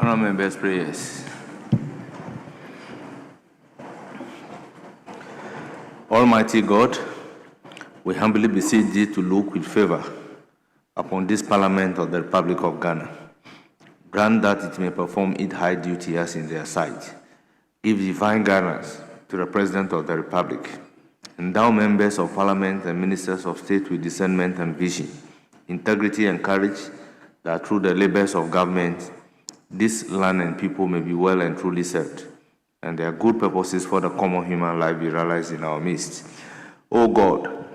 Honourable members' prayers. Almighty God, we humbly beseech thee to look with favor upon this Parliament of the Republic of Ghana. Grant that it may perform its high duty as in their sight. Give divine guidance to the President of the Republic. Endow members of Parliament and ministers of state with discernment and vision, integrity and courage, that through the labors of government, this land and people may be well and truly served, and their good purposes for the common human life be realized in our midst. O God,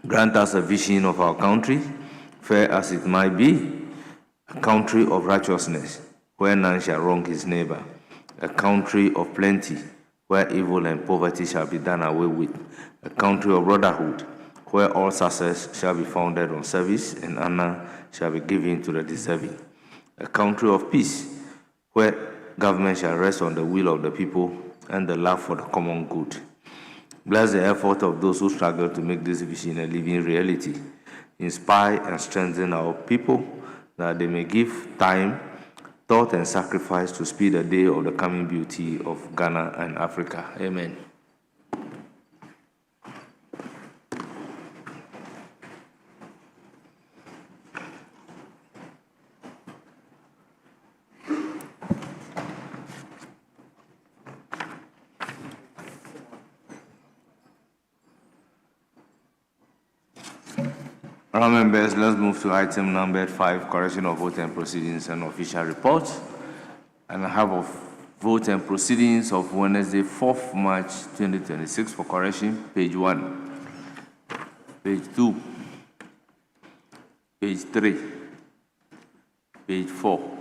grant us a vision of our country, fair as it might be, a country of righteousness, where none shall wrong his neighbor, a country of plenty, where evil and poverty shall be done away with, a country of brotherhood, where all success shall be founded on service and honor shall be given to the deserving, a country of peace, where government shall rest on the will of the people and the love for the common good. Bless the effort of those who struggle to make this vision a living reality. Inspire and strengthen our people that they may give time, thought, and sacrifice to speed the day of the coming beauty of Ghana and Africa. Amen. Honourable members, let's move to item number 5, correction of vote and proceedings and official report. And I have a vote and proceedings of Wednesday, 4th March 2026 for correction, page 1, page 2, page 3, page 4,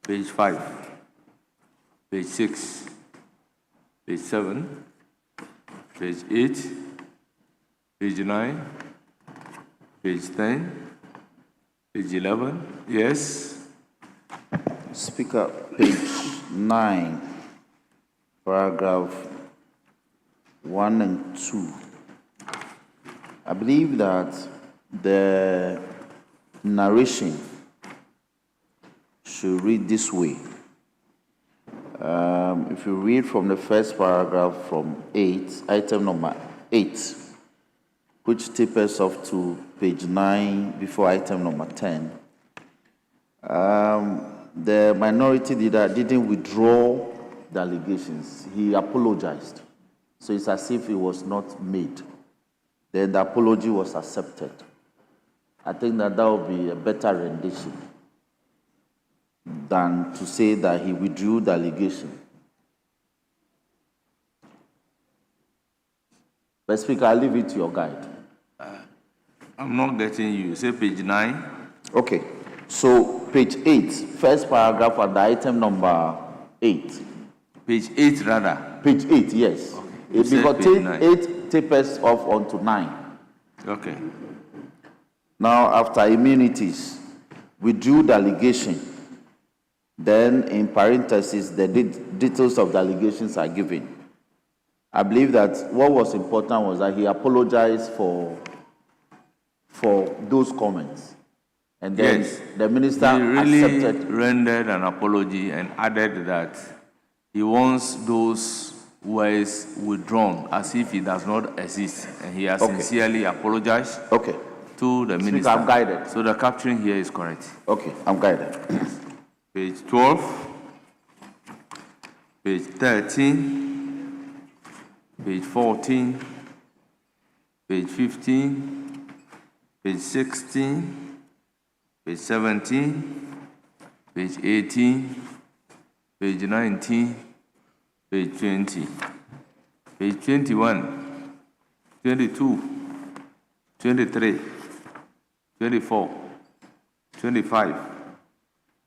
page 5, page 6, page 7, page 8, page 9, page 10, page 11, yes. Speaker, page 9, paragraph 1 and 2. I believe that the narration should read this way. If you read from the first paragraph from 8, item number 8, which tapers off to page 9 before item number 10. The minority leader didn't withdraw the allegations. He apologized. So it's as if it was not made. Then the apology was accepted. I think that would be a better rendition than to say that he withdrew the allegation. But Speaker, I'll leave it to your guide. I'm not getting you. Say page 9. Okay. So page 8, first paragraph at the item number 8. Page 8 rather. Page 8, yes. Okay. Because 8 tapers off onto 9. Okay. Now, after immunities, withdrew the allegation. Then, in parentheses, the details of the allegations are given. I believe that what was important was that he apologized for those comments. And then yes, the minister he really accepted. rendered an apology and added that he wants those words withdrawn as if he does not exist. And he has sincerely apologized to the minister. I'm guided. So the capturing here is correct. Okay, I'm guided. Page 12, page 13, page 14, page 15, page 16, page 17, page 18, page 19, page 20, page 21, 22, 23, 24, 25,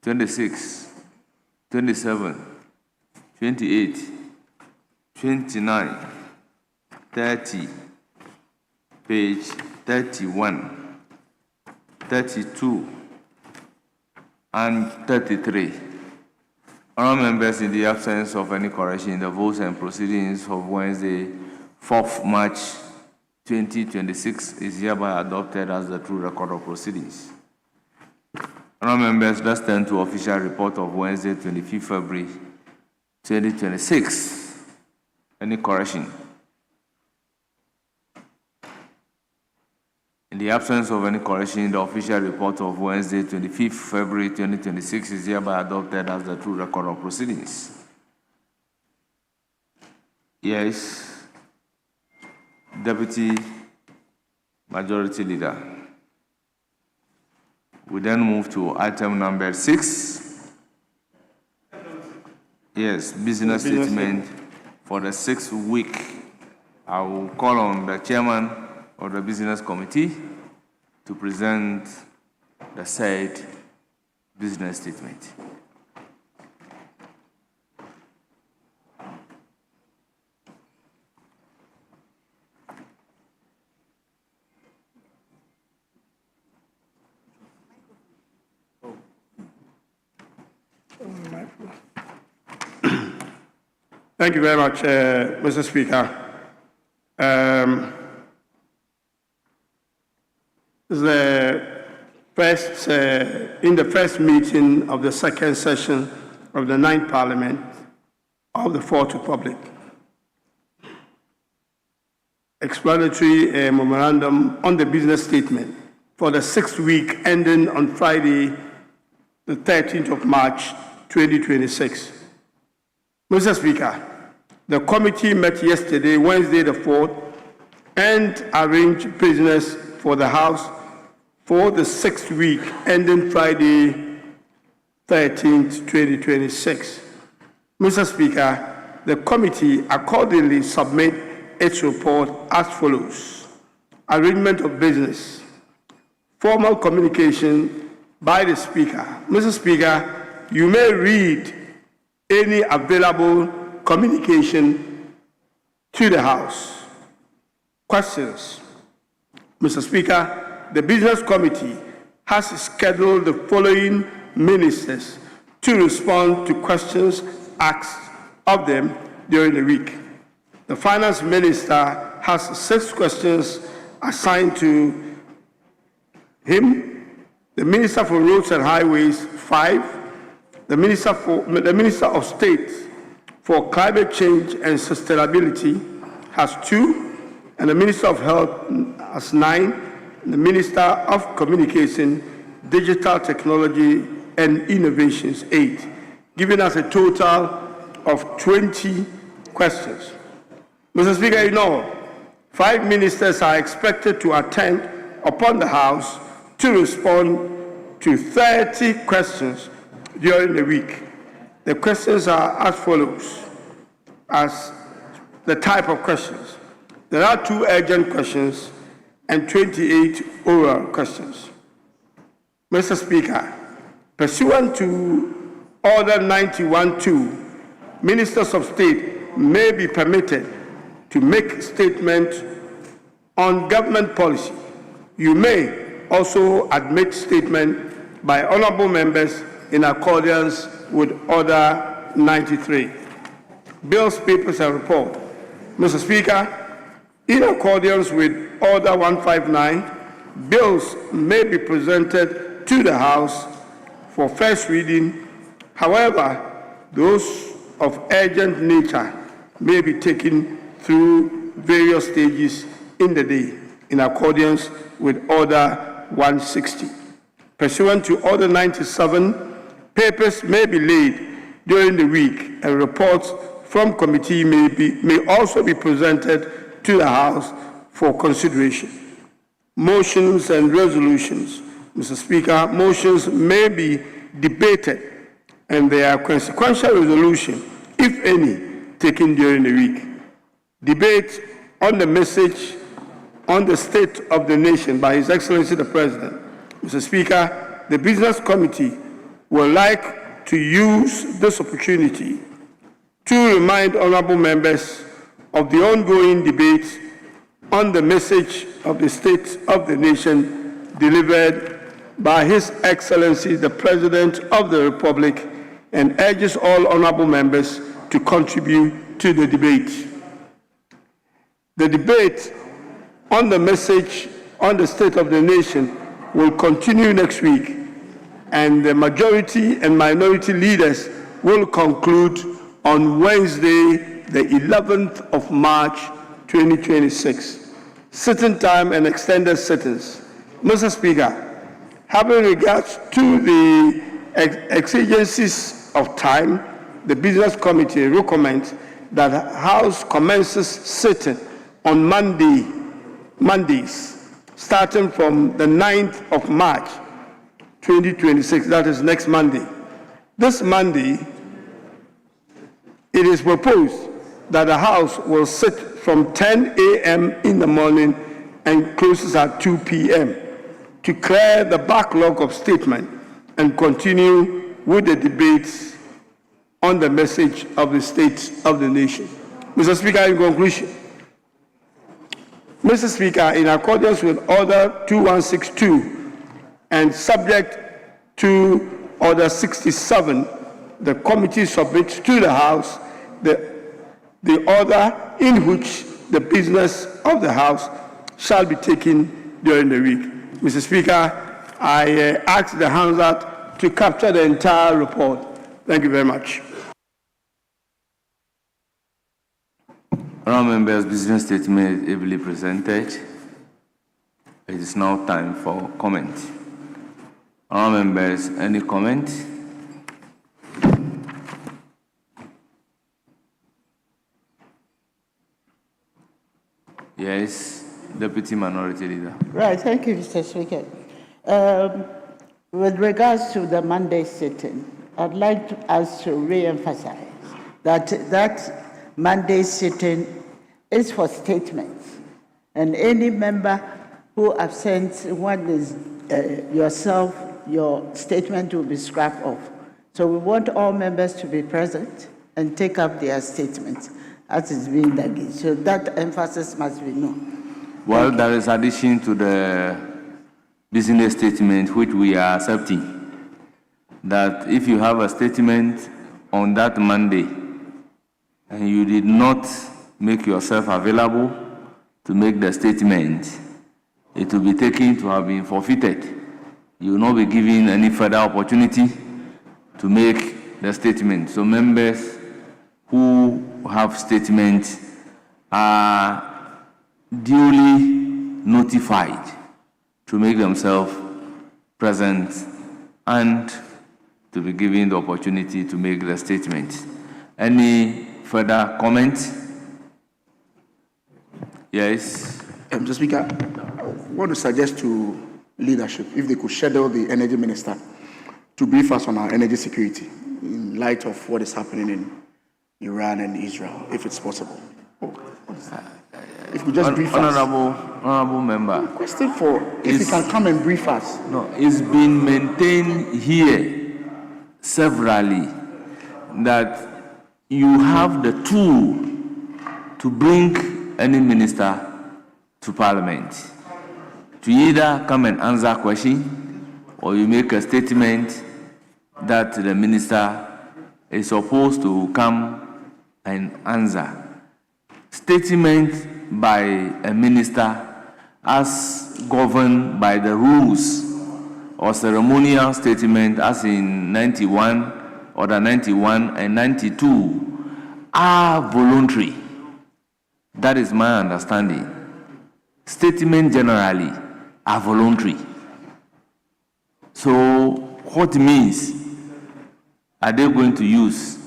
26, 27, 28, 29, 30, page 31, 32, and 33. Honourable members, in the absence of any correction, the votes and proceedings of Wednesday, 4th March 2026 is hereby adopted as the true record of proceedings. Honourable members, let's turn to official report of Wednesday, 25th February 2026. Any correction? In the absence of any correction, the official report of Wednesday, 25th February 2026 is hereby adopted as the true record of proceedings. Yes, Deputy Majority Leader. We then move to item number 6. Yes, business statement for the 6th week. I will call on the chairman of the business committee to present the said business statement. Thank you very much, Mr. Speaker. In the first meeting of the second session of the 9th Parliament of the 4th Republic, explanatory memorandum on the business statement for the 6th week ending on Friday, the 13th of March, 2026. Mr. Speaker, the committee met yesterday, Wednesday the 4th, and arranged business for the House for the 6th week ending Friday, 13th, 2026. Mr. Speaker, the committee accordingly submit its report as follows. Arrangement of business. Formal communication by the Speaker. Mr. Speaker, you may read any available communication to the House. Questions. Mr. Speaker, the Business Committee has scheduled the following ministers to respond to questions asked of them during the week. The Finance Minister has 6 questions assigned to him. The Minister for Roads and Highways, 5. The Minister of State for Climate Change and Sustainability has 2. And the Minister of Health has 9. And the Minister of Communication, Digital Technology and Innovations, 8, giving us a total of 20 questions. Mr. Speaker, you know, 5 ministers are expected to attend upon the House to respond to 30 questions during the week. The questions are as follows, as the type of questions. There are 2 urgent questions and 28 oral questions. Mr. Speaker, pursuant to Order 91-2, Ministers of State may be permitted to make statements on government policy. You may also admit statement by honorable members in accordance with Order 93. Bills, papers, and report. Mr. Speaker, in accordance with Order 159, bills may be presented to the House for first reading. However, those of urgent nature may be taken through various stages in the day, in accordance with Order 160. Pursuant to Order 97, papers may be laid during the week, and reports from committee may also be presented to the House for consideration. Motions and resolutions. Mr. Speaker, motions may be debated and their consequential resolution, if any, taken during the week. Debate on the message on the state of the nation by His Excellency the President. Mr. Speaker, the Business Committee would like to use this opportunity to remind honorable members of the ongoing debate on the message of the state of the nation delivered by His Excellency the President of the Republic, and urges all honorable members to contribute to the debate. The debate on the message on the state of the nation will continue next week and the majority and minority leaders will conclude on Wednesday, the 11th of March, 2026. Sitting time and extended sittings. Mr. Speaker, having regards to the exigencies of time, the Business Committee recommends that the House commences sitting on Mondays, starting from the 9th of March, 2026, that is next Monday. This Monday, it is proposed that the House will sit from 10 a.m. in the morning and closes at 2 p.m. to clear the backlog of statement and continue with the debates on the message of the state of the nation. Mr. Speaker, in conclusion, Mr. Speaker, in accordance with Order 2162 and subject to Order 67, the committee submits to the House the order in which the business of the House shall be taken during the week. Mr. Speaker, I ask the Hansard to capture the entire report. Thank you very much. Honourable members, business statement ably presented. It is now time for comment. Honourable members, any comment? Yes, Deputy Minority Leader. Right, thank you, Mr. Speaker. With regards to the Monday sitting, I'd like us to re-emphasize that Monday sitting is for statements, and any member who absents, one is yourself, your statement will be scrapped off. So we want all members to be present and take up their statements as is being done. So that emphasis must be known. Well, there is addition to the business statement which we are accepting, that if you have a statement on that Monday and you did not make yourself available to make the statement, it will be taken to have been forfeited. You will not be given any further opportunity to make the statement. So members who have statements are duly notified to make themselves present and to be given the opportunity to make the statement. Any further comments? Yes. Mr. Speaker, I want to suggest to leadership if they could schedule the energy minister to brief us on our energy security in light of what is happening in Iran and Israel, if it's possible. If we just brief us. Honorable member. Question for if he can come and brief us. No, it's been maintained here severally that you have the tool to bring any minister to Parliament to either come and answer a question or you make a statement that the minister is supposed to come and answer. Statement by a minister as governed by the rules or ceremonial statement as in 91, Order 91 and 92 are voluntary. That is my understanding. Statements generally are voluntary. So what means are they going to use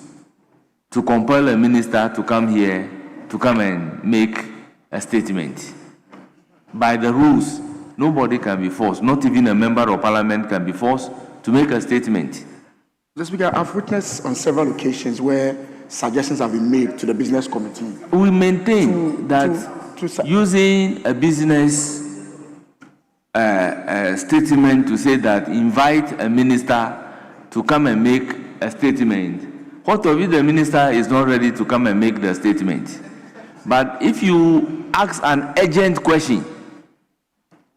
to compel a minister to come here to come and make a statement? By the rules, nobody can be forced, not even a member of parliament can be forced to make a statement. Mr. Speaker, I've witnessed on several occasions where suggestions have been made to the business committee. We maintain that using a business statement to say that invite a minister to come and make a statement. What of if the minister is not ready to come and make the statement? But if you ask an urgent question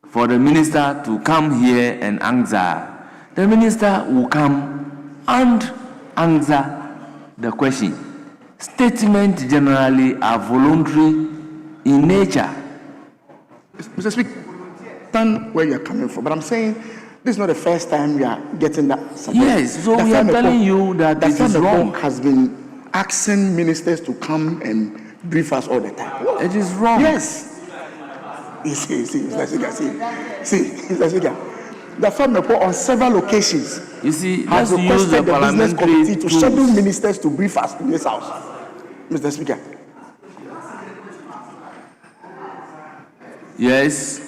for the minister to come here and answer, the minister will come and answer the question. Statements generally are voluntary in nature. Mr. Speaker, I understand where you're coming from, but I'm saying This is not the first time we are getting that support. Yes, so The we are Femme telling Epoch- you that the it is Femme Epoch wrong. has been asking ministers to come and brief us all the time. It is wrong. Yes. You see, Mr. Siga, see, Mr. Siga. The Femme Epoch on several occasions You see, has let's use requested the the business parliamentary committee to schedule tools. ministers to brief us in this house. Mr. Speaker. Yes,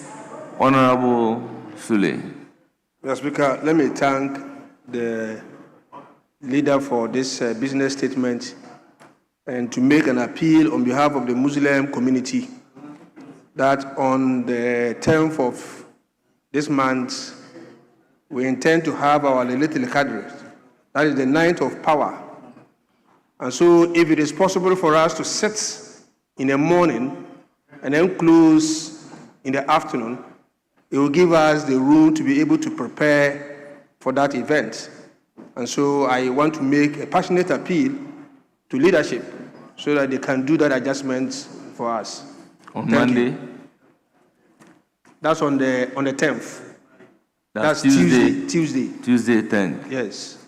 Honorable Sule. Mr. Speaker, let me thank the leader for this business statement and to make an appeal on behalf of the Muslim community that on the 10th of this month, we intend to have our Laylatul Qadr. That is the ninth of power. And so if it is possible for us to sit in the morning and then close in the afternoon, it will give us the room to be able to prepare for that event. And so I want to make a passionate appeal to leadership so that they can do that adjustment for us. On Thank Monday? you. That's on the 10th. That's Tuesday. Tuesday 10th. Yes.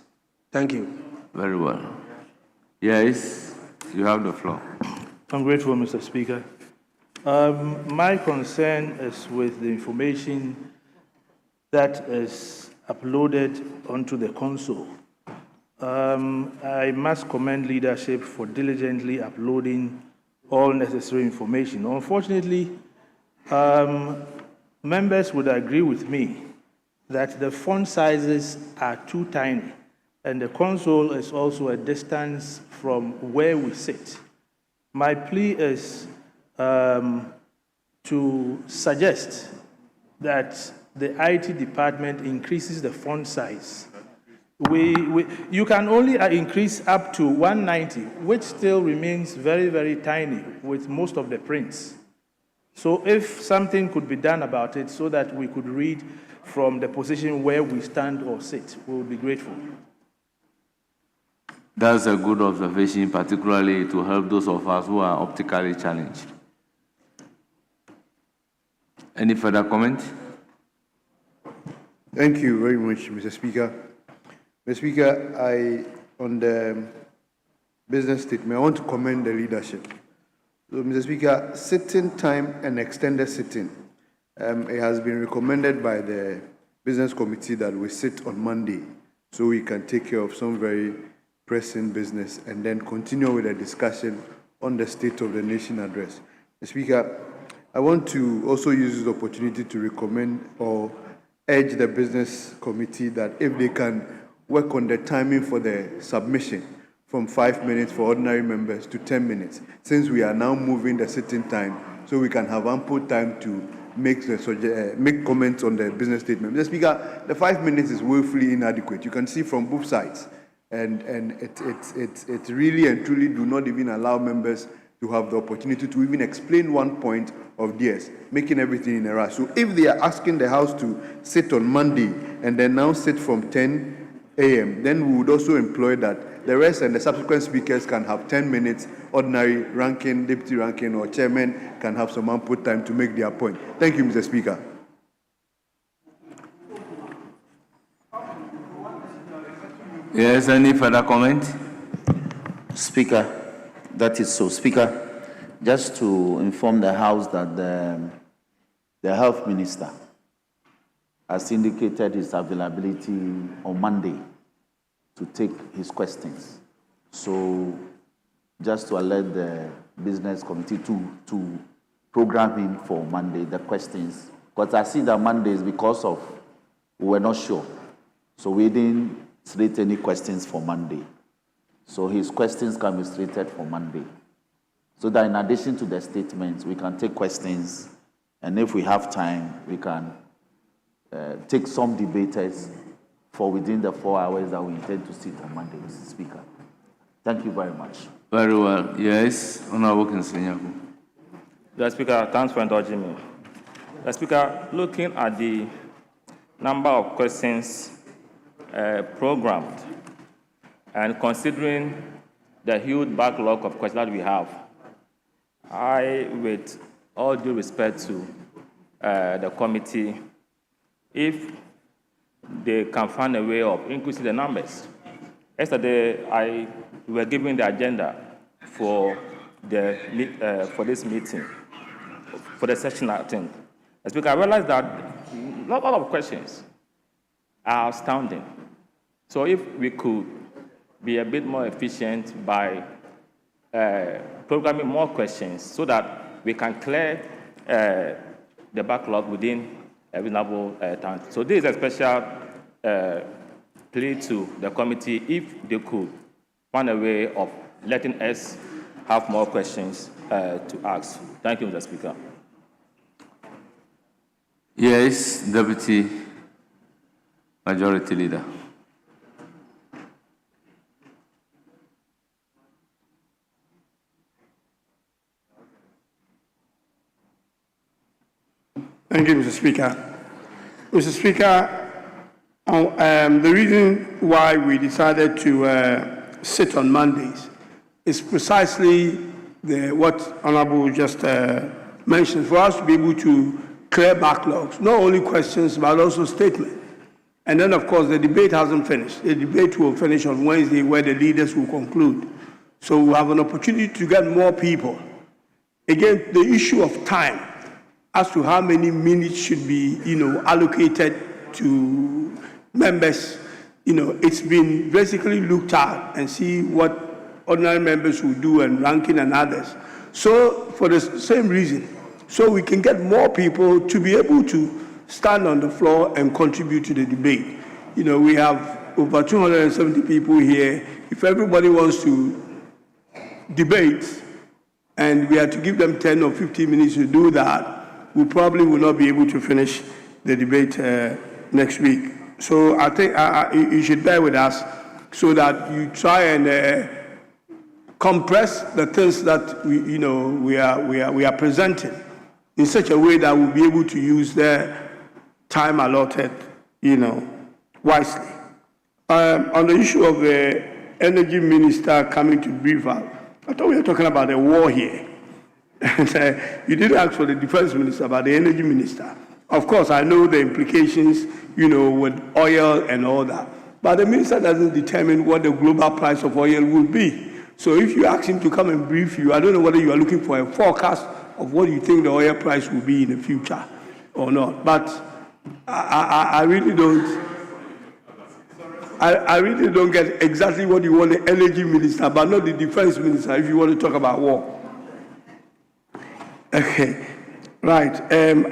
Thank you. Very well. Yes, you have the floor. I'm grateful, Mr. Speaker. My concern is with the information that is uploaded onto the console. I must commend leadership for diligently uploading all necessary information. Unfortunately, members would agree with me that the font sizes are too tiny, and the console is also a distance from where we sit. My plea is to suggest that the IT department increases the font size. You can only increase up to 190, which still remains very, very tiny with most of the prints. So if something could be done about it so that we could read from the position where we stand or sit, we would be grateful. That's a good observation, particularly to help those of us who are optically challenged. Any further comment? Thank you very much, Mr. Speaker. Mr. Speaker, on the business statement, I want to commend the leadership. So, Mr. Speaker, sitting time and extended sitting, it has been recommended by the business committee that we sit on Monday so we can take care of some very pressing business and then continue with the discussion on the State of the Nation address. Mr. Speaker, I want to also use this opportunity to recommend or urge the business committee that if they can work on the timing for the submission from 5 minutes for ordinary members to 10 minutes, since we are now moving the sitting time so we can have ample time to make comments on the business statement. Mr. Speaker, the 5 minutes is woefully inadequate. You can see from both sides. And it really and truly do not even allow members to have the opportunity to even explain one point of theirs, making everything in a rush. So if they are asking the House to sit on Monday and then now sit from 10 a.m., then we would also employ that the rest and the subsequent speakers can have 10 minutes, ordinary ranking, deputy ranking, or chairman can have some ample time to make their point. Thank you, Mr. Speaker. Yes, any further comment? Speaker, that is so. Speaker, just to inform the House that the Health Minister has indicated his availability on Monday to take his questions. So just to alert the business committee to program him for Monday, the questions. Because I see that Monday is because of, we were not sure. So we didn't slate any questions for Monday. So his questions can be slated for Monday. So that in addition to the statements, we can take questions, and if we have time, we can take some debaters for within the 4 hours that we intend to sit on Monday, Mr. Speaker. Thank you very much. Very well. Yes, Honorable Kinsenyaku. The Speaker, thanks for indulging me. The Speaker, looking at the number of questions programmed and considering the huge backlog of questions that we have, I, with all due respect to the committee, if they can find a way of increasing the numbers. Yesterday, we were given the agenda for this meeting, for the session, I think. Speaker, I realized that a lot of questions are outstanding. So if we could be a bit more efficient by programming more questions so that we can clear the backlog within a reasonable time. So this is a special plea to the committee if they could find a way of letting us have more questions to ask. Thank you, Mr. Speaker. Yes, Deputy Majority Leader. Thank you, Mr. Speaker. Mr. Speaker, the reason why we decided to sit on Mondays is precisely what Honorable just mentioned, for us to be able to clear backlogs, not only questions, but also statements. And then, of course, the debate hasn't finished. The debate will finish on Wednesday, where the leaders will conclude. So we have an opportunity to get more people. Again, the issue of time as to how many minutes should be, allocated to members, it's been basically looked at and see what ordinary members will do and ranking and others. So for the same reason, so we can get more people to be able to stand on the floor and contribute to the debate. We have over 270 people here. If everybody wants to debate and we have to give them 10 or 15 minutes to do that, we probably will not be able to finish the debate next week. So I think you should bear with us so that you try and compress the things that we are presenting in such a way that we'll be able to use the time allotted, wisely. On the issue of the energy minister coming to brief us, I thought we were talking about a war here. And you didn't ask for the defense minister, but the energy minister. Of course, I know the implications, with oil and all that. But the minister doesn't determine what the global price of oil will be. So if you ask him to come and brief you, I don't know whether you are looking for a forecast of what you think the oil price will be in the future or not. But I really don't. I really don't get exactly what you want the energy minister, but not the defense minister if you want to talk about war. Okay, right.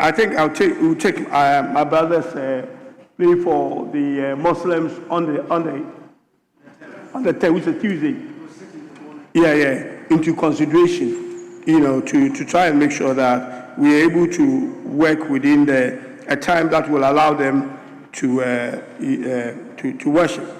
I think we'll take my brother's plea for the Muslims on the 10th, which is Tuesday. Yeah, into consideration, to try and make sure that we are able to work within a time that will allow them to worship.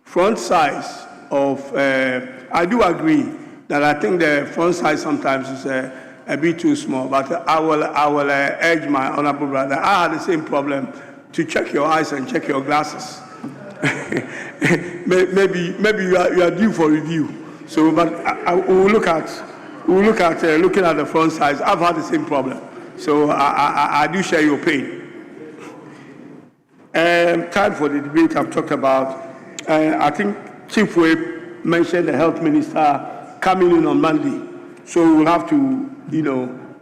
Front size of, I do agree that I think the front size sometimes is a bit too small, but I will urge my honorable brother. I had the same problem to check your eyes and check your glasses. maybe you are due for review. So, but we'll look at looking at the front size. I've had the same problem, so I do share your pain. Time for the debate I've talked about. I think Chief Whip mentioned the health minister coming in on Monday, so we'll have to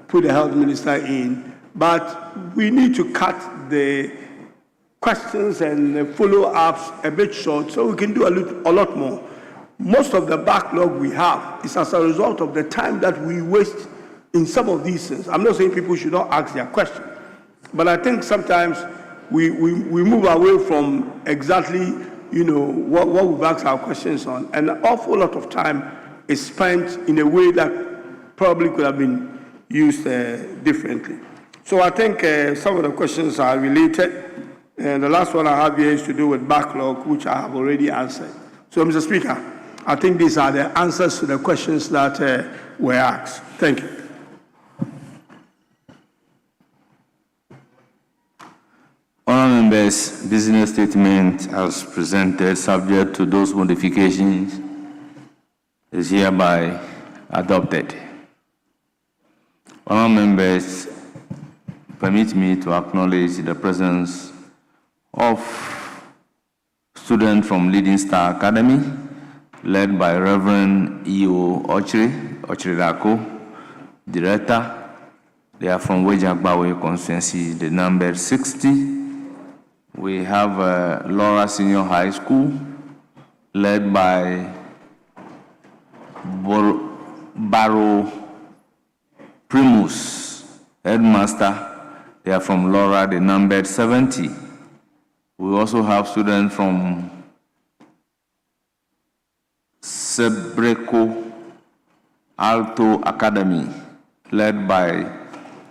put the health minister in. But we need to cut the questions and the follow-ups a bit short so we can do a lot more. Most of the backlog we have is as a result of the time that we waste in some of these things. I'm not saying people should not ask their question, but I think sometimes we move away from exactly what we've asked our questions on, and an awful lot of time is spent in a way that probably could have been used differently. So I think some of the questions are related, and the last one I have here is to do with backlog, which I have already answered. So, Mr. Speaker, I think these are the answers to the questions that were asked. Thank you. Honourable members, business statement as presented, subject to those modifications, is hereby adopted. Honourable members, permit me to acknowledge the presence of students from Leading Star Academy, led by Reverend E.O. Ochirako, Director. They are from Wejagbawe constituency, the number 60. We have Laura Senior High School, led by Barrow Primus, Headmaster. They are from Laura, the number 70. We also have students from Sebreco Alto Academy, led by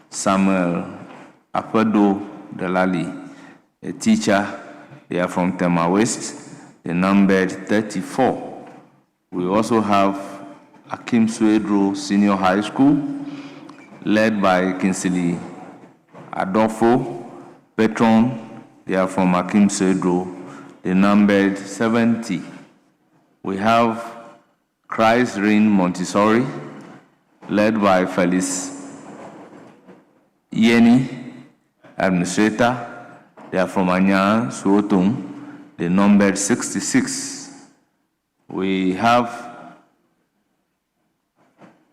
Samuel Apedo Delali, a teacher. They are from Tema West, the number 34. We also have Akim Suedro Senior High School, led by Kinsley Adolfo Petron. They are from Akim Suedro, the number 70. We have Christ Reign Montessori, led by Felice Yeni, administrator. They are from Anya Suotung, the number 66. We have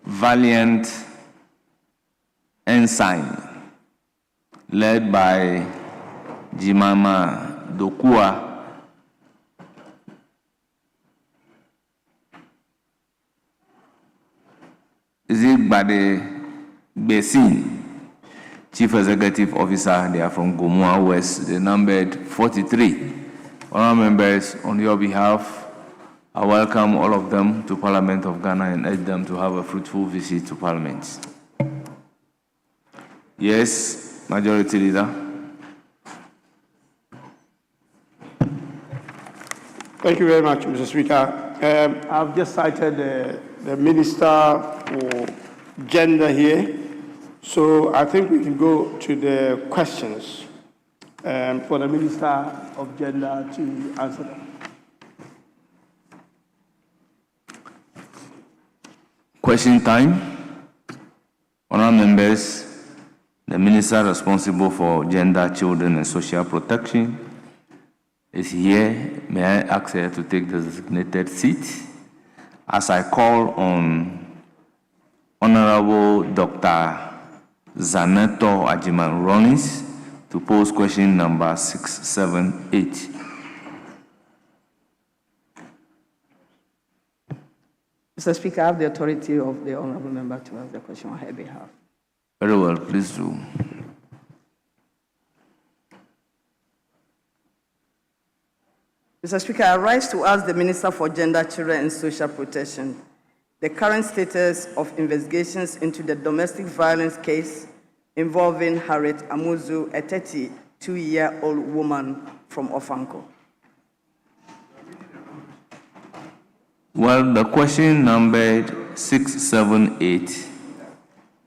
Valiant Ensign, led by Jimama Dokua. Zigbade Besin, Chief Executive Officer. They are from Gomoa West, the numbered 43. Honourable members, on your behalf, I welcome all of them to Parliament of Ghana and urge them to have a fruitful visit to Parliament. Yes, Majority Leader. Thank you very much, Mr. Speaker. I've just cited the Minister for Gender here, so I think we can go to the questions for the Minister of Gender to answer them. Question time. Honourable members, the Minister responsible for Gender, Children and Social Protection is here. May I ask her to take the designated seat as I call on Honorable Dr. Zaneto Ajiman Rollins to pose question number 678. Mr. Speaker, I have the authority of the honourable member to ask the question on her behalf. Very well, please do. Mr. Speaker, I rise to ask the Minister for Gender, Children and Social Protection the current status of investigations into the domestic violence case involving Harriet Amuzu, a 32-year-old woman from Ofanko. Well, the question numbered 678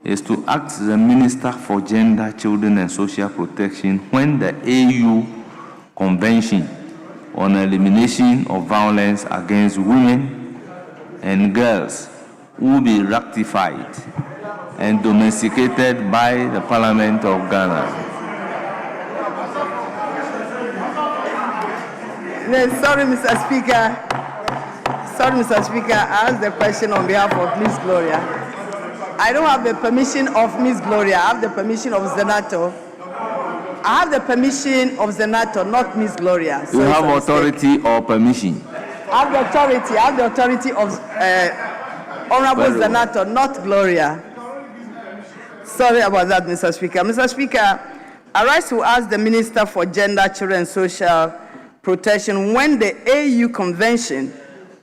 is to ask the Minister for Gender, Children and Social Protection when the AU Convention on Elimination of Violence Against Women and Girls will be ratified and domesticated by the Parliament of Ghana. No, sorry, Mr. Speaker. Sorry, Mr. Speaker, I asked the question on behalf of Ms. Gloria. I don't have the permission of Ms. Gloria. I have the permission of Zenato. I have the permission of Zenato, not Ms. Gloria. You have authority or permission? I have the authority. I have the authority of Honorable Zenato, not Gloria. Sorry about that, Mr. Speaker. Mr. Speaker, I rise to ask the Minister for Gender, Children and Social Protection when the AU Convention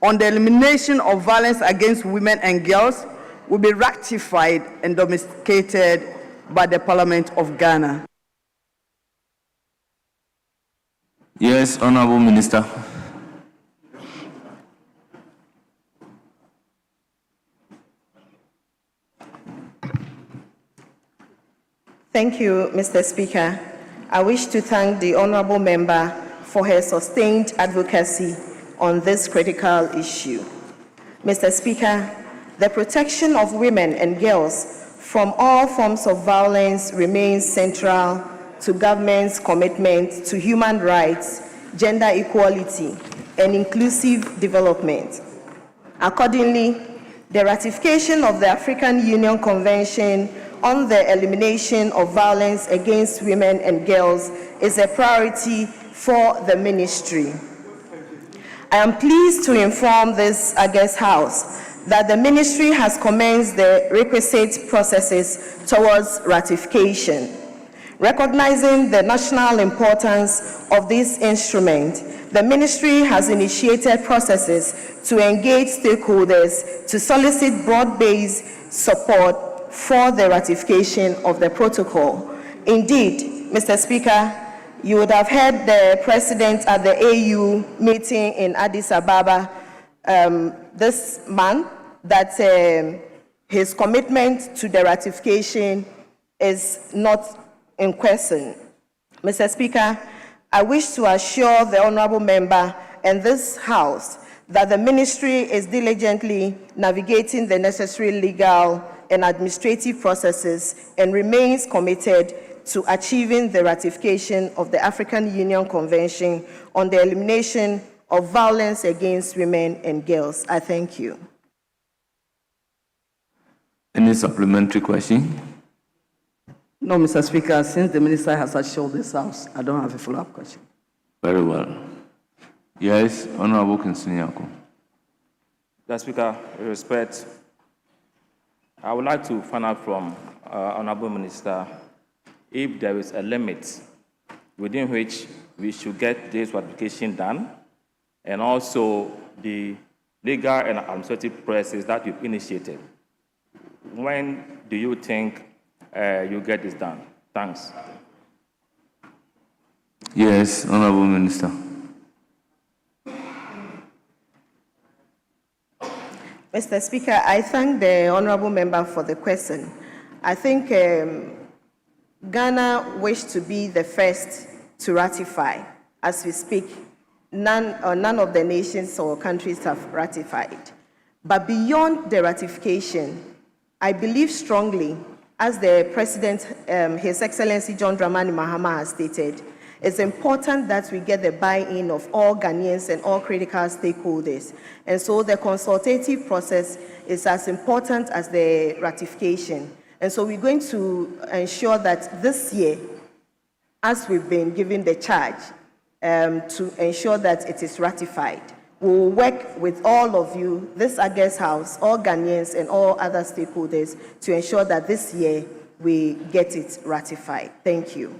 on the Elimination of Violence Against Women and Girls will be ratified and domesticated by the Parliament of Ghana. Yes, Honorable Minister. Thank you, Mr. Speaker. I wish to thank the honourable member for her sustained advocacy on this critical issue. Mr. Speaker, the protection of women and girls from all forms of violence remains central to government's commitment to human rights gender equality, and inclusive development. Accordingly, the ratification of the African Union Convention on the elimination of violence against women and girls is a priority for the ministry. I am pleased to inform this August House that the ministry has commenced the requisite processes towards ratification. Recognizing the national importance of this instrument, the ministry has initiated processes to engage stakeholders to solicit broad-based support for the ratification of the protocol. Indeed, Mr. Speaker, you would have heard the president at the AU meeting in Addis Ababa this month that his commitment to the ratification is not in question. Mr. Speaker, I wish to assure the honorable member and this House that the ministry is diligently navigating the necessary legal and administrative processes and remains committed to achieving the ratification of the African Union Convention on the elimination of violence against women and girls. I thank you. Any supplementary question? No, Mr. Speaker, since the minister has assured this House, I don't have a follow-up question. Very well. Yes, Honorable Kinsunyako. Mr. Speaker, with respect, I would like to find out from Honorable Minister if there is a limit within which we should get this ratification done, and also the legal and administrative processes that you've initiated. When do you think you get this done? Thanks. Yes, Honorable Minister. Mr. Speaker, I thank the honorable member for the question. I think Ghana wished to be the first to ratify. As we speak, none of the nations or countries have ratified. But beyond the ratification, I believe strongly, as the President, His Excellency John Dramani Mahama has stated, it's important that we get the buy-in of all Ghanaians and all critical stakeholders. And so the consultative process is as important as the ratification. And so we're going to ensure that this year, as we've been given the charge, to ensure that it is ratified, we'll work with all of you, this August House, all Ghanaians and all other stakeholders to ensure that this year we get it ratified. Thank you.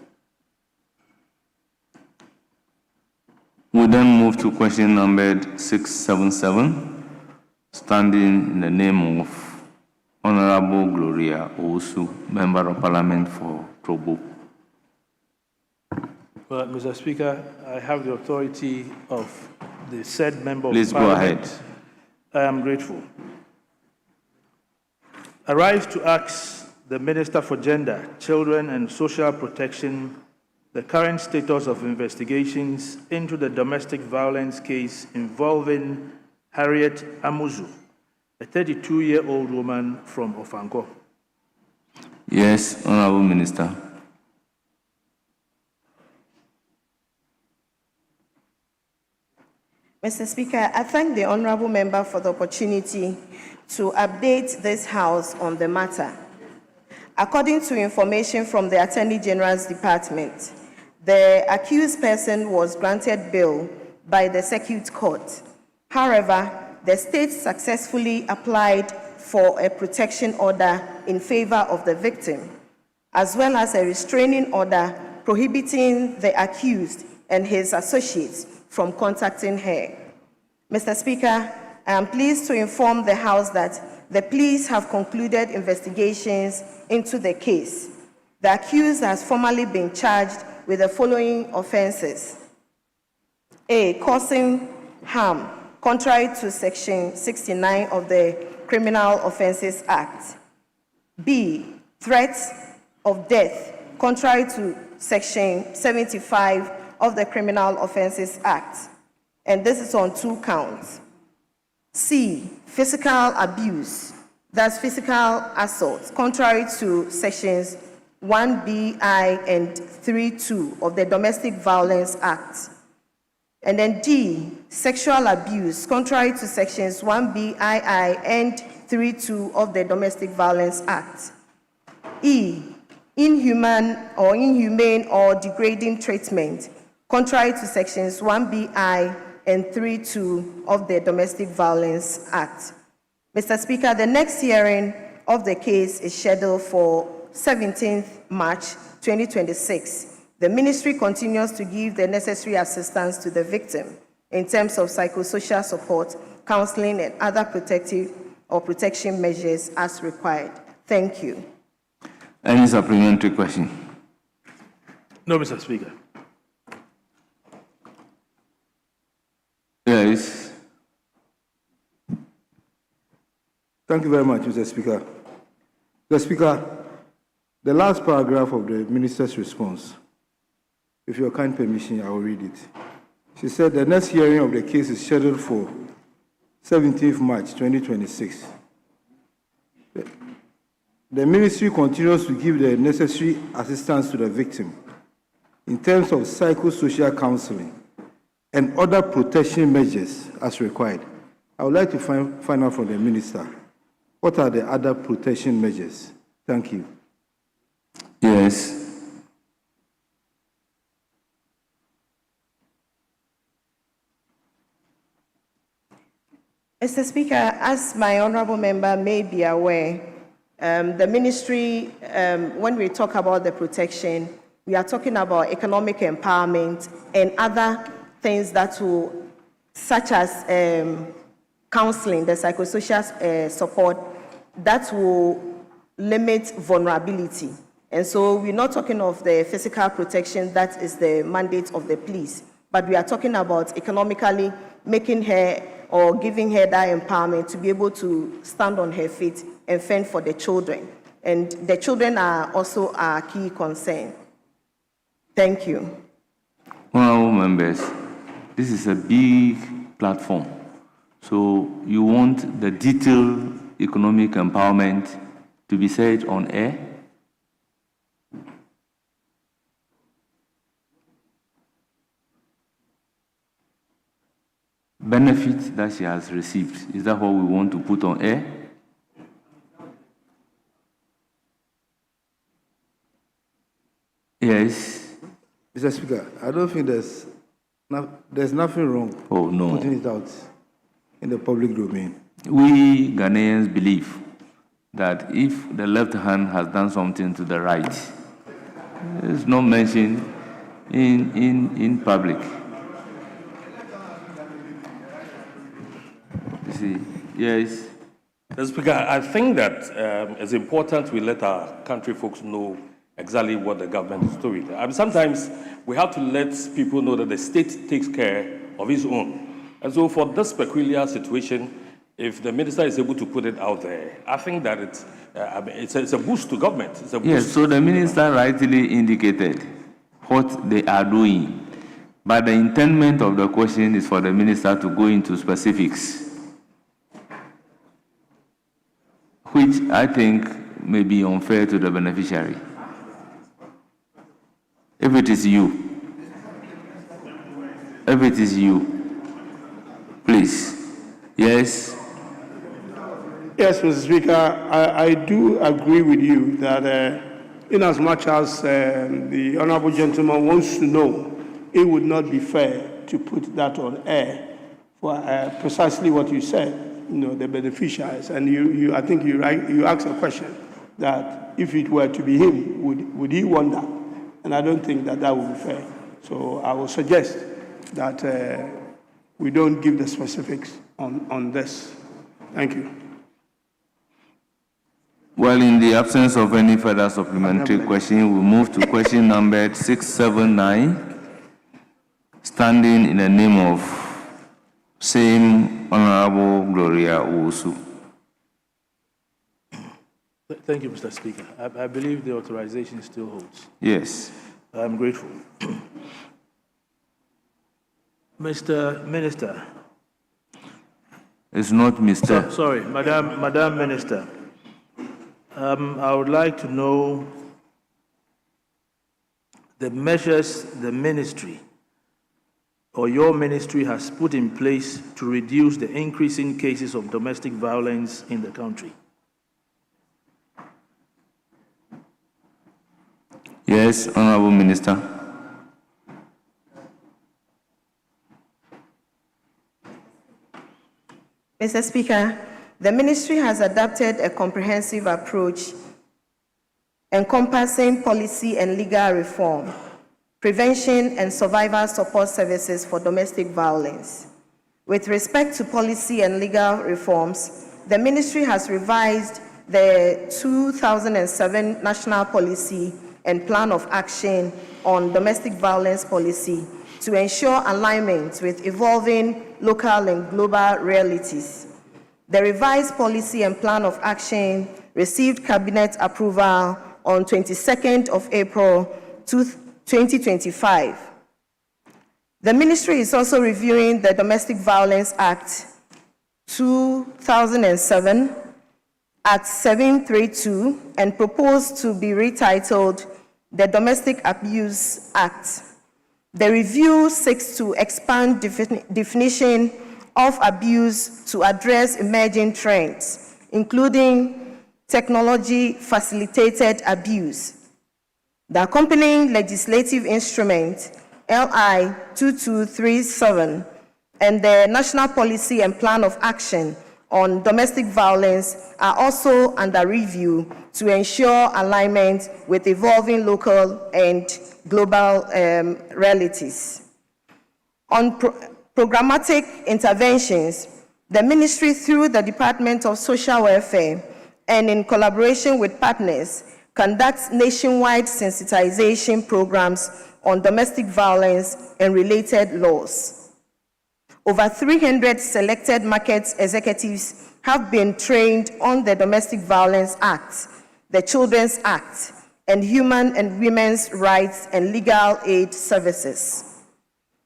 We then move to question number 677, standing in the name of Honorable Gloria Owusu, Member of Parliament for Krobo. Well, Mr. Speaker, I have the authority of the said member Please of Parliament. go ahead. I am grateful. I rise to ask the Minister for Gender, Children and Social Protection the current status of investigations into the domestic violence case involving Harriet Amuzu, a 32-year-old woman from Ofango. Yes, Honorable Minister. Mr. Speaker, I thank the honorable member for the opportunity to update this House on the matter. According to information from the Attorney General's Department, the accused person was granted bail by the Circuit Court. However, the state successfully applied for a protection order in favor of the victim, as well as a restraining order prohibiting the accused and his associates from contacting her. Mr. Speaker, I am pleased to inform the House that the police have concluded investigations into the case. The accused has formally been charged with the following offenses. A, causing harm, contrary to Section 69 of the Criminal Offences Act. B, threat of death, contrary to Section 75 of the Criminal Offences Act. And this is on 2 counts. C, physical abuse, that's physical assault, contrary to Sections 1BI and 3.2 of the Domestic Violence Act. And then D, sexual abuse, contrary to sections 1BII and 32 of the Domestic Violence Act. E, inhumane or degrading treatment, contrary to sections 1BI and 32 of the Domestic Violence Act. Mr. Speaker, the next hearing of the case is scheduled for 17th March 2026. The ministry continues to give the necessary assistance to the victim in terms of psychosocial support, counseling, and other protective or protection measures as required. Thank you. Any supplementary question? No, Mr. Speaker. Yes. Thank you very much, Mr. Speaker. Mr. Speaker, the last paragraph of the minister's response, with your kind permission, I will read it. She said the next hearing of the case is scheduled for 17th March 2026. The ministry continues to give the necessary assistance to the victim in terms of psychosocial counseling and other protection measures as required. I would like to find out from the minister, what are the other protection measures? Thank you. Yes. Mr. Speaker, as my honorable member may be aware, the ministry, when we talk about the protection, we are talking about economic empowerment and other things that will, such as counseling, the psychosocial support, that will limit vulnerability. And so we're not talking of the physical protection, that is the mandate of the police, but we are talking about economically making her or giving her that empowerment to be able to stand on her feet and fend for the children. And the children are also our key concern. Thank you. Honorable members, this is a big platform. So you want the detailed economic empowerment to be said on air? Benefits that she has received, is that what we want to put on air? Yes. Mr. Speaker, I don't think there's nothing wrong putting it out in the public domain. We Ghanaians believe that if the left hand has done something to the right, it's not mentioned in public. You see, yes. Mr. Speaker, I think that it's important we let our country folks know exactly what the government is doing. Sometimes we have to let people know that the state takes care of its own. And so for this peculiar situation, if the minister is able to put it out there, I think that it's a boost to government. It's a boost. Yes, so the minister rightly indicated what they are doing. But the intendment of the question is for the minister to go into specifics, which I think may be unfair to the beneficiary. If it is you, please. Yes? Yes, Mr. Speaker, I do agree with you that in as much as the honorable gentleman wants to know, it would not be fair to put that on air for precisely what you said, the beneficiaries. And I think you asked a question that if it were to be him, would he want that? And I don't think that would be fair. So I will suggest that we don't give the specifics on this. Thank you. Well, in the absence of any further supplementary question, we move to question number 679, standing in the name of same Honorable Gloria Uwosu. Thank you, Mr. Speaker. I believe the authorization still holds. Yes. I'm grateful. Mr. Minister. It's not Mr. Sorry, Madam Minister. I would like to know the measures the ministry or your ministry has put in place to reduce the increasing cases of domestic violence in the country? Yes, Honorable Minister. Mr. Speaker, the ministry has adopted a comprehensive approach encompassing policy and legal reform, prevention and survival support services for domestic violence. With respect to policy and legal reforms, the ministry has revised the 2007 National Policy and Plan of Action on Domestic Violence Policy to ensure alignment with evolving local and global realities. The revised policy and plan of action received cabinet approval on 22nd of April 2025. The ministry is also reviewing the Domestic Violence Act 2007, Act 732, and proposed to be retitled the Domestic Abuse Act. The review seeks to expand definition of abuse to address emerging trends, including technology-facilitated abuse. The accompanying legislative instrument, LI 2237, and the National Policy and Plan of Action on Domestic Violence are also under review to ensure alignment with evolving local and global realities. On programmatic interventions, the ministry, through the Department of Social Welfare and in collaboration with partners, conducts nationwide sensitization programs on domestic violence and related laws. Over 300 selected market executives have been trained on the Domestic Violence Act, the Children's Act, and human and women's rights and legal aid services.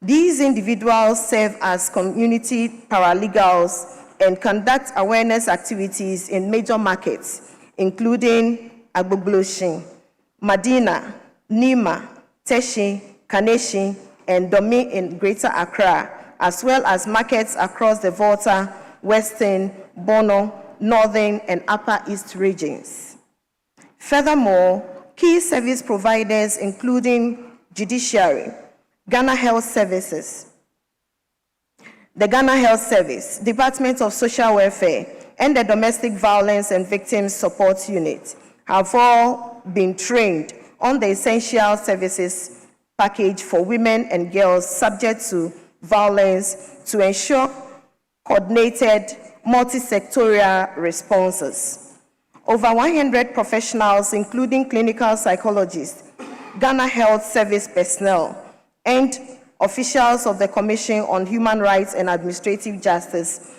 These individuals serve as community paralegals and conduct awareness activities in major markets, including Agbogbloshie, Madina, Nima, Teshi, Kaneshi, and Domi in Greater Accra, as well as markets across the Volta, Western, Bono, Northern, and Upper East regions. Furthermore, key service providers, including Judiciary, Ghana Health Services, the Ghana Health Service, Department of Social Welfare, and the Domestic Violence and Victims Support Unit, have all been trained on the essential services package for women and girls subject to violence to ensure coordinated multi-sectorial responses. Over 100 professionals, including clinical psychologists, Ghana Health Service personnel, and officials of the Commission on Human Rights and Administrative Justice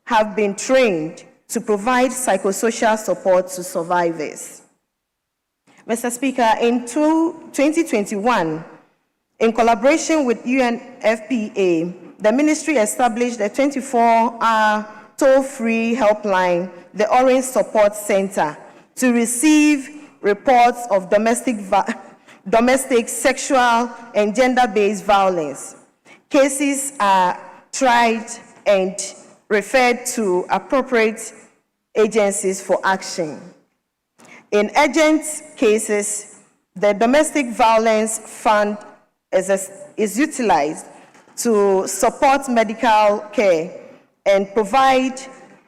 have been trained to provide psychosocial support to survivors. Mr. Speaker, in 2021, in collaboration with UNFPA, the ministry established a 24-hour toll-free helpline, the Orange Support Center, to receive reports of domestic sexual and gender-based violence. Cases are tried and referred to appropriate agencies for action. In urgent cases, the Domestic Violence Fund is utilized to support medical care and provide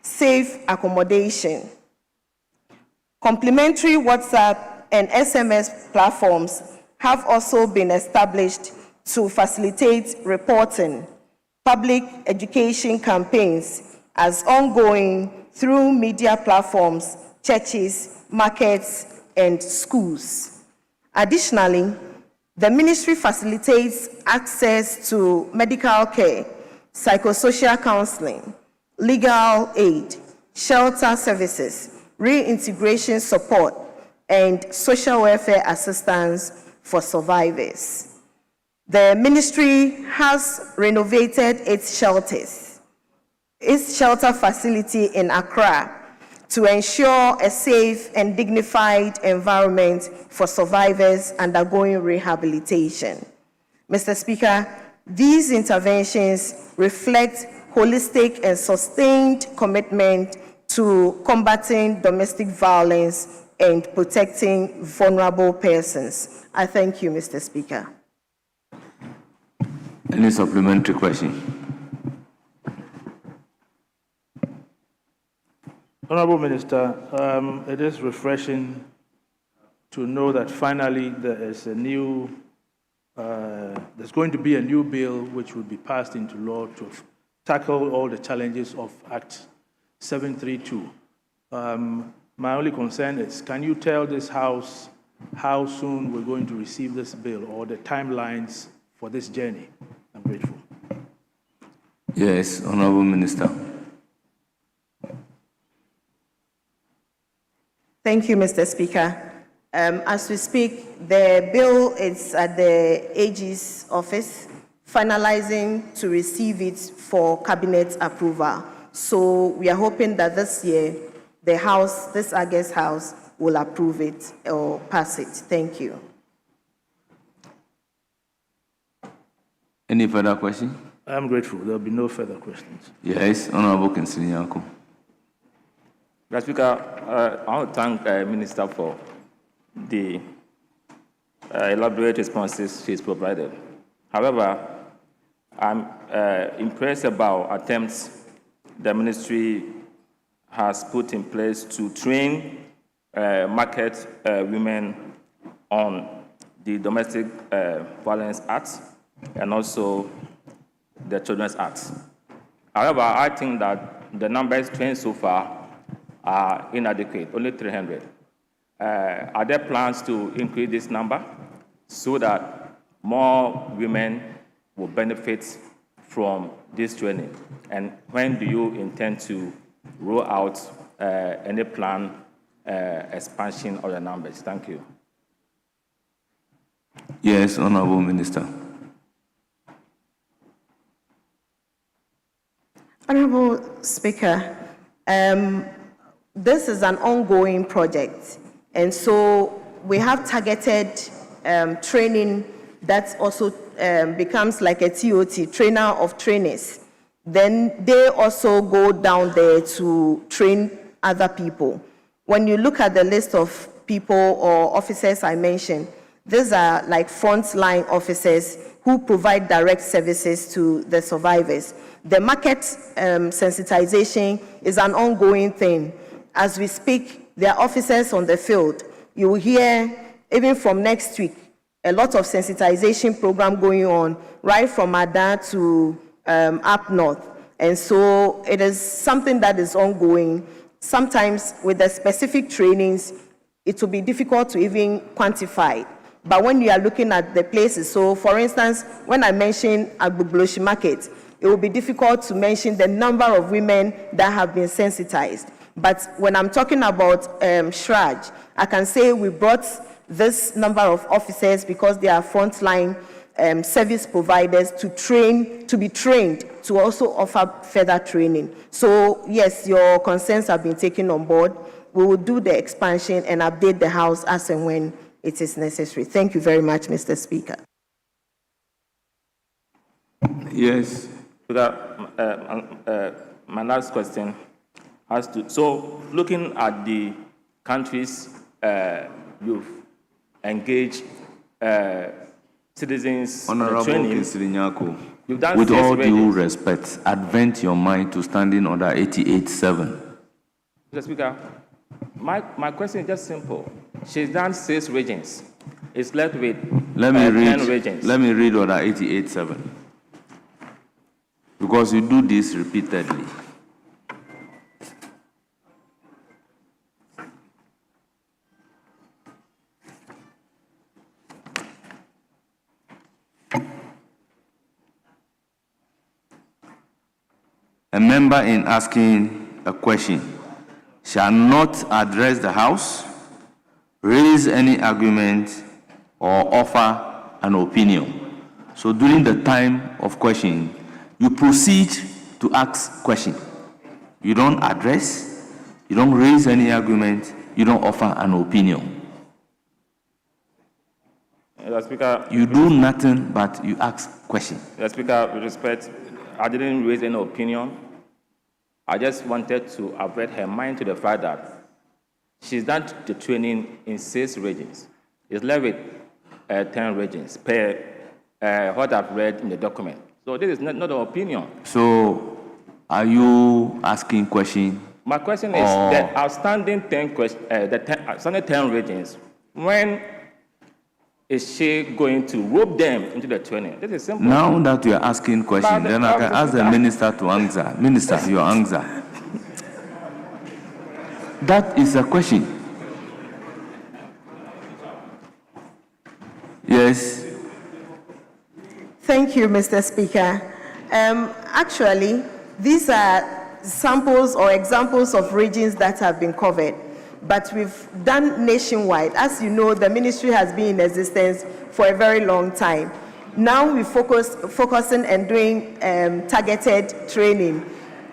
safe accommodation. Complementary WhatsApp and SMS platforms have also been established to facilitate reporting, public education campaigns as ongoing through media platforms, churches, markets, and schools. Additionally, the ministry facilitates access to medical care, psychosocial counseling, legal aid, shelter services, reintegration support, and social welfare assistance for survivors. The ministry has renovated its shelter facility in Accra to ensure a safe and dignified environment for survivors undergoing rehabilitation. Mr. Speaker, These interventions reflect holistic and sustained commitment to combating domestic violence and protecting vulnerable persons. I thank you, Mr. Speaker. Any supplementary question? Honorable Minister, it is refreshing to know that finally there is there's going to be a new bill which will be passed into law to tackle all the challenges of Act 732. My only concern is, can you tell this House how soon we're going to receive this bill or the timelines for this journey? I'm grateful. Yes, Honorable Minister. Thank you, Mr. Speaker. As we speak, the bill is at the AG's office, finalizing to receive it for cabinet approval. So we are hoping that this year, the House, this August House, will approve it or pass it. Thank you. Any further question? I'm grateful. There'll be no further questions. Yes, Honorable Kinsinyako. Mr. Speaker, I want to thank the Minister for the elaborate responses she's provided. However, I'm impressed about attempts the ministry has put in place to train market women on the Domestic Violence Act and also the Children's Act. However, I think that the numbers trained so far are inadequate, only 300. Are there plans to increase this number so that more women will benefit from this training? And when do you intend to roll out any plan expansion of the numbers? Thank you. Yes, Honorable Minister. Honorable Speaker, this is an ongoing project, and so we have targeted training that also becomes like a TOT, trainer of trainers. Then they also go down there to train other people. When you look at the list of people or officers I mentioned, these are like frontline officers who provide direct services to the survivors. The market sensitization is an ongoing thing. As we speak, there are officers on the field. You will hear, even from next week, a lot of sensitization program going on, right from Ada to up north. And so it is something that is ongoing. Sometimes with the specific trainings, it will be difficult to even quantify. But when you are looking at the places, so for instance, when I mention Agbogloshi Market, it will be difficult to mention the number of women that have been sensitized. But when I'm talking about Shraj, I can say we brought this number of officers because they are frontline service providers to be trained to also offer further training. So yes, your concerns have been taken on board. We will do the expansion and update the House as and when it is necessary. Thank you very much, Mr. Speaker. Yes. My last question has to, so looking at the countries you've engaged citizens Honorable training, Kinsinyako, you've done with 6 all due regions. respect, advent your mind to standing order 88.7. Mr. Speaker, my question is just simple. She's done 6 regions. It's left with 10 regions. Let me read order 88.7. Because you do this repeatedly. A member in asking a question shall not address the House, raise any argument, or offer an opinion. So during the time of questioning, you proceed to ask question. You don't address, you don't raise any argument, you don't offer an opinion. Mr. Speaker, You do nothing but you ask questions. Mr. Speaker, with respect, I didn't raise any opinion. I just wanted to avert her mind to the fact that she's done the training in 6 regions. It's left with 10 regions per what I've read in the document. So this is not an opinion. So, are you asking questions? My question is the outstanding 10 outstanding 10 regions. When is she going to rope them into the training? This is simple. Now that you are asking questions, then I can ask the minister to answer. Minister, your answer. That is a question. Yes. Thank you, Mr. Speaker. Actually, these are samples or examples of regions that have been covered, but we've done nationwide. As you know, the ministry has been in existence for a very long time. Now we're focusing and doing targeted training.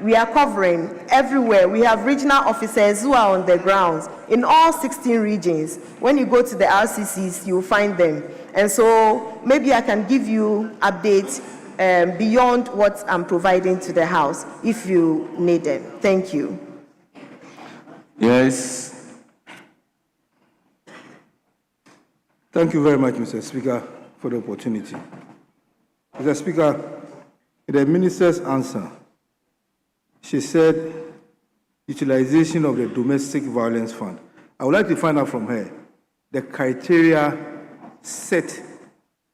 We are covering everywhere. We have regional officers who are on the grounds in all 16 regions. When you go to the RCCs, you'll find them. And so maybe I can give you updates beyond what I'm providing to the House if you need them. Thank you. Yes. Thank you very much, Mr. Speaker, for the opportunity. Mr. Speaker, in the minister's answer, she said utilization of the domestic violence fund. I would like to find out from her the criteria set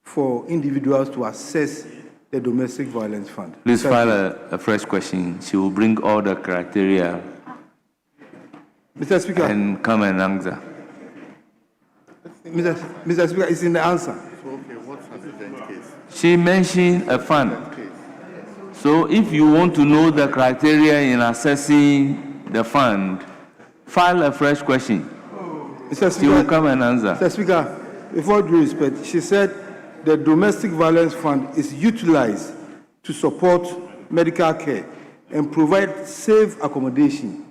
for individuals to assess the domestic violence fund. Please file a fresh question. She will bring all the criteria Mr. Speaker, and come and answer. Mr. Speaker, it's in the answer. Okay, what's an event case? She mentioned a fund. So if you want to know the criteria in assessing the fund, file a fresh question. Mr. Speaker, she will come and answer. Mr. Speaker, with all due respect, she said the domestic violence fund is utilized to support medical care and provide safe accommodation.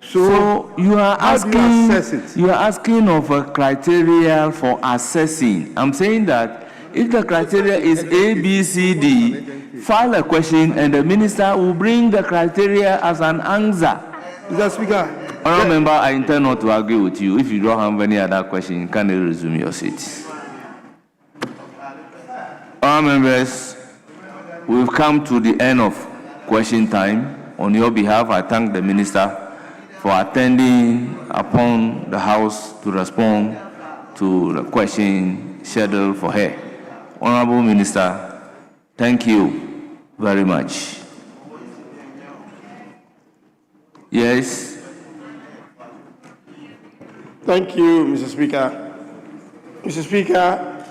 So you are asking of a criteria for assessing. I'm saying that if the criteria is A, B, C, D, file a question and the minister will bring the criteria as an answer. Mr. Speaker, Honourable Member, I intend not to argue with you. If you don't have any other question, you can resume your seat. Honourable Members, we've come to the end of question time. On your behalf, I thank the minister for attending upon the House to respond to the question scheduled for her. Honourable Minister, thank you very much. Yes. Thank you, Mr. Speaker. Mr. Speaker,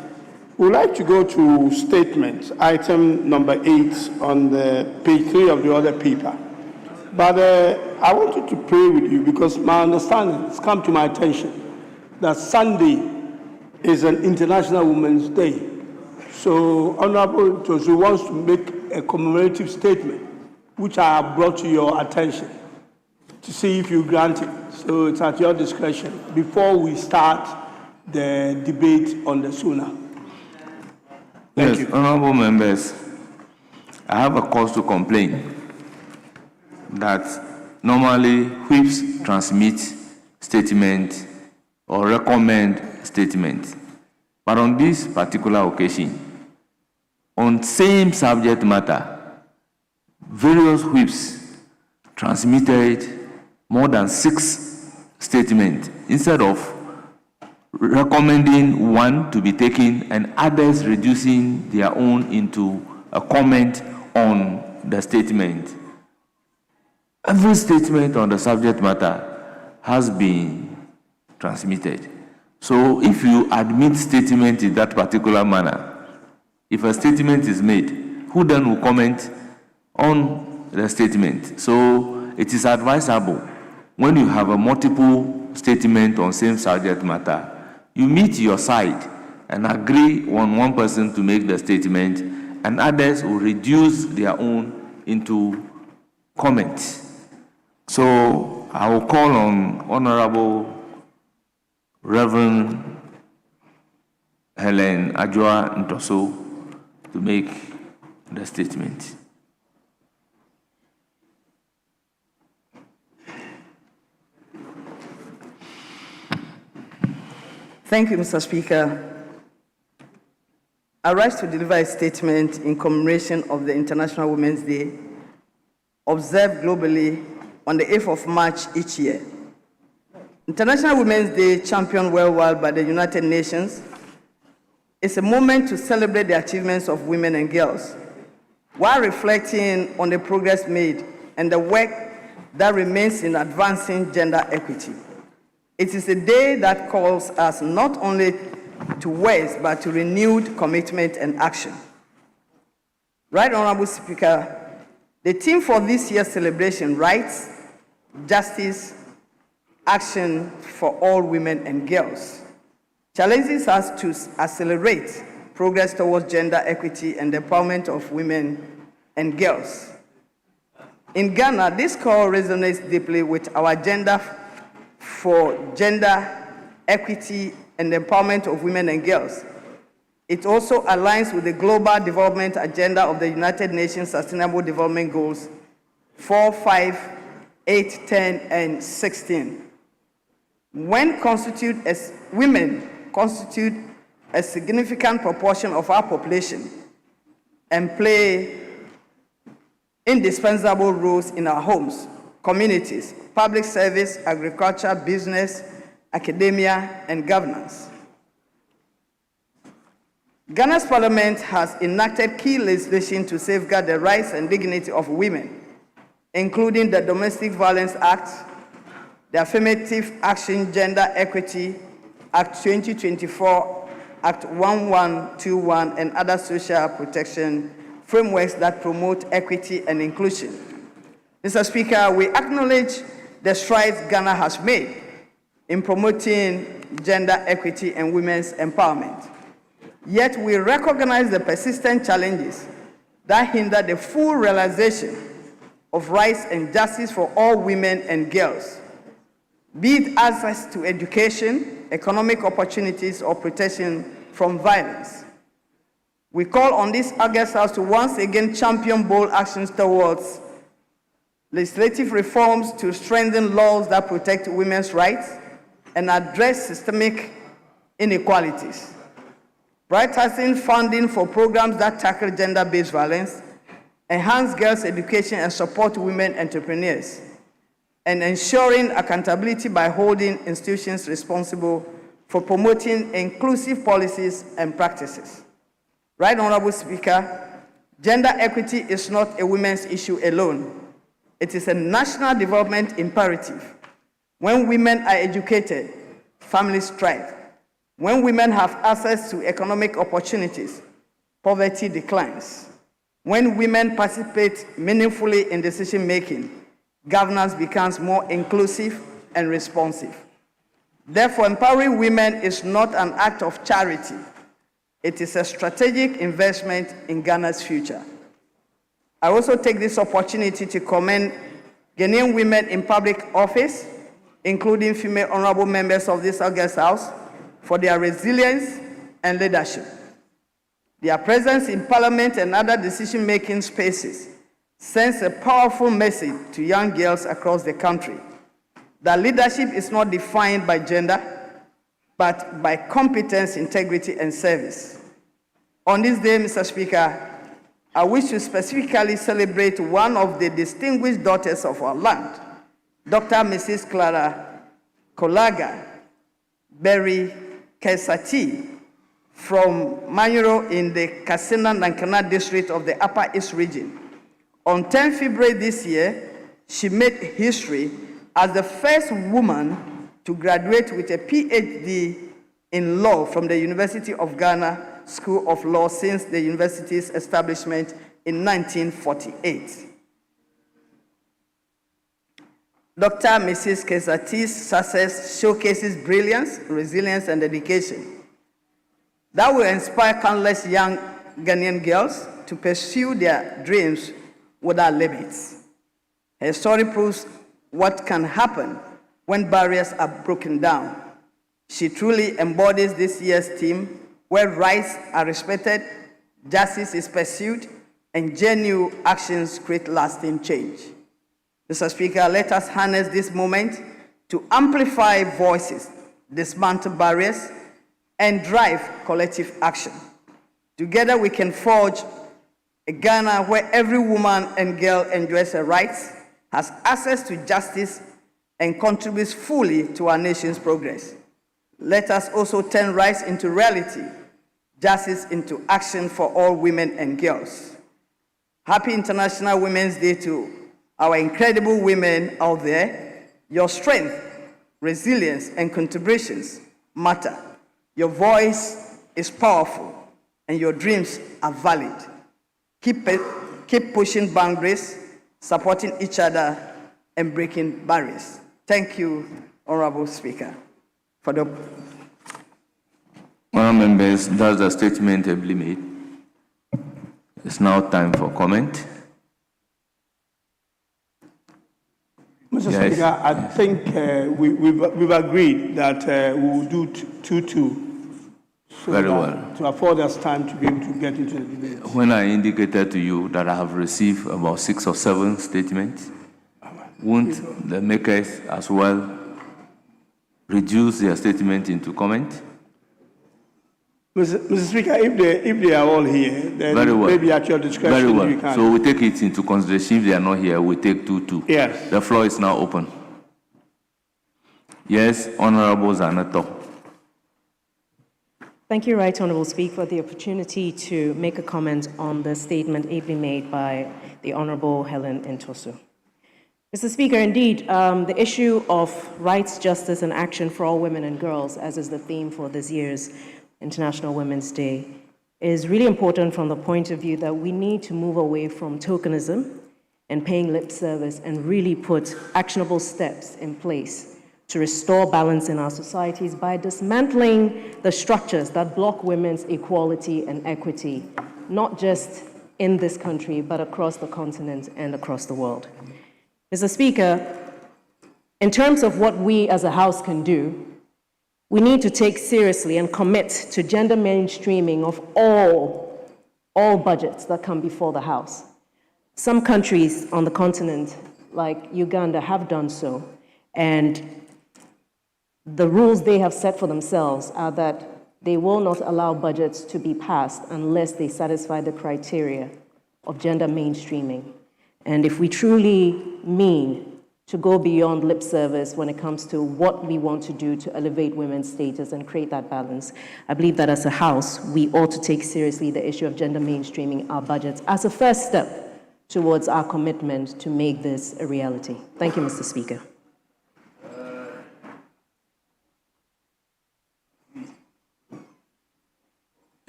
we'd like to go to statement, item number 8 on the page 3 of the other paper. But I wanted to pray with you because my understanding has come to my attention that Sunday is an International Women's Day. So Honorable Tozu wants to make a commemorative statement, which I have brought to your attention to see if you grant it. So it's at your discretion before we start the debate on the SONA. Thank you. Honourable Members, I have a cause to complain that normally whips transmit statement or recommend statement. But on this particular occasion, on same subject matter, various whips transmitted more than 6 statements instead of recommending one to be taken and others reducing their own into a comment on the statement. Every statement on the subject matter has been transmitted. So if you admit statement in that particular manner, if a statement is made, who then will comment on the statement? So it is advisable when you have a multiple statement on same subject matter, you meet your side and agree on one person to make the statement and others will reduce their own into comments. So I will call on Honorable Reverend Helen Ajua Ntoso to make the statement. Thank you, Mr. Speaker. I rise to deliver a statement in commemoration of the International Women's Day, observed globally on the 8th of March each year. International Women's Day, championed worldwide by the United Nations, is a moment to celebrate the achievements of women and girls, while reflecting on the progress made and the work that remains in advancing gender equity. It is a day that calls us not only to words, but to renewed commitment and action. Right Honorable Speaker, the theme for this year's celebration, rights, justice, action for all women and girls, challenges us to accelerate progress towards gender equity and empowerment of women and girls. In Ghana, this call resonates deeply with our agenda for gender equity and empowerment of women and girls. It also aligns with the Global Development Agenda of the United Nations Sustainable Development Goals 4, 5, 8, 10, and 16. Women constitute a significant proportion of our population and play indispensable roles in our homes, communities, public service, agriculture, business, academia, and governance. Ghana's parliament has enacted key legislation to safeguard the rights and dignity of women, including the Domestic Violence Act, the Affirmative Action Gender Equity Act 2024, Act 1121, and other social protection frameworks that promote equity and inclusion. Mr. Speaker, we acknowledge the strides Ghana has made in promoting gender equity and women's empowerment. Yet we recognize the persistent challenges that hinder the full realization of rights and justice for all women and girls, be it access to education, economic opportunities, or protection from violence. We call on this August House to once again champion bold actions towards legislative reforms to strengthen laws that protect women's rights and address systemic inequalities, prioritizing funding for programs that tackle gender-based violence, enhance girls' education and support women entrepreneurs, and ensuring accountability by holding institutions responsible for promoting inclusive policies and practices. Right Honorable Speaker, gender equity is not a women's issue alone. It is a national development imperative. When women are educated, families thrive. When women have access to economic opportunities, poverty declines. When women participate meaningfully in decision-making, governance becomes more inclusive and responsive. Therefore, empowering women is not an act of charity. It is a strategic investment in Ghana's future. I also take this opportunity to commend Ghanaian women in public office, including female honorable members of this August House, for their resilience and leadership. Their presence in Parliament and other decision-making spaces sends a powerful message to young girls across the country that leadership is not defined by gender, but by competence, integrity, and service. On this day, Mr. Speaker, I wish to specifically celebrate one of the distinguished daughters of our land, Dr. Mrs. Clara Kolaga Berry Kesati from Manyoro in the Kasina-Nankana district of the Upper East region. On 10 February this year, she made history as the first woman to graduate with a PhD in law from the University of Ghana School of Law since the university's establishment in 1948. Dr. Mrs. Kesati's success showcases brilliance, resilience, and dedication that will inspire countless young Ghanaian girls to pursue their dreams without limits. Her story proves what can happen when barriers are broken down. She truly embodies this year's theme, where rights are respected, justice is pursued, and genuine actions create lasting change. Mr. Speaker, let us harness this moment to amplify voices, dismantle barriers, and drive collective action. Together we can forge a Ghana where every woman and girl enjoys her rights, has access to justice, and contributes fully to our nation's progress. Let us also turn rights into reality, justice into action for all women and girls. Happy International Women's Day to our incredible women out there. Your strength, resilience, and contributions matter. Your voice is powerful, and your dreams are valid. Keep pushing boundaries, supporting each other, and breaking barriers. Thank you, Honorable Speaker, for the... Honourable members, that's the statement ably made. It's now time for comment. Mr. Yes. Speaker, I think we've agreed that we will do 2-2. So Very well. To afford us time to be able to get into the debate. When I indicated to you that I have received about 6 or 7 statements, won't the makers as well reduce their statement into comment? Mr. Speaker, if they are all here, then Very well. maybe at your discretion Very well. you can. So we take it into consideration. If they are not here, we take 2-2. Yes. The floor is now open. Yes, Honorable Zanato. Thank you, Right Honourable Speaker, for the opportunity to make a comment on the statement ably made by the Honourable Helen Ntosu. Mr. Speaker, indeed, the issue of rights, justice, and action for all women and girls, as is the theme for this year's International Women's Day, is really important from the point of view that we need to move away from tokenism and paying lip service and really put actionable steps in place to restore balance in our societies by dismantling the structures that block women's equality and equity, not just in this country, but across the continent and across the world. Mr. Speaker, in terms of what we as a House can do, we need to take seriously and commit to gender mainstreaming of all budgets that come before the House. Some countries on the continent, like Uganda, have done so, and the rules they have set for themselves are that they will not allow budgets to be passed unless they satisfy the criteria of gender mainstreaming. And if we truly mean to go beyond lip service when it comes to what we want to do to elevate women's status and create that balance, I believe that as a House, we ought to take seriously the issue of gender mainstreaming our budgets as a first step towards our commitment to make this a reality. Thank you, Mr. Speaker.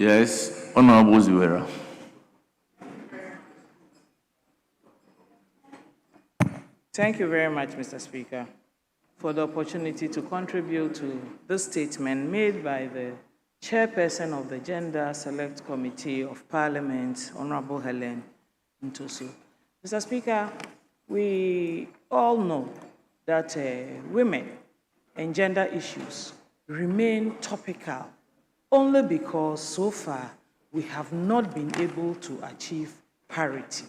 Yes, Honorable Zuwera. Thank you very much, Mr. Speaker, for the opportunity to contribute to this statement made by the chairperson of the Gender Select Committee of Parliament, Honorable Helen Ntosu. Mr. Speaker, we all know that women and gender issues remain topical only because so far we have not been able to achieve parity.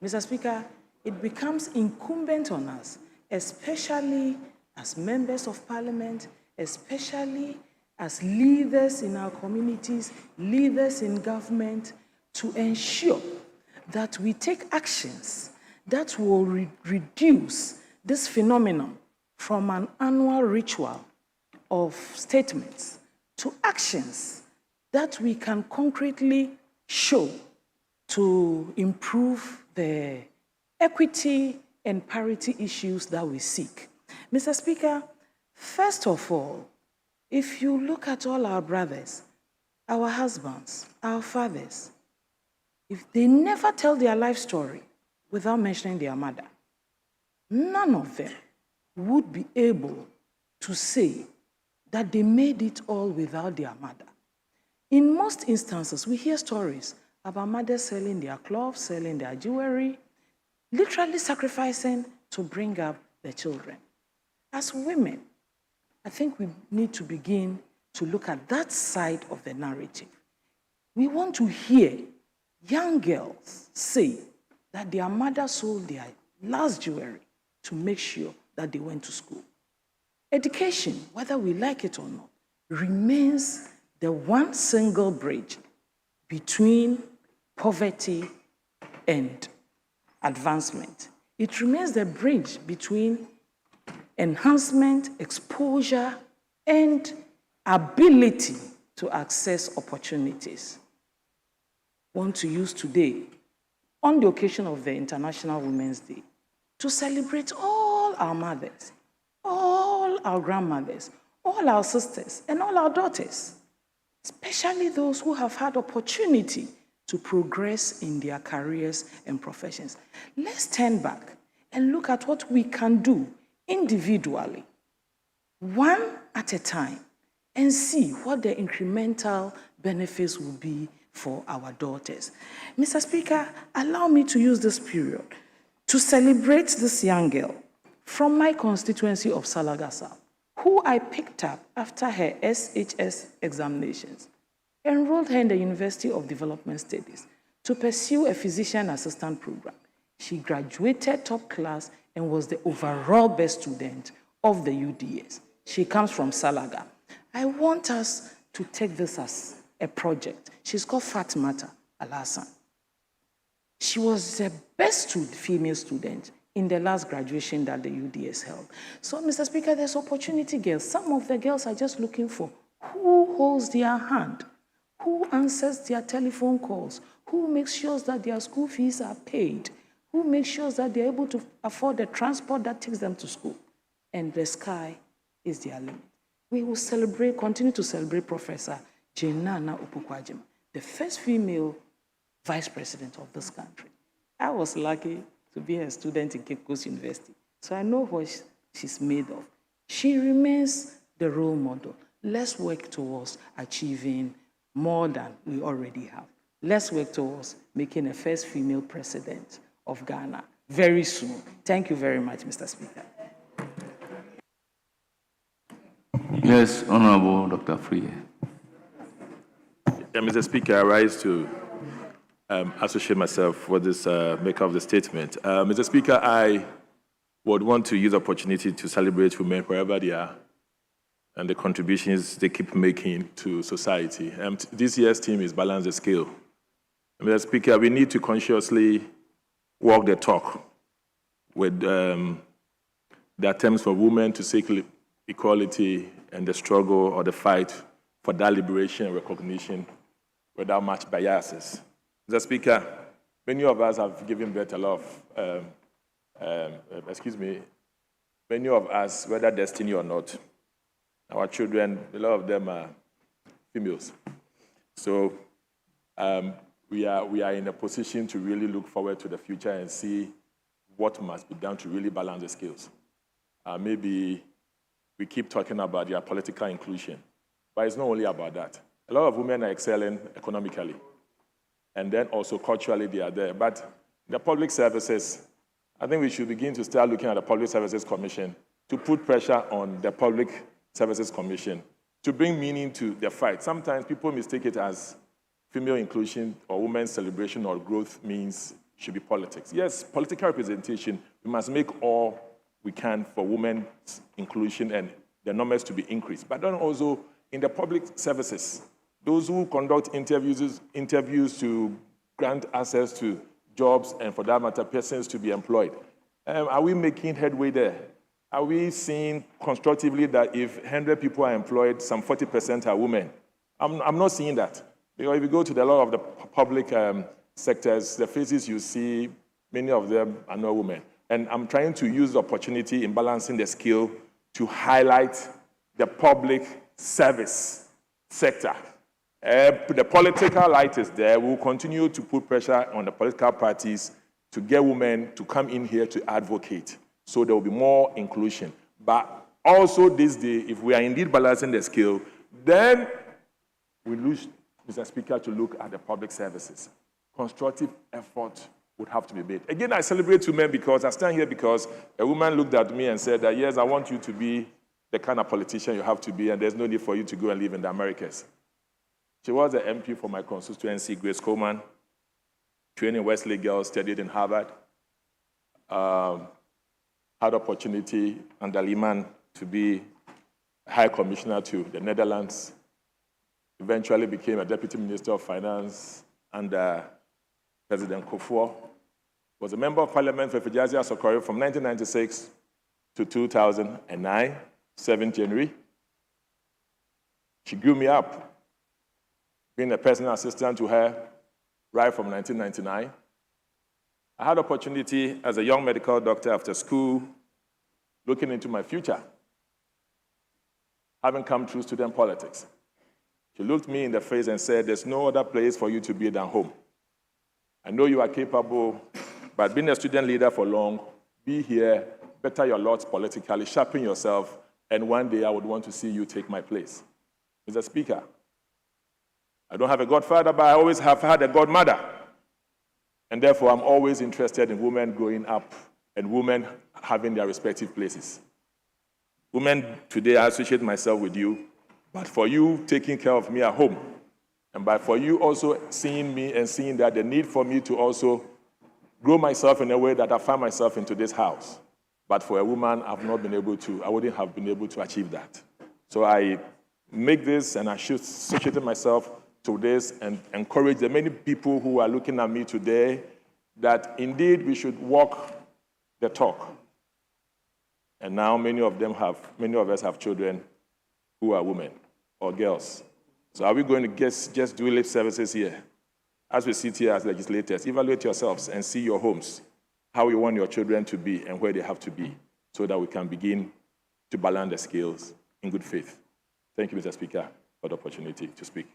Mr. Speaker, it becomes incumbent on us, especially as members of Parliament, especially as leaders in our communities, leaders in government, to ensure that we take actions that will reduce this phenomenon from an annual ritual of statements to actions that we can concretely show to improve the equity and parity issues that we seek. Mr. Speaker, first of all, if you look at all our brothers, our husbands, our fathers, if they never tell their life story without mentioning their mother, none of them would be able to say that they made it all without their mother. In most instances, we hear stories about mothers selling their clothes, selling their jewelry, literally sacrificing to bring up their children. As women, I think we need to begin to look at that side of the narrative. We want to hear young girls say that their mother sold their last jewelry to make sure that they went to school. Education, whether we like it or not, remains the one single bridge between poverty and advancement. It remains the bridge between enhancement, exposure, and ability to access opportunities. I want to use today, on the occasion of the International Women's Day, to celebrate all our mothers, all our grandmothers, all our sisters, and all our daughters, especially those who have had opportunity to progress in their careers and professions. Let's turn back and look at what we can do individually, one at a time, and see what the incremental benefits will be for our daughters. Mr. Speaker, allow me to use this period to celebrate this young girl from my constituency of Salaga South, who I picked up after her SHS examinations, enrolled her in the University of Development Studies to pursue a physician assistant program. She graduated top class and was the overall best student of the UDS. She comes from Salaga. I want us to take this as a project. She's called Fatmata Alasan. She was the best female student in the last graduation that the UDS held. So, Mr. Speaker, there's opportunity girls. Some of the girls are just looking for who holds their hand, who answers their telephone calls, who makes sure that their school fees are paid, who makes sure that they're able to afford the transport that takes them to school. And the sky is their limit. We will celebrate, continue to celebrate Professor Jenana Upukwajima, the first female vice president of this country. I was lucky to be a student in Cape Coast University, so I know what she's made of. She remains the role model. Let's work towards achieving more than we already have. Let's work towards making a first female president of Ghana very soon. Thank you very much, Mr. Speaker. Yes, Honorable Dr. Free. Mr. Speaker, I rise to associate myself with this maker of the statement. Mr. Speaker, I would want to use the opportunity to celebrate women wherever they are and the contributions they keep making to society. This year's theme is Balance the Scale. Mr. Speaker, we need to consciously walk the talk with the attempts for women to seek equality and the struggle or the fight for that liberation and recognition without much biases. Mr. Speaker, many of us have given birth a lot of, many of us, whether destiny or not, our children, a lot of them are females. So we are in a position to really look forward to the future and see what must be done to really balance the scales. Maybe we keep talking about their political inclusion, but it's not only about that. A lot of women are excelling economically, and then also culturally they are there. But the public services, I think we should begin to start looking at the Public Services Commission to put pressure on the Public Services Commission to bring meaning to the fight. Sometimes people mistake it as female inclusion or women's celebration or growth means should be politics. Yes, political representation, we must make all we can for women's inclusion and the numbers to be increased. But then also in the public services, those who conduct interviews to grant access to jobs and for that matter, persons to be employed. Are we making headway there? Are we seeing constructively that if 100 people are employed, some 40% are women? I'm not seeing that. Because if you go to a lot of the public sectors, the faces you see, many of them are not women. And I'm trying to use the opportunity in balancing the scale to highlight the public service sector. The political light is there. We'll continue to put pressure on the political parties to get women to come in here to advocate. So there will be more inclusion. But also this day, if we are indeed balancing the scale, then we lose, Mr. Speaker, to look at the public services. Constructive effort would have to be made. Again, I celebrate women because I stand here because a woman looked at me and said that, yes, I want you to be the kind of politician you have to be, and there's no need for you to go and live in the Americas. She was the MP for my constituency, Grace Coleman, trained in Wesley Girls, studied in Harvard, had opportunity under Lehman to be High Commissioner to the Netherlands, eventually became a Deputy Minister of Finance under President Kufuor, was a Member of Parliament for Fijazi Asokore from 1996 to 2009, 7th January. She grew me up, being a personal assistant to her right from 1999. I had opportunity as a young medical doctor after school, looking into my future, having come through student politics. She looked me in the face and said, there's no other place for you to be than home. I know you are capable, but being a student leader for long, be here, better your lot politically, sharpen yourself, and one day I would want to see you take my place. Mr. Speaker, I don't have a godfather, but I always have had a godmother. And therefore, I'm always interested in women growing up and women having their respective places. Women, today I associate myself with you, but for you taking care of me at home, and by for you also seeing me and seeing that the need for me to also grow myself in a way that I find myself into this house. But for a woman, I wouldn't have been able to achieve that. So I make this and I should associate myself to this and encourage the many people who are looking at me today that indeed we should walk the talk. And now many of us have children who are women or girls. So are we going to just do lip services here? As we sit here as legislators, evaluate yourselves and see your homes, how you want your children to be and where they have to be, so that we can begin to balance the scales in good faith. Thank you, Mr. Speaker, for the opportunity to speak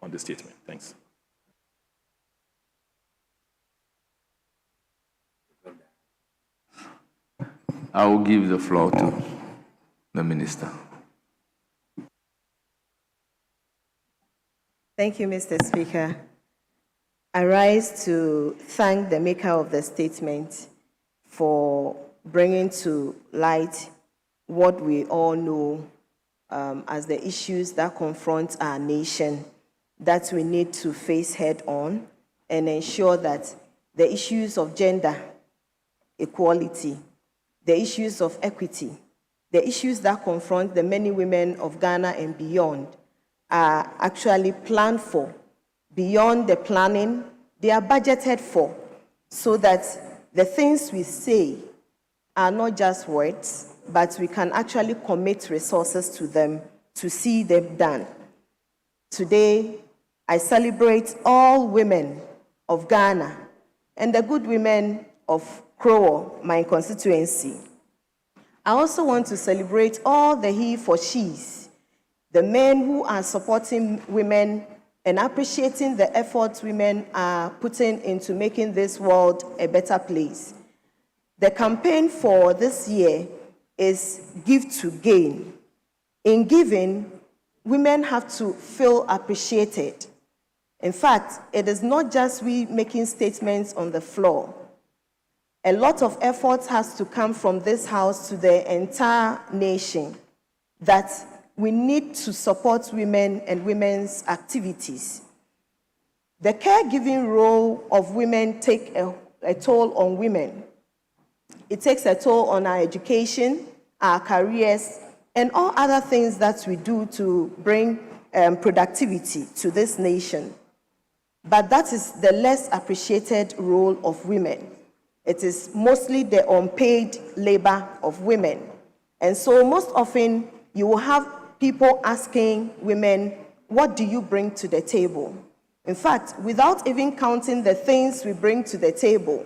on this statement. Thanks. I will give the floor to the Minister. Thank you, Mr. Speaker. I rise to thank the maker of the statement for bringing to light what we all know as the issues that confront our nation that we need to face head on and ensure that the issues of gender equality, the issues of equity, the issues that confront the many women of Ghana and beyond are actually planned for. Beyond the planning, they are budgeted for, so that the things we say are not just words, but we can actually commit resources to them to see them done. Today, I celebrate all women of Ghana and the good women of Krowo, my constituency. I also want to celebrate all the he for she's, the men who are supporting women and appreciating the efforts women are putting into making this world a better place. The campaign for this year is Give to Gain. In giving, women have to feel appreciated. In fact, it is not just we making statements on the floor. A lot of effort has to come from this house to the entire nation that we need to support women and women's activities. The caregiving role of women takes a toll on women. It takes a toll on our education, our careers, and all other things that we do to bring productivity to this nation. But that is the less appreciated role of women. It is mostly the unpaid labor of women. And so most often you will have people asking women, what do you bring to the table? In fact, without even counting the things we bring to the table,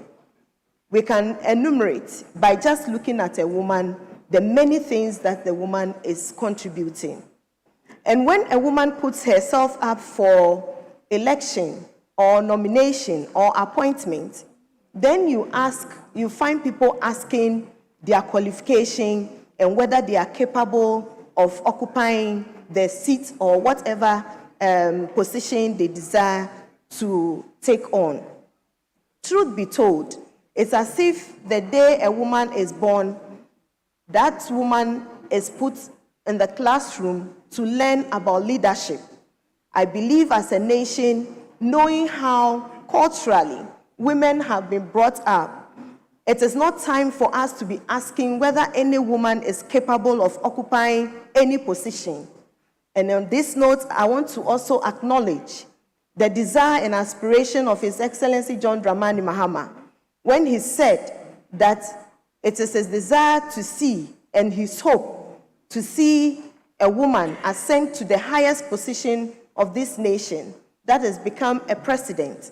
we can enumerate by just looking at a woman the many things that the woman is contributing. And when a woman puts herself up for election or nomination or appointment, then you find people asking their qualification and whether they are capable of occupying the seat or whatever position they desire to take on. Truth be told, it's as if the day a woman is born, that woman is put in the classroom to learn about leadership. I believe as a nation, knowing how culturally women have been brought up, it is not time for us to be asking whether any woman is capable of occupying any position. And on this note, I want to also acknowledge the desire and aspiration of His Excellency John Dramani Mahama when he said that it is his desire to see and his hope to see a woman ascend to the highest position of this nation that has become a precedent.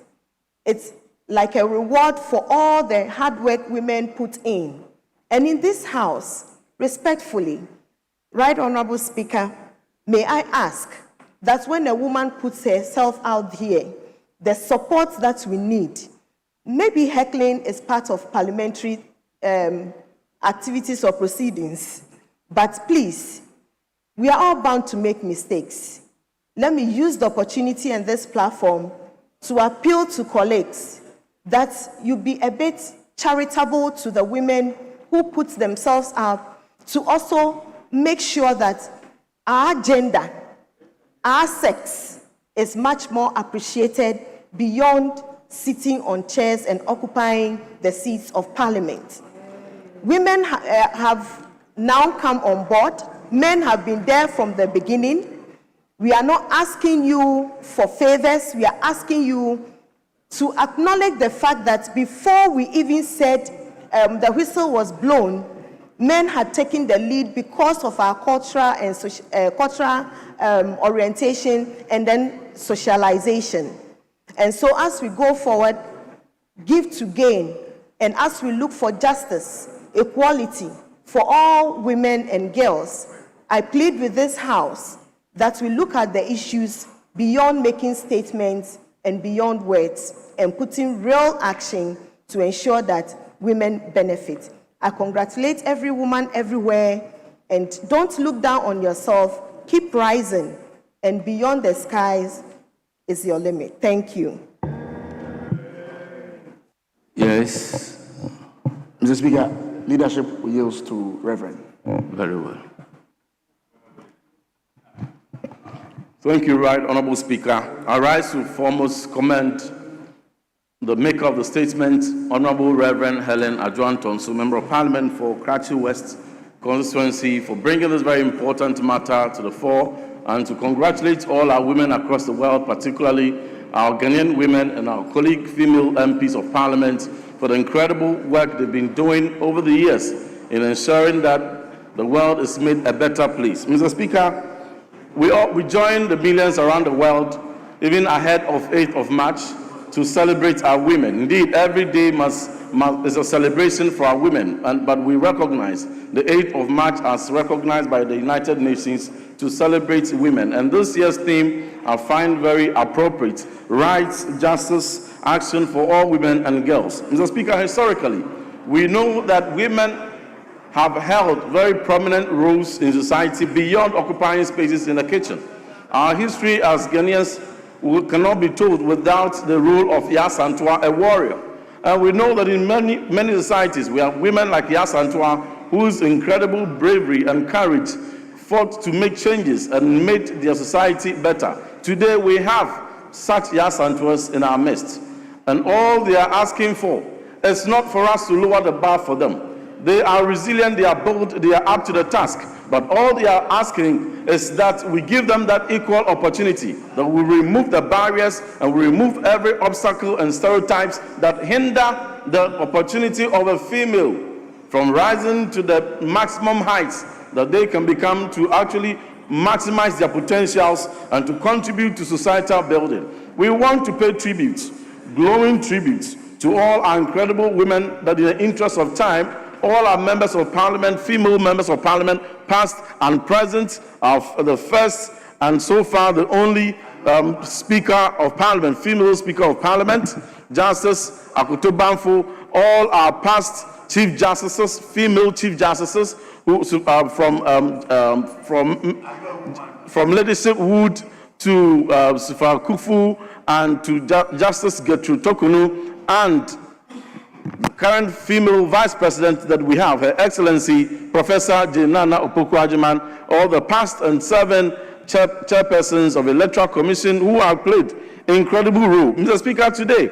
It's like a reward for all the hard work women put in. And in this house, respectfully, Right Honorable Speaker, may I ask that when a woman puts herself out here, the support that we need, maybe heckling is part of parliamentary activities or proceedings, but please, we are all bound to make mistakes. Let me use the opportunity and this platform to appeal to colleagues that you be a bit charitable to the women who put themselves out to also make sure that our gender, our sex is much more appreciated beyond sitting on chairs and occupying the seats of parliament. Women have now come on board. Men have been there from the beginning. We are not asking you for favors. We are asking you to acknowledge the fact that before we even said the whistle was blown, men had taken the lead because of our cultural and cultural orientation and then socialization. And so as we go forward, give to gain, and as we look for justice, equality for all women and girls, I plead with this House that we look at the issues beyond making statements and beyond words and putting real action to ensure that women benefit. I congratulate every woman everywhere, and don't look down on yourself. Keep rising, and beyond the skies is your limit. Thank you. Yes. Mr. Speaker, leadership yields to Reverend. Very well. Thank you, Right Honorable Speaker. I rise to foremost commend the maker of the statement, Honorable Reverend Helen Adjournment, Member of Parliament for Karachi West constituency, for bringing this very important matter to the fore, and to congratulate all our women across the world, particularly our Ghanaian women and our colleague female MPs of Parliament, for the incredible work they've been doing over the years in ensuring that the world is made a better place. Mr. Speaker, we join the millions around the world, even ahead of 8th of March, to celebrate our women. Indeed, every day is a celebration for our women, but we recognize the 8th of March as recognized by the United Nations to celebrate women. And this year's theme I find very appropriate: rights, justice, action for all women and girls. Mr. Speaker, historically, we know that women have held very prominent roles in society beyond occupying spaces in the kitchen. Our history as Ghanaians cannot be told without the role of Yasantwa, a warrior. And we know that in many societies, we have women like Yasantwa, whose incredible bravery and courage fought to make changes and made their society better. Today, we have such Yasantwas in our midst. And all they are asking for is not for us to lower the bar for them. They are resilient, they are bold, they are up to the task. But all they are asking is that we give them that equal opportunity, that we remove the barriers and we remove every obstacle and stereotypes that hinder the opportunity of a female from rising to the maximum heights that they can become, to actually maximize their potentials and to contribute to societal building. We want to pay tributes, glowing tributes, to all our incredible women, that in the interest of time, all our members of Parliament, female members of Parliament, past and present, of the first and so far the only Speaker of Parliament, female Speaker of Parliament, Justice Akoto Banfo, all our past Chief Justices, female Chief Justices, who from Leadership Wood to Sufar Kufu and to Justice Gertrude Tokunu, and current female vice president that we have, Her Excellency Professor Jenana Opoku-Agyeman, all the past and 7 chairpersons of the Electoral Commission who have played an incredible role. Mr. Speaker, today,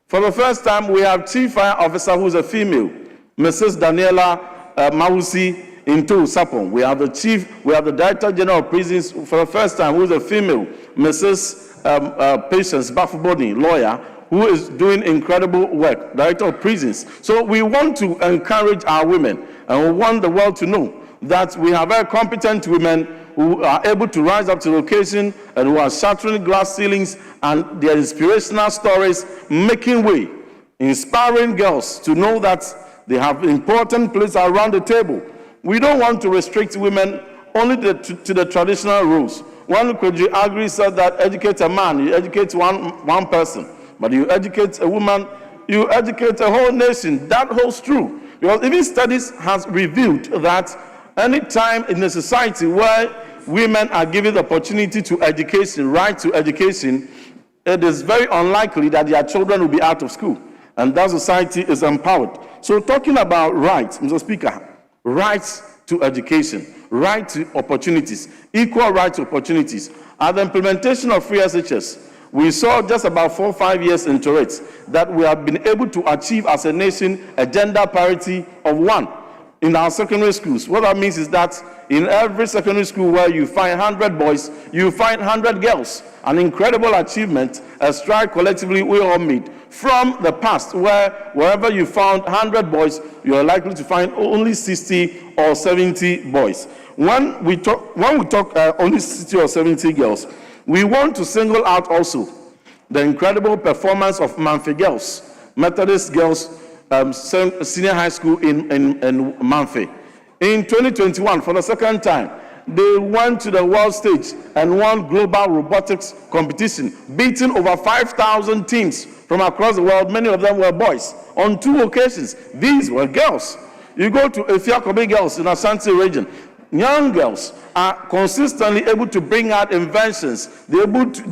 for the first time, we have Chief Fire Officer who's a female, Mrs. Daniela Mawusi Into Sapon. We have the Director General of Prisons for the first time who's a female, Mrs. Patience Bafuboni, lawyer, who is doing incredible work, Director of Prisons. So we want to encourage our women, and we want the world to know that we have very competent women who are able to rise up to the occasion and who are shattering glass ceilings, and their inspirational stories making way, inspiring girls to know that they have important place around the table. We don't want to restrict women only to the traditional rules. One could agree said that educate a man, you educate one person. But you educate a woman, you educate a whole nation. That holds true. Because even studies has revealed that any time in a society where women are given the opportunity to education, right to education, it is very unlikely that their children will be out of school. And that society is empowered. So talking about rights, Mr. Speaker, rights to education, right to opportunities, equal right to opportunities, and the implementation of free SHS. We saw just about 4 or 5 years into it that we have been able to achieve as a nation a gender parity of 1 in our secondary schools. What that means is that in every secondary school where you find 100 boys, you find 100 girls. An incredible achievement, a stride collectively we all made. From the past, where wherever you found 100 boys, you are likely to find only 60 or 70 boys. When we talk only 60 or 70 girls, we want to single out also the incredible performance of Manfe girls, Methodist girls, senior high school in Manfe. In 2021, for the second time, they went to the world stage and won global robotics competition, beating over 5,000 teams from across the world. Many of them were boys. On 2 occasions, these were girls. You go to Efiakobe girls in Ashanti region, young girls are consistently able to bring out inventions. They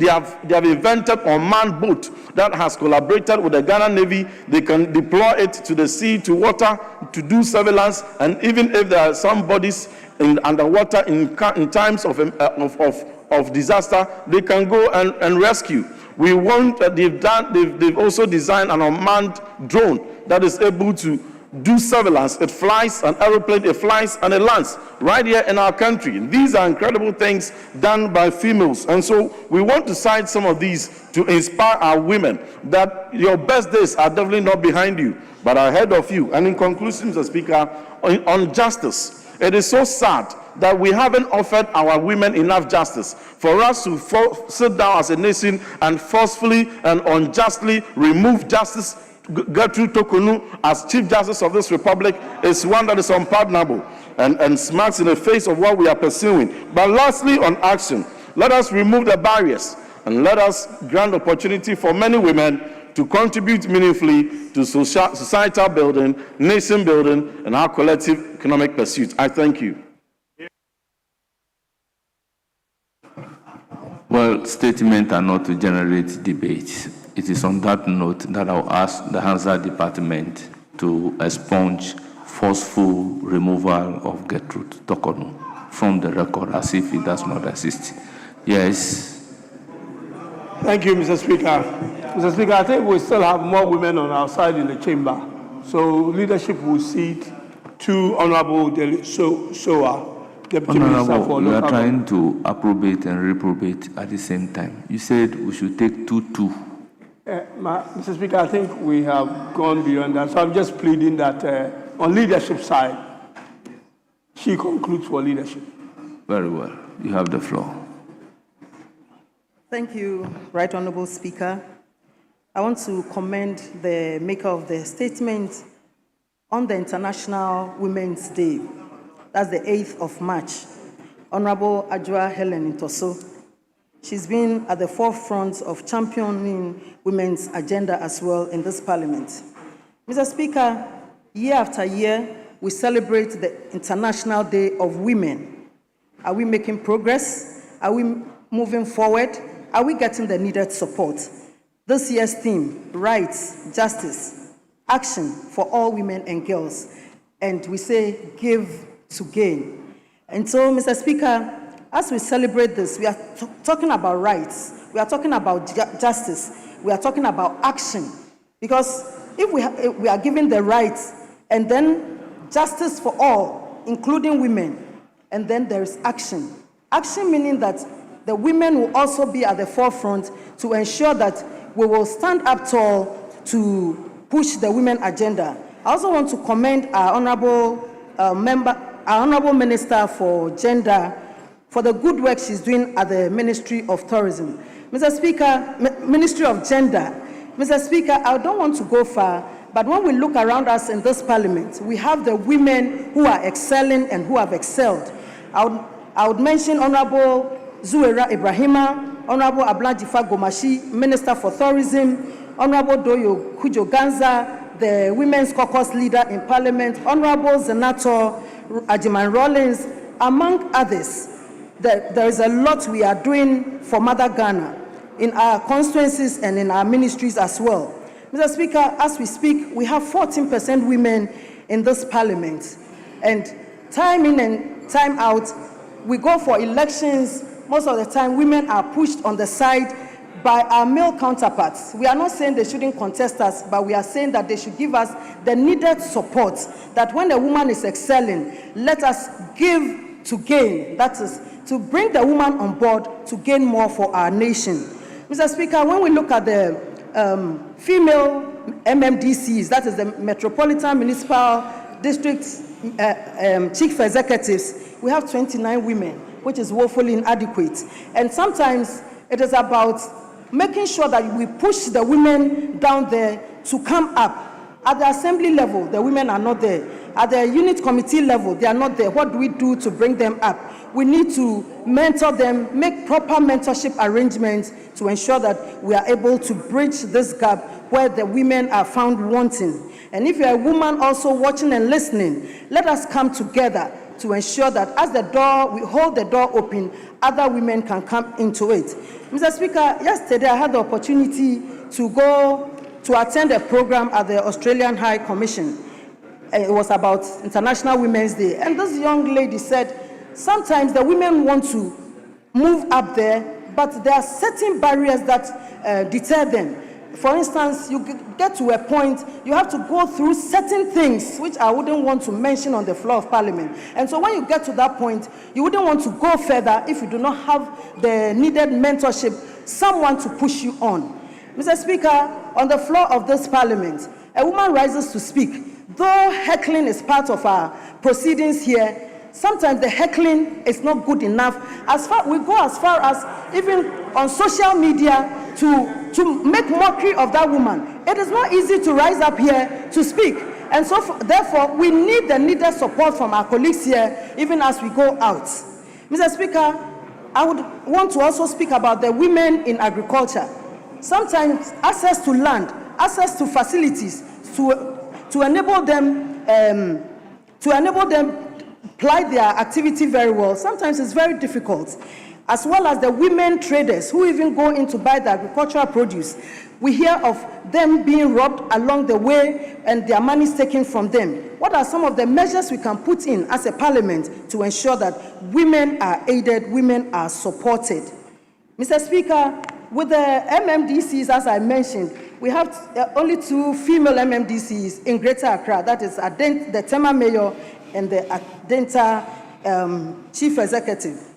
have invented a unmanned boat that has collaborated with the Ghana Navy. They can deploy it to the sea, to water, to do surveillance, and even if there are some bodies underwater in times of disaster, they can go and rescue. We want they've also designed an unmanned drone that is able to do surveillance. It flies an aeroplane, it flies and it lands right here in our country. These are incredible things done by females. And so we want to cite some of these to inspire our women that your best days are definitely not behind you, but are ahead of you. And in conclusion, Mr. Speaker, on justice, it is so sad that we haven't offered our women enough justice. For us to sit down as a nation and forcefully and unjustly remove justice, Gertrude Tokonu as Chief Justice of this Republic is one that is unpardonable and smacks in the face of what we are pursuing. But lastly, on action, let us remove the barriers and let us grant opportunity for many women to contribute meaningfully to societal building, nation building, and our collective economic pursuit. I thank you. Well, statements are not to generate debate. It is on that note that I'll ask the Hansard Department to expunge forceful removal of Gertrude Tokonu from the record as if it does not exist. Yes. Thank you, Mr. Speaker. Mr. Speaker, I think we still have more women on our side in the chamber. So leadership will cede to Honorable Soa, Deputy Minister for we are Local trying to approbate and reprobate at the same time. You said we should take 2-2. Mr. Speaker, I think we have gone beyond that. So I'm just pleading that on leadership side, she concludes for leadership. Very well. You have the floor. Thank you, Right Honorable Speaker. I want to commend the maker of the statement on the International Women's Day. That's the 8th of March. Honorable Adjoa Helen Ntoso. She's been at the forefront of championing women's agenda as well in this parliament. Mr. Speaker, year after year, we celebrate the International Day of Women. Are we making progress? Are we moving forward? Are we getting the needed support? This year's theme, rights, justice, action for all women and girls. And we say give to gain. And so, Mr. Speaker, as we celebrate this, we are talking about rights, we are talking about justice, we are talking about action. Because if we are given the rights and then justice for all, including women, and then there is action. Action meaning that the women will also be at the forefront to ensure that we will stand up tall to push the women agenda. I also want to commend our honorable our honorable Minister for Gender for the good work she's doing at the Ministry of Tourism. Mr. Speaker, Ministry of Gender. Mr. Speaker, I don't want to go far, but when we look around us in this parliament, we have the women who are excelling and who have excelled. I would mention Honorable Zuwaira Ibrahima, Honorable Ablanjifa Gomashi, Minister for Tourism, Honorable Doyo Kujo-Ganza, the Women's Caucus Leader in Parliament, Honorable Senator Ajiman Rawlings, among others. There is a lot we are doing for Mother Ghana in our constituencies and in our ministries as well. Mr. Speaker, as we speak, we have 14% women in this parliament. And time in and time out, we go for elections. Most of the time, women are pushed on the side by our male counterparts. We are not saying they shouldn't contest us, but we are saying that they should give us the needed support, that when a woman is excelling, let us give to gain. That is, to bring the woman on board to gain more for our nation. Mr. Speaker, when we look at the female MMDCs, that is the Metropolitan Municipal District Chief Executives, we have 29 women, which is woefully inadequate. And sometimes it is about making sure that we push the women down there to come up. At the assembly level, the women are not there. At the unit committee level, they are not there. What do we do to bring them up? We need to mentor them, make proper mentorship arrangements to ensure that we are able to bridge this gap where the women are found wanting. And if you're a woman also watching and listening, let us come together to ensure that as we hold the door open, other women can come into it. Mr. Speaker, yesterday I had the opportunity to go to attend a program at the Australian High Commission. It was about International Women's Day. And this young lady said, sometimes the women want to move up there, but there are certain barriers that deter them. For instance, you get to a point, you have to go through certain things, which I wouldn't want to mention on the floor of Parliament. And so when you get to that point, you wouldn't want to go further if you do not have the needed mentorship, someone to push you on. Mr. Speaker, on the floor of this Parliament, a woman rises to speak. Though heckling is part of our proceedings here, sometimes the heckling is not good enough. We go as far as even on social media to make mockery of that woman. It is not easy to rise up here to speak. And so, therefore, we need the needed support from our colleagues here, even as we go out. Mr. Speaker, I would want to also speak about the women in agriculture. Sometimes access to land, access to facilities, to enable them ply their activity very well, sometimes it's very difficult. As well as the women traders who even go in to buy the agricultural produce. We hear of them being robbed along the way and their money is taken from them. What are some of the measures we can put in as a parliament to ensure that women are aided, women are supported? Mr. Speaker, with the MMDCs, as I mentioned, we have only 2 female MMDCs in Greater Accra. That is the Tema Mayor and the Adenta Chief Executive.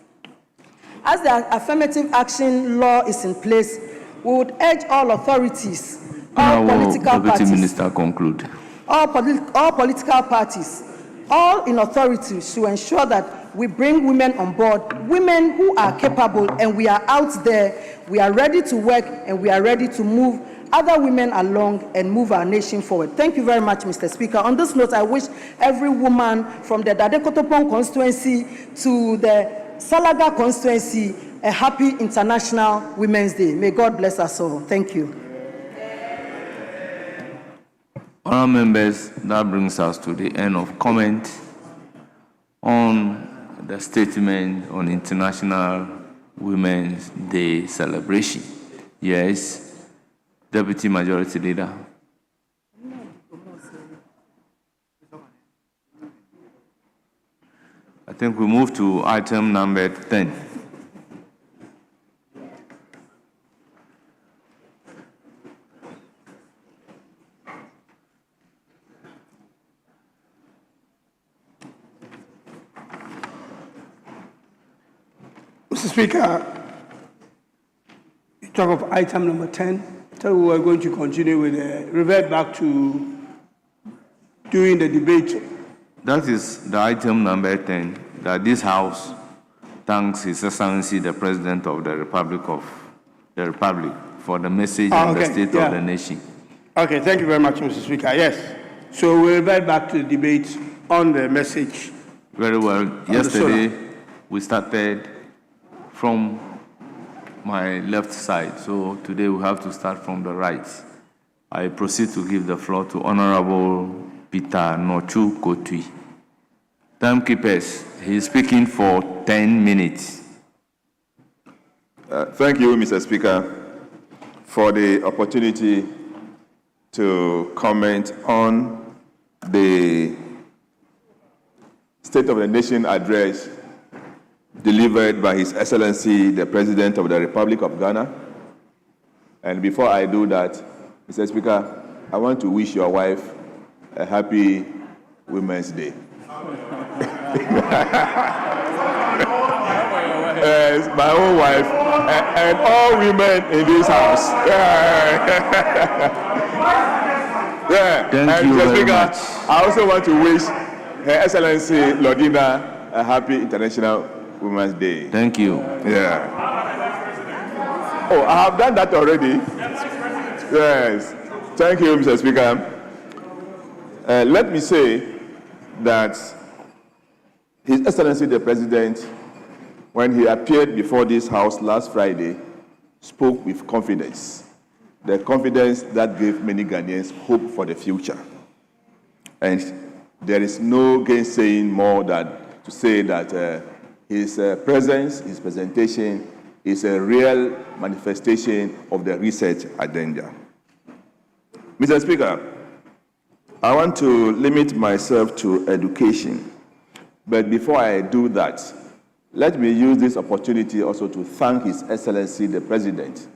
As the affirmative action law is in place, we would urge all authorities, all political parties, Minister, conclude. all political parties, all in authority to ensure that we bring women on board, women who are capable, and we are out there, we are ready to work, and we are ready to move other women along and move our nation forward. Thank you very much, Mr. Speaker. On this note, I wish every woman from the Dadekotopon constituency to the Salaga constituency a happy International Women's Day. May God bless us all. Thank you. Honourable members, that brings us to the end of comment on the statement on International Women's Day celebration. Yes, Deputy Majority Leader. think we move to item number 10. Mr. Speaker, you talk of item number 10. So we are going to continue with revert back to doing the debate. That is the item number 10, that this House thanks His Excellency the President of the Republic for the message and the state of the nation. Okay, thank you very much, Mr. Speaker. Yes. So we revert back to the debate on the message. Very well. Yesterday, we started from my left side, so today we have to start from the right. I proceed to give the floor to Honorable Peter Nochu Kotui. Timekeepers, he is speaking for 10 minutes. Thank you, Mr. Speaker, for the opportunity to comment on the State of the Nation address delivered by His Excellency, the President of the Republic of Ghana. And before I do that, Mr. Speaker, I want to wish your wife a happy Women's Day. Yes, my own wife and all women in this house. Thank you very much. I also want to wish Her Excellency Lordina a happy International Women's Day. Thank you. Yeah. Oh, I have done that already. Yes. Thank you, Mr. Speaker. Let me say that His Excellency the President, when he appeared before this House last Friday, spoke with confidence. The confidence that gave many Ghanaians hope for the future. And there is no gainsaying more than to say that his presence, his presentation is a real manifestation of the research agenda. Mr. Speaker, I want to limit myself to education. But before I do that, let me use this opportunity also to thank His Excellency the President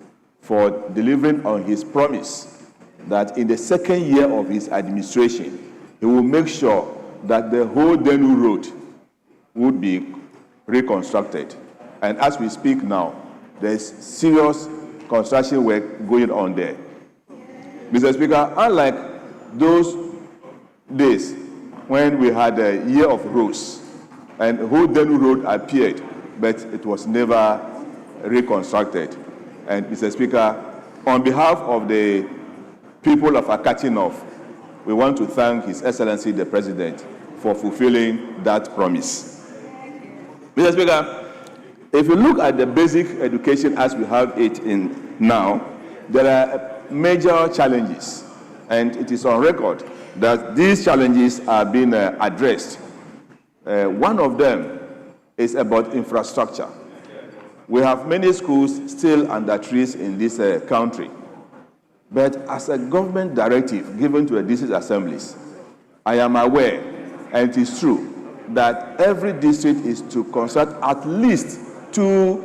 for delivering on his promise that in the second year of his administration, he will make sure that the whole Denu Road would be reconstructed. And as we speak now, there's serious construction work going on there. Mr. Speaker, unlike those days when we had a year of roads and the whole Denu Road appeared, but it was never reconstructed. And Mr. Speaker, on behalf of the people of Akati North, we want to thank His Excellency the President for fulfilling that promise. Mr. Speaker, if you look at the basic education as we have it in now, there are major challenges, and it is on record that these challenges are being addressed. One of them is about infrastructure. We have many schools still under trees in this country. But as a government directive given to the district assemblies, I am aware, and it is true, that every district is to construct at least 2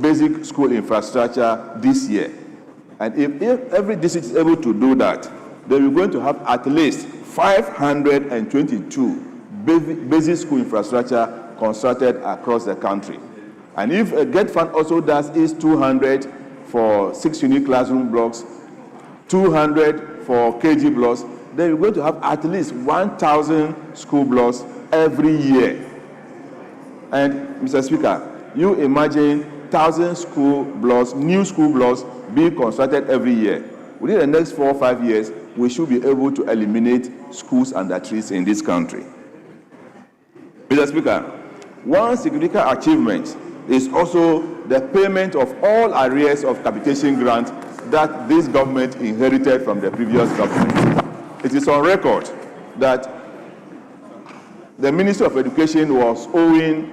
basic school infrastructure this year. And if every district is able to do that, then we're going to have at least 522 basic school infrastructure constructed across the country. And if a GET fund also does is 200 for 6 unique classroom blocks, 200 for KG blocks, then we're going to have at least 1,000 school blocks every year. And Mr. Speaker, you imagine 1,000 school blocks, new school blocks being constructed every year. Within the next 4 or 5 years, we should be able to eliminate schools under trees in this country. Mr. Speaker, one significant achievement is also the payment of all arrears of capitation grant that this government inherited from the previous government. It is on record that the Ministry of Education was owing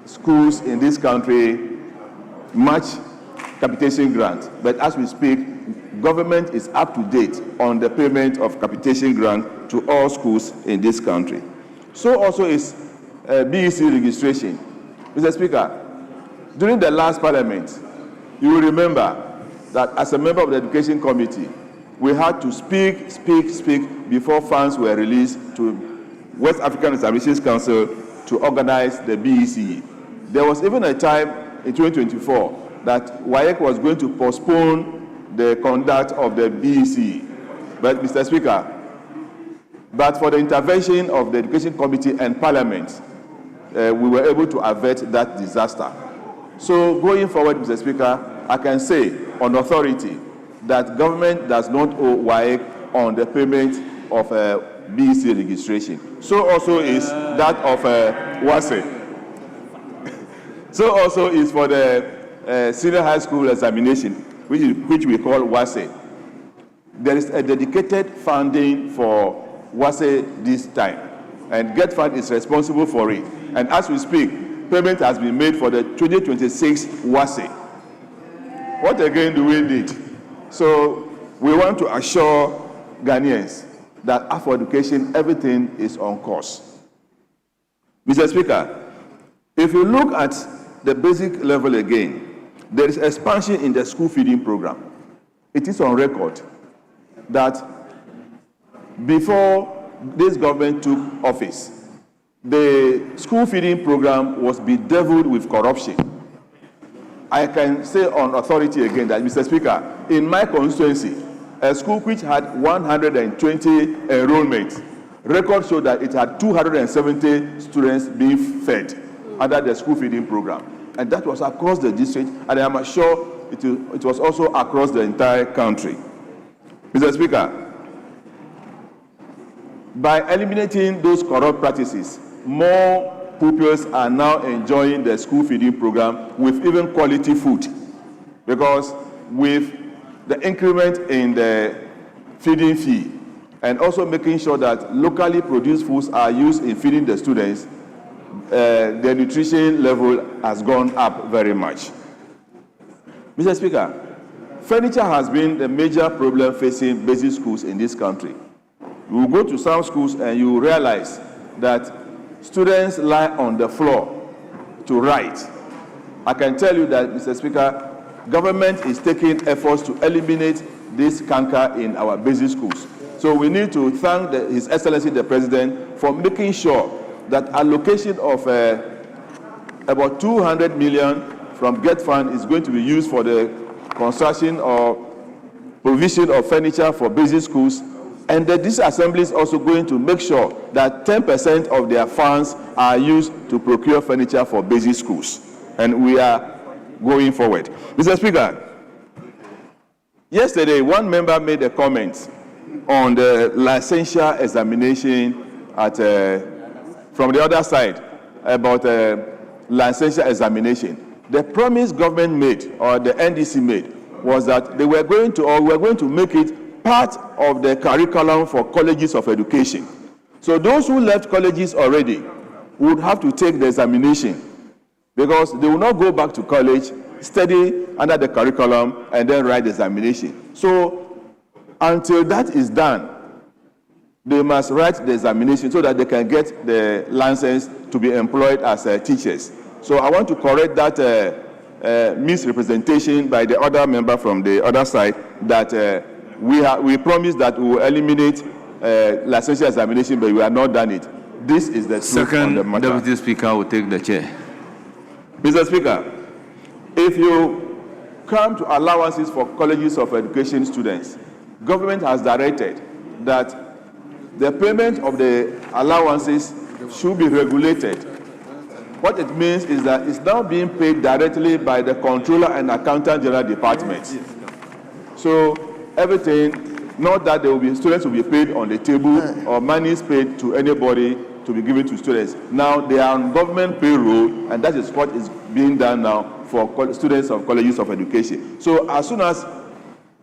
schools in this country much capitation grant. But as we speak, government is up to date on the payment of capitation grant to all schools in this country. So also is BEC registration. Mr. Speaker, during the last parliament, you will remember that as a member of the Education Committee, we had to speak before funds were released to West African Examinations Council to organize the BEC. There was even a time in 2024 that WAEC was going to postpone the conduct of the BEC. But, Mr. Speaker, but for the intervention of the Education Committee and Parliament, we were able to avert that disaster. So going forward, Mr. Speaker, I can say on authority that government does not owe WAEC on the payment of BEC registration. So also is that of WASE. So also is for the senior high school examination, which we call WASE. There is a dedicated funding for WASE this time, and Get Fund is responsible for it. And as we speak, payment has been made for the 2026 WASE. What again do we need? So we want to assure Ghanaians that after education, everything is on course. Mr. Speaker, if you look at the basic level again, there is expansion in the school feeding program. It is on record that before this government took office, the school feeding program was bedeviled with corruption. I can say on authority again that, Mr. Speaker, in my constituency, a school which had 120 enrollments, records show that it had 270 students being fed under the school feeding program. And that was across the district, and I am sure it was also across the entire country. Mr. Speaker, by eliminating those corrupt practices, more pupils are now enjoying the school feeding program with even quality food, because with the increment in the feeding fee and also making sure that locally produced foods are used in feeding the students, the nutrition level has gone up very much. Mr. Speaker, furniture has been the major problem facing basic schools in this country. You will go to some schools and you will realize that students lie on the floor to write. I can tell you that, Mr. Speaker, government is taking efforts to eliminate this canker in our basic schools. So we need to thank His Excellency the President for making sure that allocation of about 200 million from Get Fund is going to be used for the construction or provision of furniture for basic schools, and that this assembly is also going to make sure that 10% of their funds are used to procure furniture for basic schools. And we are going forward. Mr. Speaker, yesterday one member made a comment on the licensure examination at from the other side about licensure examination. The promise government made, or the NDC made, was that they were going to, or were going to make it part of the curriculum for colleges of education. So those who left colleges already would have to take the examination, because they will not go back to college, study under the curriculum, and then write the examination. So until that is done, they must write the examination so that they can get the license to be employed as teachers. So I want to correct that misrepresentation by the other member from the other side, that we promised that we will eliminate licensure examination, but we have not done it. This is the truth on the matter. Second Deputy Speaker will take the chair. Mr. Speaker, if you come to allowances for colleges of education students, government has directed that the payment of the allowances should be regulated. What it means is that it's now being paid directly by the Controller and Accountant General Departments. So everything, not that there will be students will be paid on the table or money is paid to anybody to be given to students. Now they are on government payroll, and that is what is being done now for students of colleges of education. So as soon as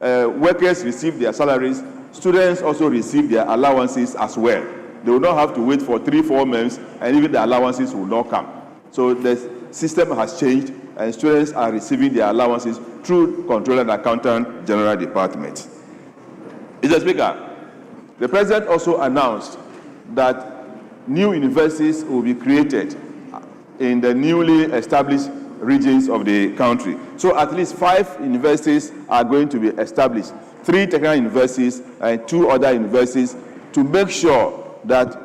workers receive their salaries, students also receive their allowances as well. They will not have to wait for 3-4 months, and even the allowances will not come. So the system has changed, and students are receiving their allowances through Controller and Accountant General Department. Mr. Speaker, the President also announced that new universities will be created in the newly established regions of the country. So at least 5 universities are going to be established, 3 technical universities and 2 other universities, to make sure that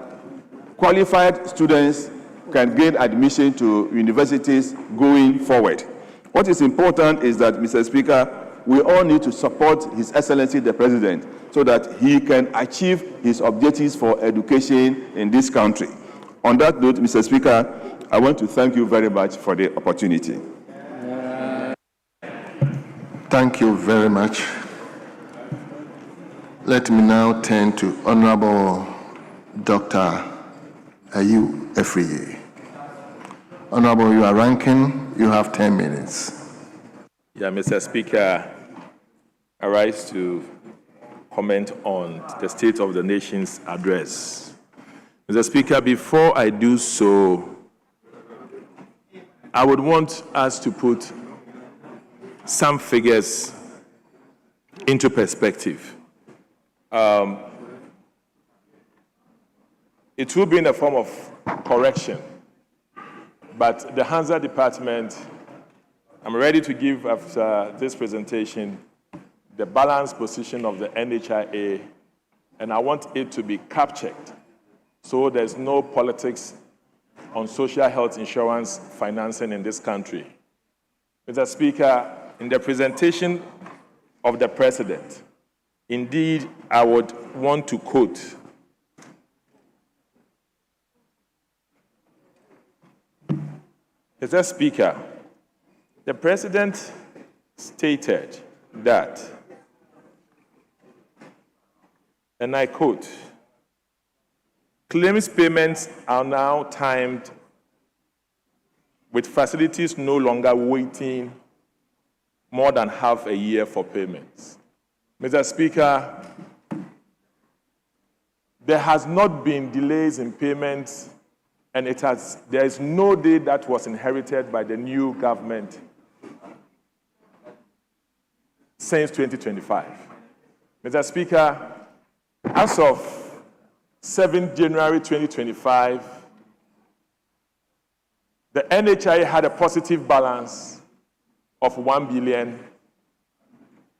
qualified students can gain admission to universities going forward. What is important is that, Mr. Speaker, we all need to support His Excellency the President so that he can achieve his objectives for education in this country. On that note, Mr. Speaker, I want to thank you very much for the opportunity. Thank you very much. Let me now turn to Honorable Dr. Ayu Efriye. Honorable, you are ranking. You have 10 minutes. Yeah, Mr. Speaker, I rise to comment on the State of the Nation's address. Mr. Speaker, before I do so, I would want us to put some figures into perspective. It will be in the form of correction, but the Hansa Department, I'm ready to give, after this presentation, the balanced position of the NHIA, and I want it to be captured so there's no politics on social health insurance financing in this country. Mr. Speaker, in the presentation of the President, indeed, I would want to quote Mr. Speaker, the President stated that, and I quote, claims payments are now timed with facilities no longer waiting more than half a year for payments. Mr. Speaker, there has not been delays in payments, and there is no day that was inherited by the new government since 2025. Mr. Speaker, as of 7 January 2025, the NHIA had a positive balance of 1 billion.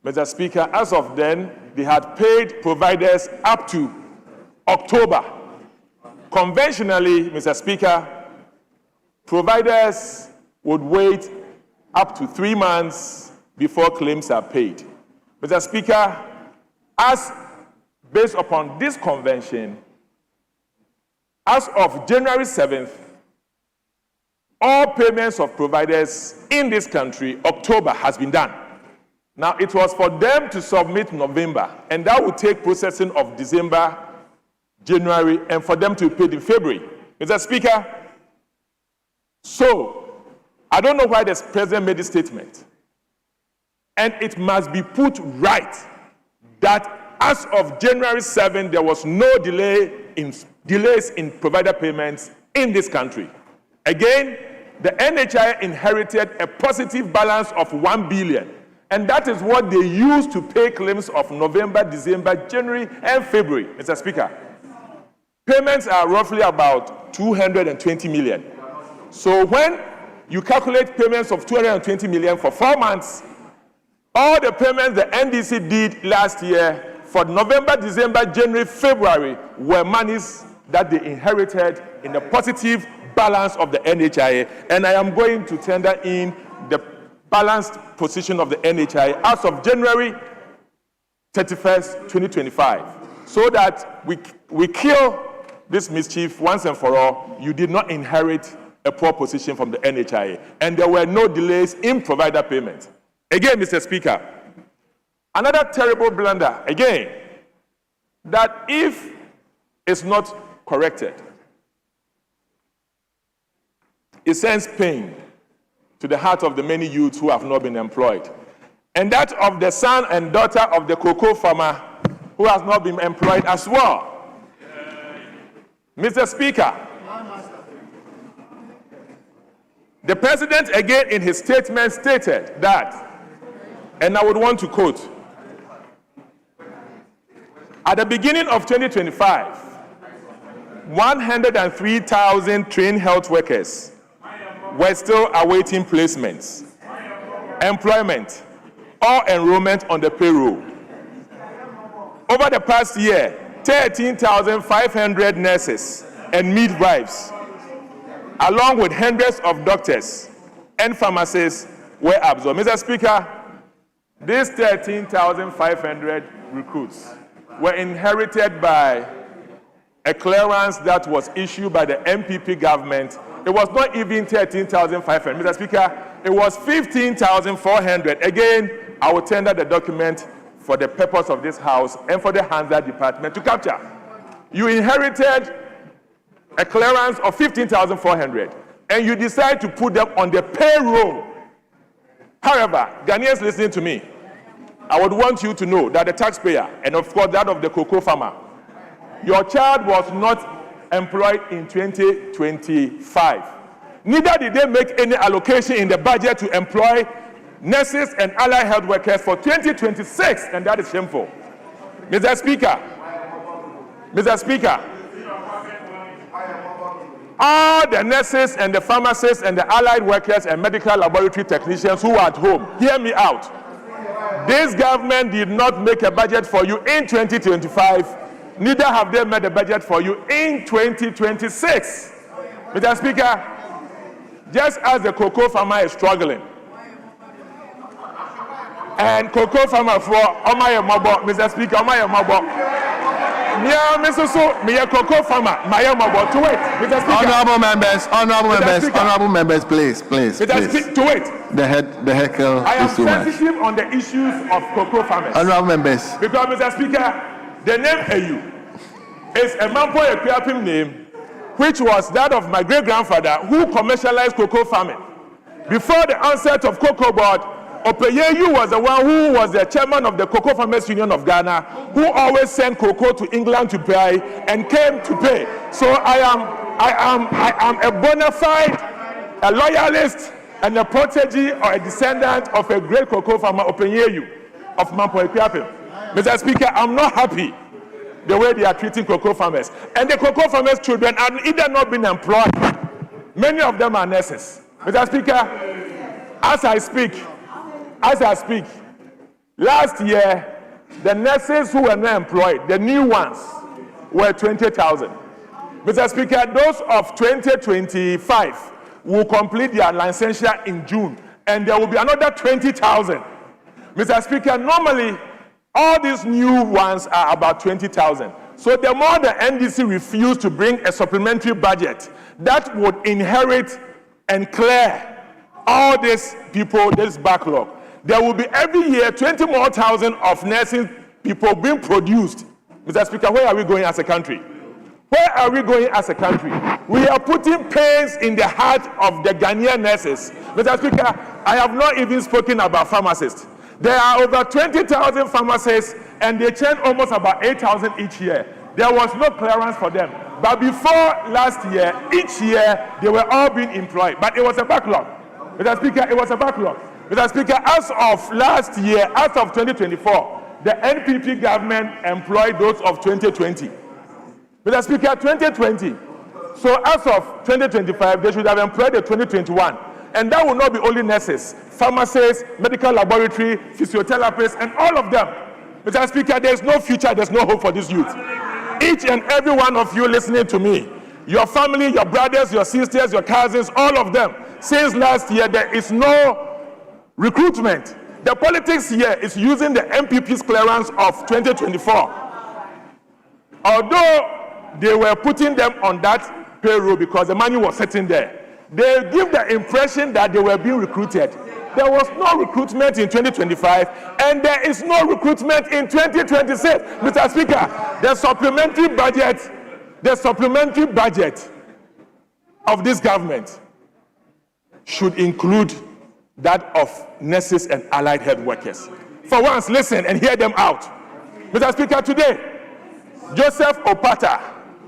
Mr. Speaker, as of then, they had paid providers up to October. Conventionally, Mr. Speaker, providers would wait up to 3 months before claims are paid. Mr. Speaker, as based upon this convention, as of January 7th, all payments of providers in this country, October, has been done. Now, it was for them to submit November, and that would take processing of December, January, and for them to be paid in February. Mr. Speaker, so I don't know why the President made this statement. And it must be put right that as of January 7, there was no delays in provider payments in this country. Again, the NHI inherited a positive balance of 1 billion, and that is what they used to pay claims of November, December, January, and February. Mr. Speaker, payments are roughly about 220 million. So when you calculate payments of 220 million for 4 months, all the payments the NDC did last year for November, December, January, February were monies that they inherited in the positive balance of the NHIA, and I am going to tender in the balanced position of the NHIA as of January 31st, 2025, so that we kill this mischief once and for all. You did not inherit a poor position from the NHIA, and there were no delays in provider payments. Again, Mr. Speaker, another terrible blunder, again, that if it's not corrected, it sends pain to the heart of the many youths who have not been employed, and that of the son and daughter of the cocoa farmer who has not been employed as well. Mr. Speaker, the President again in his statement stated that, and I would want to quote, at the beginning of 2025, 103,000 trained health workers were still awaiting placements, employment, or enrollment on the payroll. Over the past year, 13,500 nurses and midwives, along with hundreds of doctors and pharmacists, were absorbed. Mr. Speaker, these 13,500 recruits were inherited by a clearance that was issued by the MPP government. It was not even 13,500. Mr. Speaker, it was 15,400. Again, I will tender the document for the purpose of this House and for the Hansa Department to capture. You inherited a clearance of 15,400 and you decide to put them on the payroll. However, Ghanaians listening to me, I would want you to know that the taxpayer, and of course that of the cocoa farmer, your child was not employed in 2025. Neither did they make any allocation in the budget to employ nurses and allied health workers for 2026, and that is shameful. Mr. Speaker, all the nurses and the pharmacists and the allied workers and medical laboratory technicians who are at home, hear me out. This government did not make a budget for you in 2025, neither have they made a budget for you in 2026. Mr. Speaker, just as the cocoa farmer is struggling, and cocoa farmer for Omaye Mabo, Mr. Speaker, Omaye Mabo. Yeah, Mr. So, me a cocoa farmer, Maya Mabo, to wait. Mr. Speaker. Honorable members, please. Mr. Speaker, to wait. The heckle is too much. I am sensitive on the issues of cocoa farmers. Honorable members. Because, Mr. Speaker, the name AU is a Mampo Equiapim name, which was that of my great-grandfather who commercialized cocoa farming. Before the onset of Cocoa Board, Opeyeyu was the one who was the chairman of the Cocoa Farmers Union of Ghana, who always sent cocoa to England to buy and came to pay. So I am a bona fide, a loyalist, and a protege or a descendant of a great cocoa farmer, Opeyeyu, of Mampo Equiapim. Mr. Speaker, I'm not happy the way they are treating cocoa farmers. And the cocoa farmers' children are either not being employed. Many of them are nurses. Mr. Speaker, as I speak, last year, the nurses who were not employed, the new ones, were 20,000. Mr. Speaker, those of 2025 will complete their licensure in June, and there will be another 20,000. Mr. Speaker, normally, all these new ones are about 20,000. So the more the NDC refused to bring a supplementary budget that would inherit and clear all these people, this backlog, there will be every year 20,000 more of nursing people being produced. Mr. Speaker, where are we going as a country? Where are we going as a country? We are putting pains in the heart of the Ghanaian nurses. Mr. Speaker, I have not even spoken about pharmacists. There are over 20,000 pharmacists, and they churn almost about 8,000 each year. There was no clearance for them. But before last year, each year, they were all being employed. But it was a backlog. Mr. Speaker, it was a backlog. Mr. Speaker, as of last year, as of 2024, the NPP government employed those of 2020. Mr. Speaker, 2020. So as of 2025, they should have employed the 2021. And that will not be only nurses, pharmacists, medical laboratory, physiotherapists, and all of them. Mr. Speaker, there's no future, there's no hope for this youth. Each and every one of you listening to me, your family, your brothers, your sisters, your cousins, all of them, since last year, there is no recruitment. The politics here is using the MPP's clearance of 2024. Although they were putting them on that payroll because the money was sitting there, they give the impression that they were being recruited. There was no recruitment in 2025, and there is no recruitment in 2026. Mr. Speaker, the supplementary budget of this government should include that of nurses and allied health workers. For once, listen and hear them out. Mr. Speaker, today, Joseph Opata,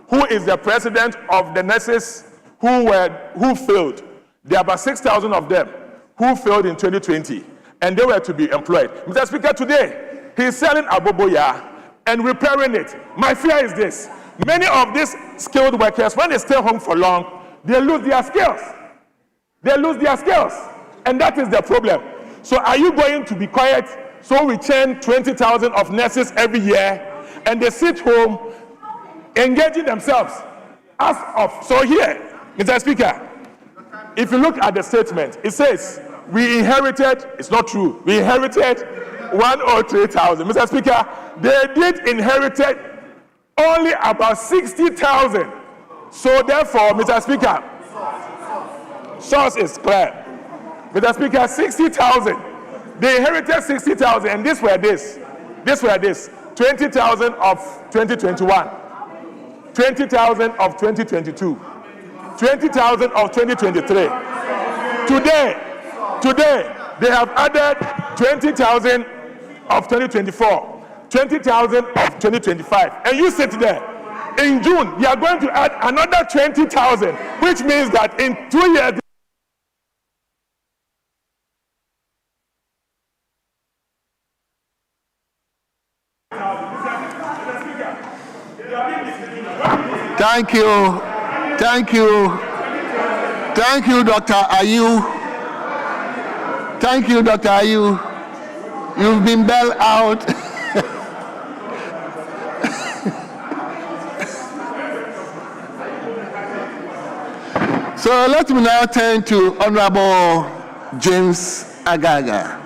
who is the president of the nurses who failed, there are about 6,000 of them who failed in 2020, and they were to be employed. Mr. Speaker, today, he is selling aboboya and repairing it. My fear is this: Many of these skilled workers, when they stay home for long, they lose their skills. They lose their skills. And that is the problem. So are you going to be quiet so we train 20,000 of nurses every year and they sit home engaging themselves as of? So here, Mr. Speaker, if you look at the statement, it says, we inherited, it's not true, we inherited 103,000. Mr. Speaker, they did inherited only about 60,000. So therefore, Mr. Speaker, source is clear. Mr. Speaker, 60,000. They inherited 60,000, and this were this. 20,000 of 2021, 20,000 of 2022, 20,000 of 2023. Today, they have added 20,000 of 2024, 20,000 of 2025. And you sit there. In June, you are going to add another 20,000, which means that in 2 years, Thank you, Dr. Ayu. Thank you, Dr. Ayu. You've been bailed out. So let me now turn to Honorable James Agaga.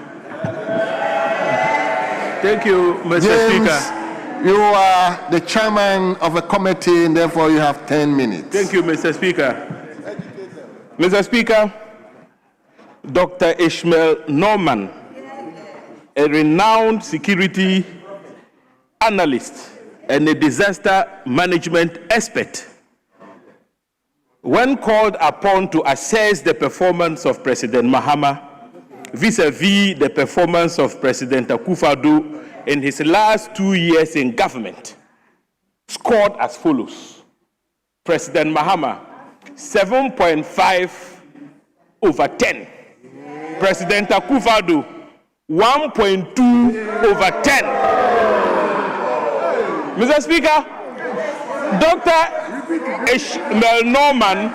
Thank you, Mr. Speaker. You are the chairman of a committee, and therefore you have 10 minutes. Thank you, Mr. Speaker. Mr. Speaker, Dr. Ishmael Norman, a renowned security analyst and a disaster management expert, when called upon to assess the performance of President Mahama vis-à-vis the performance of President Akufo-Addo in his last 2 years in government, scored as follows. President Mahama, 7.5 over 10. President Akufo-Addo, 1.2 over 10. Mr. Speaker, Dr. Ishmael Norman,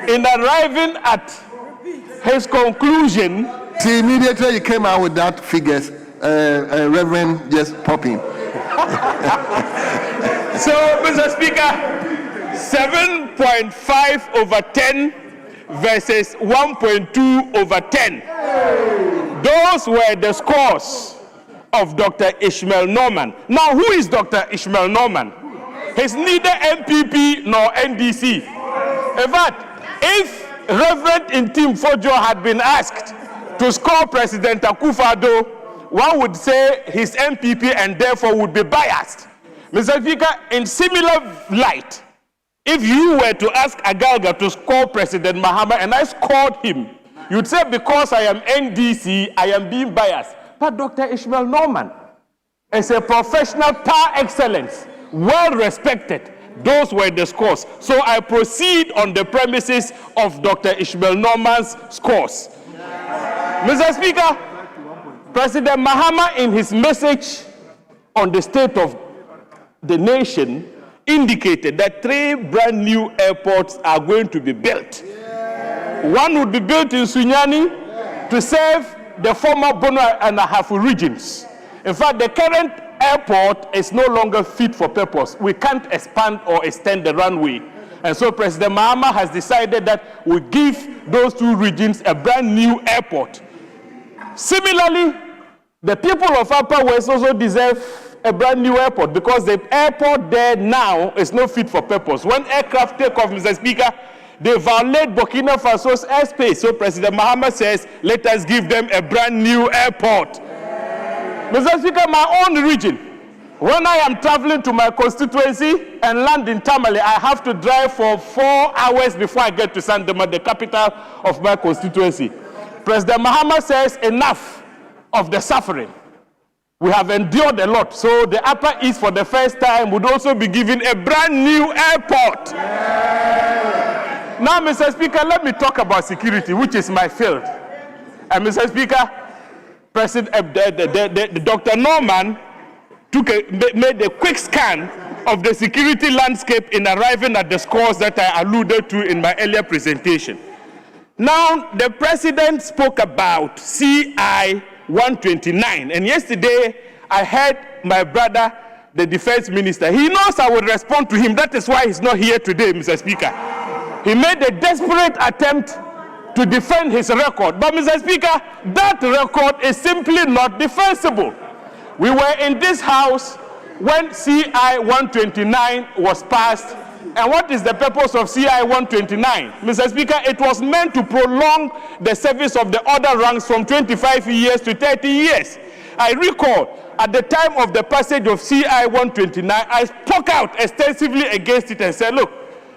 in arriving at his conclusion, see, immediately you came out with that figures, Reverend just popping. So, Mr. Speaker, 7.5 over 10 versus 1.2 over 10. Those were the scores of Dr. Ishmael Norman. Now, who is Dr. Ishmael Norman? He's neither MPP nor NDC. In fact, if Reverend Intim Fojo had been asked to score President Akufo-Addo, one would say he's MPP and therefore would be biased. Mr. Speaker, in similar light, if you were to ask Agalga to score President Mahama and I scored him, you'd say because I am NDC, I am being biased. But Dr. Ishmael Norman is a professional par excellence, well respected. Those were the scores. So I proceed on the premises of Dr. Ishmael Norman's scores. Mr. Speaker, President Mahama in his message on the state of the nation indicated that 3 brand new airports are going to be built. One would be built in Sunyani to serve the former Bono and Ahafu regions. In fact, the current airport is no longer fit for purpose. We can't expand or extend the runway. And so President Mahama has decided that we give those 2 regions a brand new airport. Similarly, the people of Upper West also deserve a brand new airport because the airport there now is not fit for purpose. When aircraft take off, Mr. Speaker, they violate Burkina Faso's airspace. So President Mahama says, let us give them a brand new airport. Mr. Speaker, my own region, when I am traveling to my constituency and land in Tamale, I have to drive for 4 hours before I get to Sandema, the capital of my constituency. President Mahama says, enough of the suffering. We have endured a lot. So the Upper East, for the first time, would also be given a brand new airport. Now, Mr. Speaker, let me talk about security, which is my field. And Mr. Speaker, Dr. Norman made a quick scan of the security landscape in arriving at the scores that I alluded to in my earlier presentation. Now, the president spoke about CI 129, and yesterday I heard my brother, the defense minister. He knows I would respond to him. That is why he's not here today, Mr. Speaker. He made a desperate attempt to defend his record. But, Mr. Speaker, that record is simply not defensible. We were in this house when CI 129 was passed. And what is the purpose of CI 129? Mr. Speaker, it was meant to prolong the service of the other ranks from 25 years to 30 years. I recall at the time of the passage of CI 129, I spoke out extensively against it and said, look,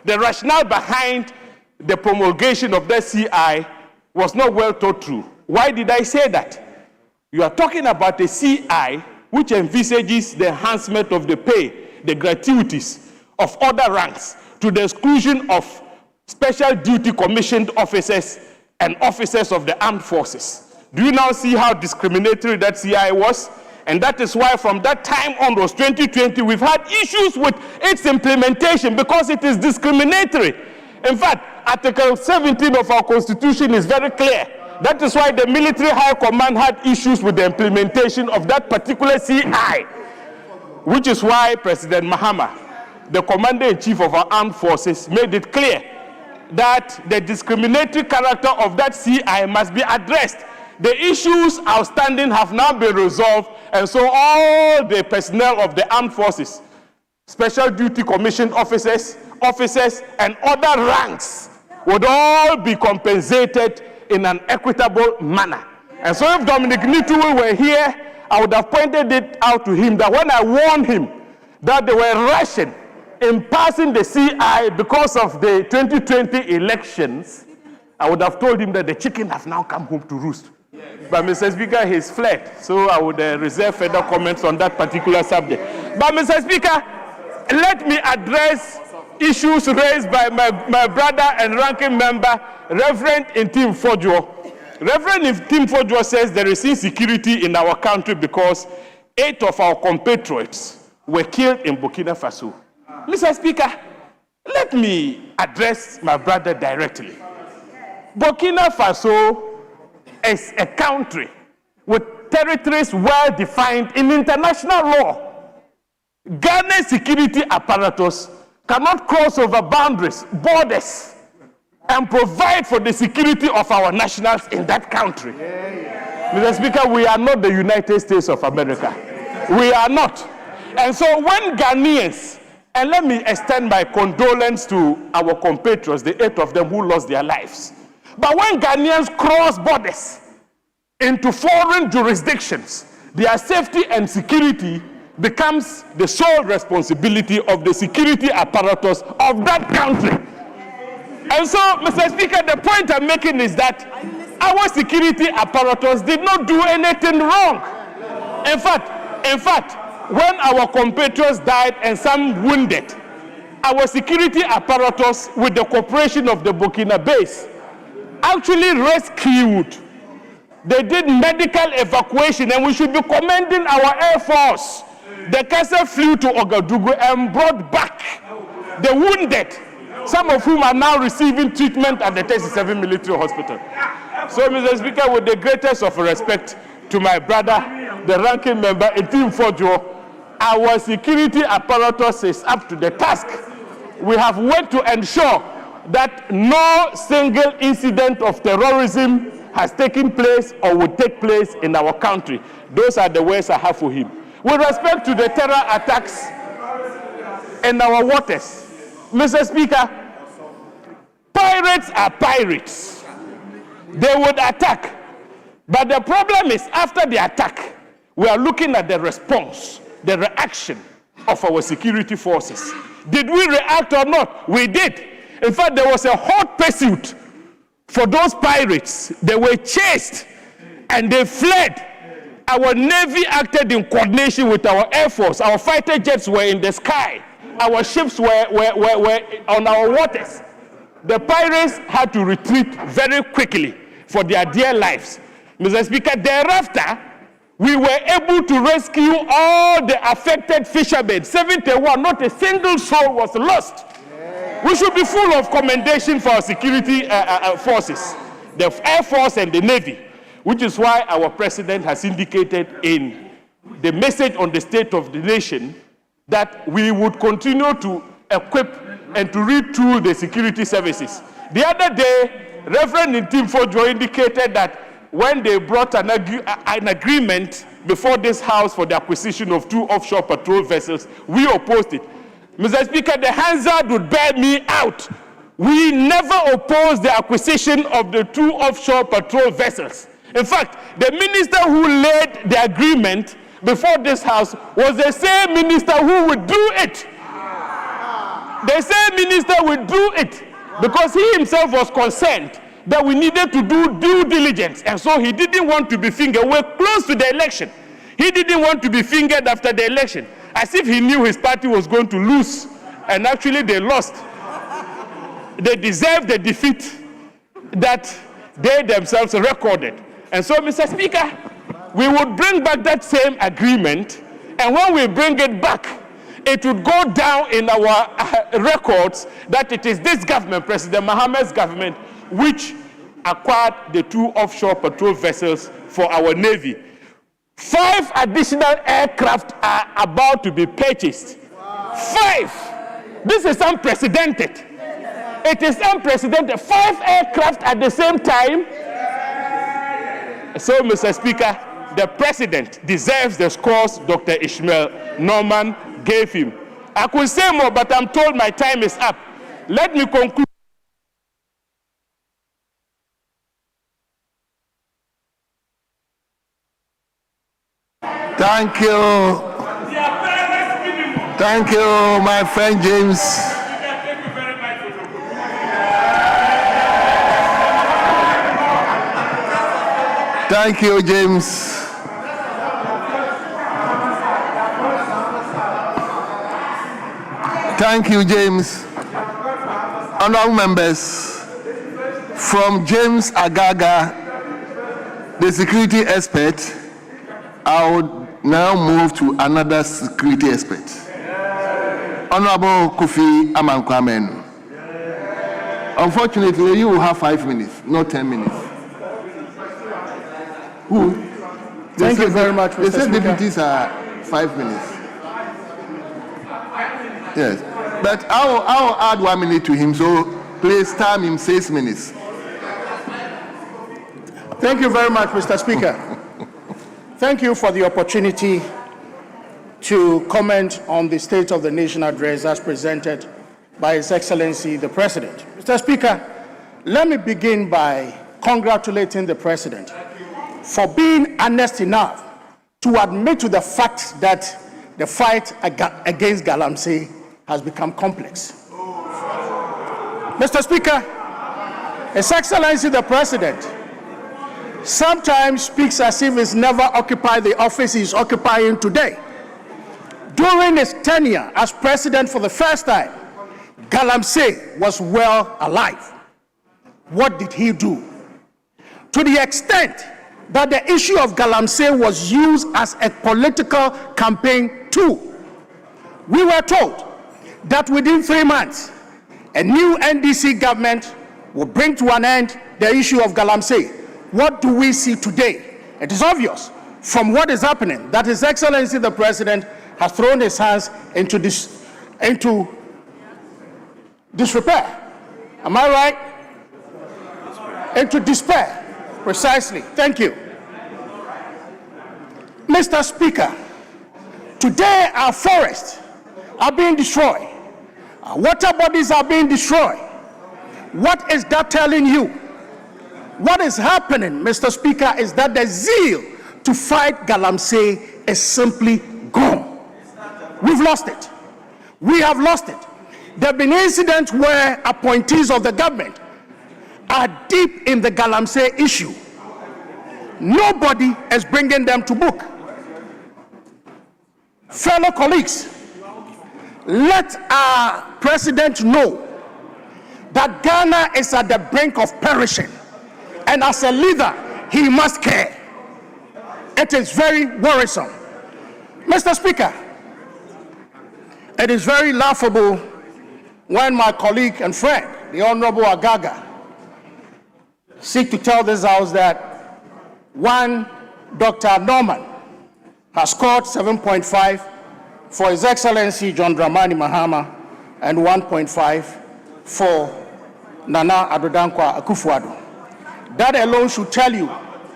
the rationale behind the promulgation of the CI was not well thought through. Why did I say that? You are talking about a CI which envisages the enhancement of the pay, the gratuities of other ranks to the exclusion of special duty commissioned officers and officers of the armed forces. Do you now see how discriminatory that CI was? And that is why from that time onwards, 2020, we've had issues with its implementation because it is discriminatory. In fact, Article 17 of our Constitution is very clear. That is why the military high command had issues with the implementation of that particular CI, which is why President Mahama, the commander-in-chief of our armed forces, made it clear that the discriminatory character of that CI must be addressed. The issues outstanding have now been resolved, and so all the personnel of the armed forces, special duty commissioned officers, and other ranks would all be compensated in an equitable manner. And so if Dominic Nitue were here, I would have pointed it out to him that when I warned him that they were rushing in passing the CI because of the 2020 elections, I would have told him that the chicken has now come home to roost. But Mr. Speaker, he's fled, so I would reserve further comments on that particular subject. But Mr. Speaker, let me address issues raised by my brother and ranking member, Reverend Intim Fojo. Reverend Intim Fojo says there is insecurity in our country because 8 of our compatriots were killed in Burkina Faso. Mr. Speaker, let me address my brother directly. Burkina Faso is a country with territories well defined in international law. Ghana's security apparatus cannot cross over boundaries, borders, and provide for the security of our nationals in that country. Mr. Speaker, we are not the United States of America. We are not. And so when Ghanaians, and let me extend my condolence to our compatriots, the 8 of them who lost their lives. But when Ghanaians cross borders into foreign jurisdictions, their safety and security becomes the sole responsibility of the security apparatus of that country. And so, Mr. Speaker, the point I'm making is that our security apparatus did not do anything wrong. In fact, when our compatriots died and some wounded, our security apparatus, with the cooperation of the Burkinabés, actually rescued. They did medical evacuation, and we should be commending our Air Force. The Kasa flew to Ouagadougou and brought back the wounded, some of whom are now receiving treatment at the 37 military hospital. So, Mr. Speaker, with the greatest of respect to my brother, the ranking member, Intim Fojo, our security apparatus is up to the task. We have worked to ensure that no single incident of terrorism has taken place or will take place in our country. Those are the words I have for him. With respect to the terror attacks in our waters, Mr. Speaker, pirates are pirates. They would attack. But the problem is, after the attack, we are looking at the response, the reaction of our security forces. Did we react or not? We did. In fact, there was a hot pursuit for those pirates. They were chased and they fled. Our Navy acted in coordination with our Air Force. Our fighter jets were in the sky. Our ships were on our waters. The pirates had to retreat very quickly for their dear lives. Mr. Speaker, thereafter, we were able to rescue all the affected fishermen. 71, not a single soul was lost. We should be full of commendation for our security forces, the Air Force and the Navy, which is why our president has indicated in the message on the State of the Nation that we would continue to equip and to retool the security services. The other day, Reverend Ntimfojo indicated that when they brought an agreement before this House for the acquisition of 2 offshore patrol vessels, we opposed it. Mr. Speaker, the Hansard would bear me out. We never opposed the acquisition of the 2 offshore patrol vessels. In fact, the minister who led the agreement before this House was the same minister who would do it. The same minister would do it because he himself was concerned that we needed to do due diligence, and so he didn't want to be fingered. We're close to the election. He didn't want to be fingered after the election, as if he knew his party was going to lose, and actually they lost. They deserved the defeat that they themselves recorded. And so, Mr. Speaker, we would bring back that same agreement, and when we bring it back, it would go down in our records that it is this government, President Mohammed's government, which acquired the 2 offshore patrol vessels for our Navy. 5 additional aircraft are about to be purchased. 5! This is unprecedented. It is unprecedented. 5 aircraft at the same time. So, Mr. Speaker, the president deserves the scores Dr. Ishmael Norman gave him. I could say more, but I'm told my time is up. Let me conclude. Thank you. Thank you, my friend James. Thank you, James. Thank you, James. Honorable members, from James Agaga, the security expert, I would now move to another security expert. Honorable Kofi Amankwamenu. Unfortunately, you will have 5 minutes, not 10 minutes. Who? Thank you very much, Mr. They said Speaker. deputies are 5 minutes. Yes, but I'll add 1 minute to him, so please time him 6 minutes. Thank you very much, Mr. Speaker. Thank you for the opportunity to comment on the State of the Nation address as presented by His Excellency the President. Mr. Speaker, let me begin by congratulating the President for being honest enough to admit to the fact that the fight against Galamsey has become complex. Mr. Speaker, His Excellency the President sometimes speaks as if he's never occupied the office he's occupying today. During his tenure as president for the first time, Galamsey was well alive. What did he do? To the extent that the issue of Galamsey was used as a political campaign tool. We were told that within 3 months, a new NDC government will bring to an end the issue of Galamsey. What do we see today? It is obvious from what is happening that His Excellency the President has thrown his hands into disrepair. Am I right? Into despair. Precisely. Thank you. Mr. Speaker, today our forests are being destroyed. Our water bodies are being destroyed. What is that telling you? What is happening, Mr. Speaker, is that the zeal to fight Galamsey is simply gone. We've lost it. We have lost it. There have been incidents where appointees of the government are deep in the Galamsey issue. Nobody is bringing them to book. Fellow colleagues, let our president know that Ghana is at the brink of perishing. And as a leader, he must care. it is very worrisome. Mr. Speaker, it is very laughable when my colleague and friend, the Honorable Agaga, seek to tell this House that one Dr. Norman has scored 7.5 for His Excellency John Dramani Mahama and 1.5 for Nana Addo Dankwa Akufo-Addo. That alone should tell you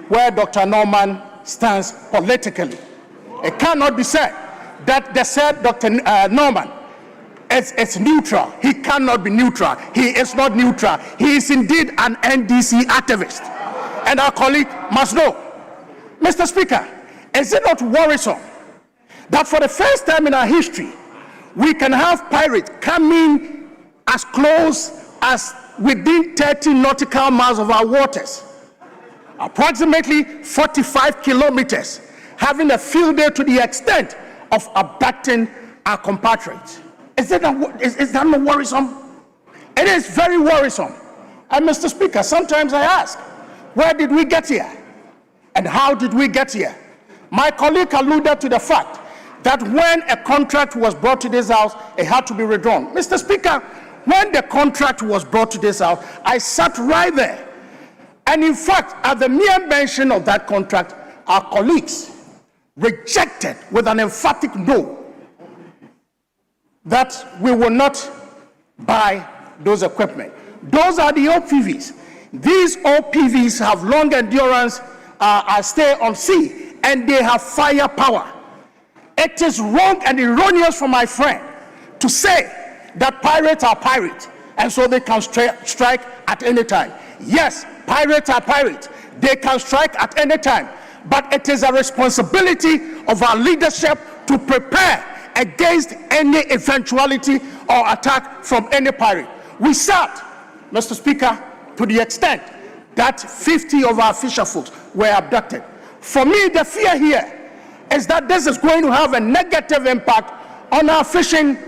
where Dr. Norman stands politically. It cannot be said that they said Dr. Norman is neutral. He cannot be neutral. He is not neutral. He is indeed an NDC activist. And our colleague must know. Mr. Speaker, is it not worrisome that for the first time in our history, we can have pirates coming as close as within 30 nautical miles of our waters, approximately 45 kilometers, having a field day to the extent of abducting our compatriots? Is that not worrisome? It is very worrisome. And Mr. Speaker, sometimes I ask, where did we get here? And how did we get here? My colleague alluded to the fact that when a contract was brought to this House, it had to be withdrawn. Mr. Speaker, when the contract was brought to this House, I sat right there. And in fact, at the mere mention of that contract, our colleagues rejected with an emphatic no that we will not buy those equipment. Those are the OPVs. These OPVs have long endurance, stay on sea, and they have firepower. It is wrong and erroneous for my friend to say that pirates are pirates, and so they can strike at any time. Yes, pirates are pirates. They can strike at any time. But it is a responsibility of our leadership to prepare against any eventuality or attack from any pirate. We sat, Mr. Speaker, to the extent that 50 of our fisher folks were abducted. For me, the fear here is that this is going to have a negative impact on our fishing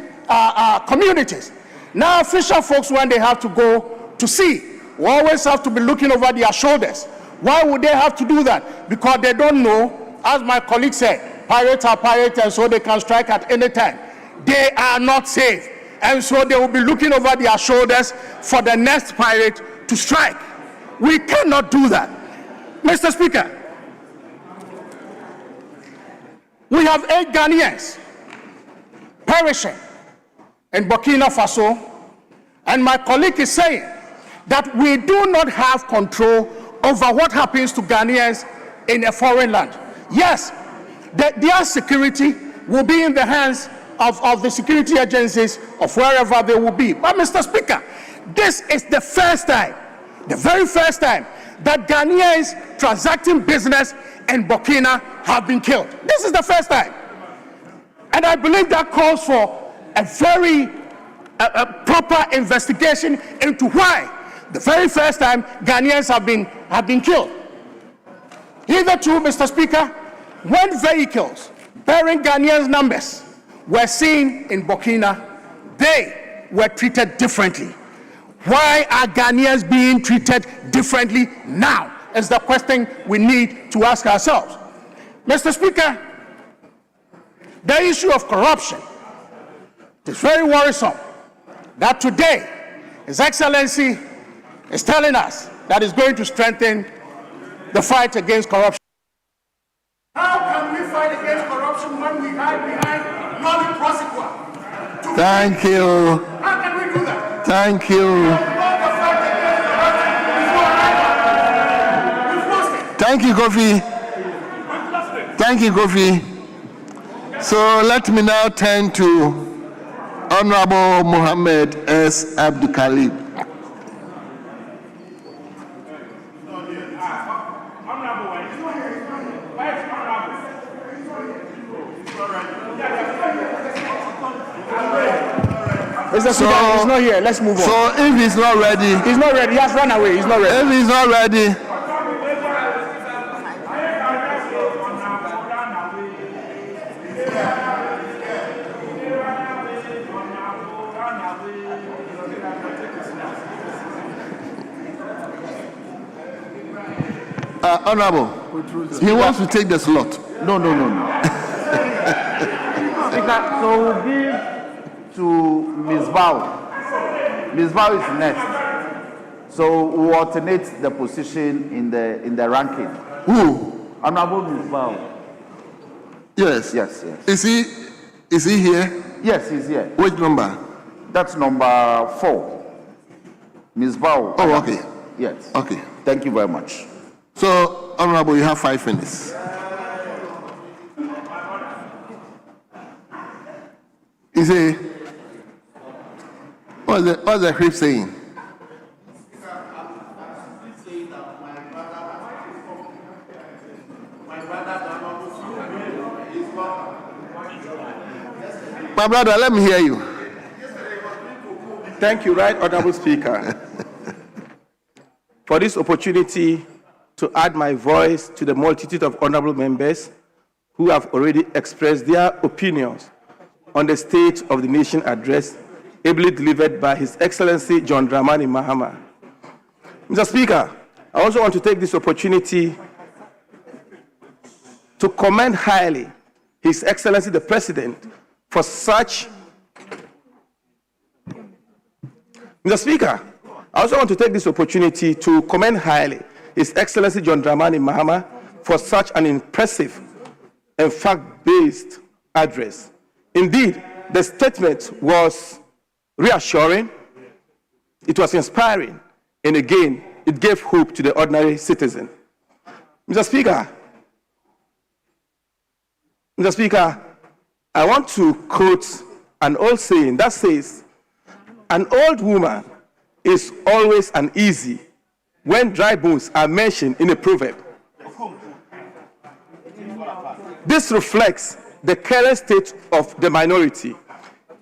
communities. Now, fisher folks, when they have to go to sea, we always have to be looking over their shoulders. Why would they have to do that? Because they don't know, as my colleague said, pirates are pirates, and so they can strike at any time. They are not safe, and so they will be looking over their shoulders for the next pirate to strike. We cannot do that. Mr. Speaker, we have 8 Ghanaians perishing in Burkina Faso, and my colleague is saying that we do not have control over what happens to Ghanaians in a foreign land. Yes, their security will be in the hands of the security agencies of wherever they will be. But Mr. Speaker, this is the first time, the very first time, that Ghanaians transacting business in Burkina have been killed. This is the first time. And I believe that calls for a very proper investigation into why the very first time Ghanaians have been killed. Hitherto, Mr. Speaker, when vehicles bearing Ghanaians' numbers were seen in Burkina, they were treated differently. Why are Ghanaians being treated differently now? Is the question we need to ask ourselves. Mr. Speaker, the issue of corruption is very worrisome. That today, His Excellency is telling us that is going to strengthen the fight against corruption. How can we fight against corruption when we hide behind non-prosecutor? Thank you. How can we do that? Thank you. Thank you, Kofi. Thank you, Kofi. So let me now turn to Honorable Mohammed S. Abdul Khalid. Mr. Speaker, he's not here. Let's move on. So if he's not ready... He's not ready. He has run away. He's not ready. If he's not ready... Honorable. He wants to take the slot. No. Speaker, so we'll give to Ms. Bao. Ms. Bao is next. So we'll alternate the position in the ranking. Who? Honorable Ms. Bao. Yes. Yes. Is he here? Yes, he's here. Which number? That's number 4. Ms. Bao. Oh, okay. Yes. Okay. Thank you very much. So, Honorable, you have 5 minutes. You say, what's the whip saying? My brother, let me hear you. Thank you, Right Honorable Speaker, for this opportunity to add my voice to the multitude of honorable members who have already expressed their opinions on the State of the Nation address ably delivered by His Excellency John Dramani Mahama. Mr. Speaker, I also want to take this opportunity to commend highly His Excellency the President for such. Mr. Speaker, I also want to take this opportunity to commend highly His Excellency John Dramani Mahama for such an impressive and fact-based address. Indeed, the statement was reassuring, it was inspiring, and again, it gave hope to the ordinary citizen. Mr. Speaker, I want to quote an old saying that says, "An old woman is always uneasy when dry bones are mentioned in a proverb." This reflects the current state of the minority.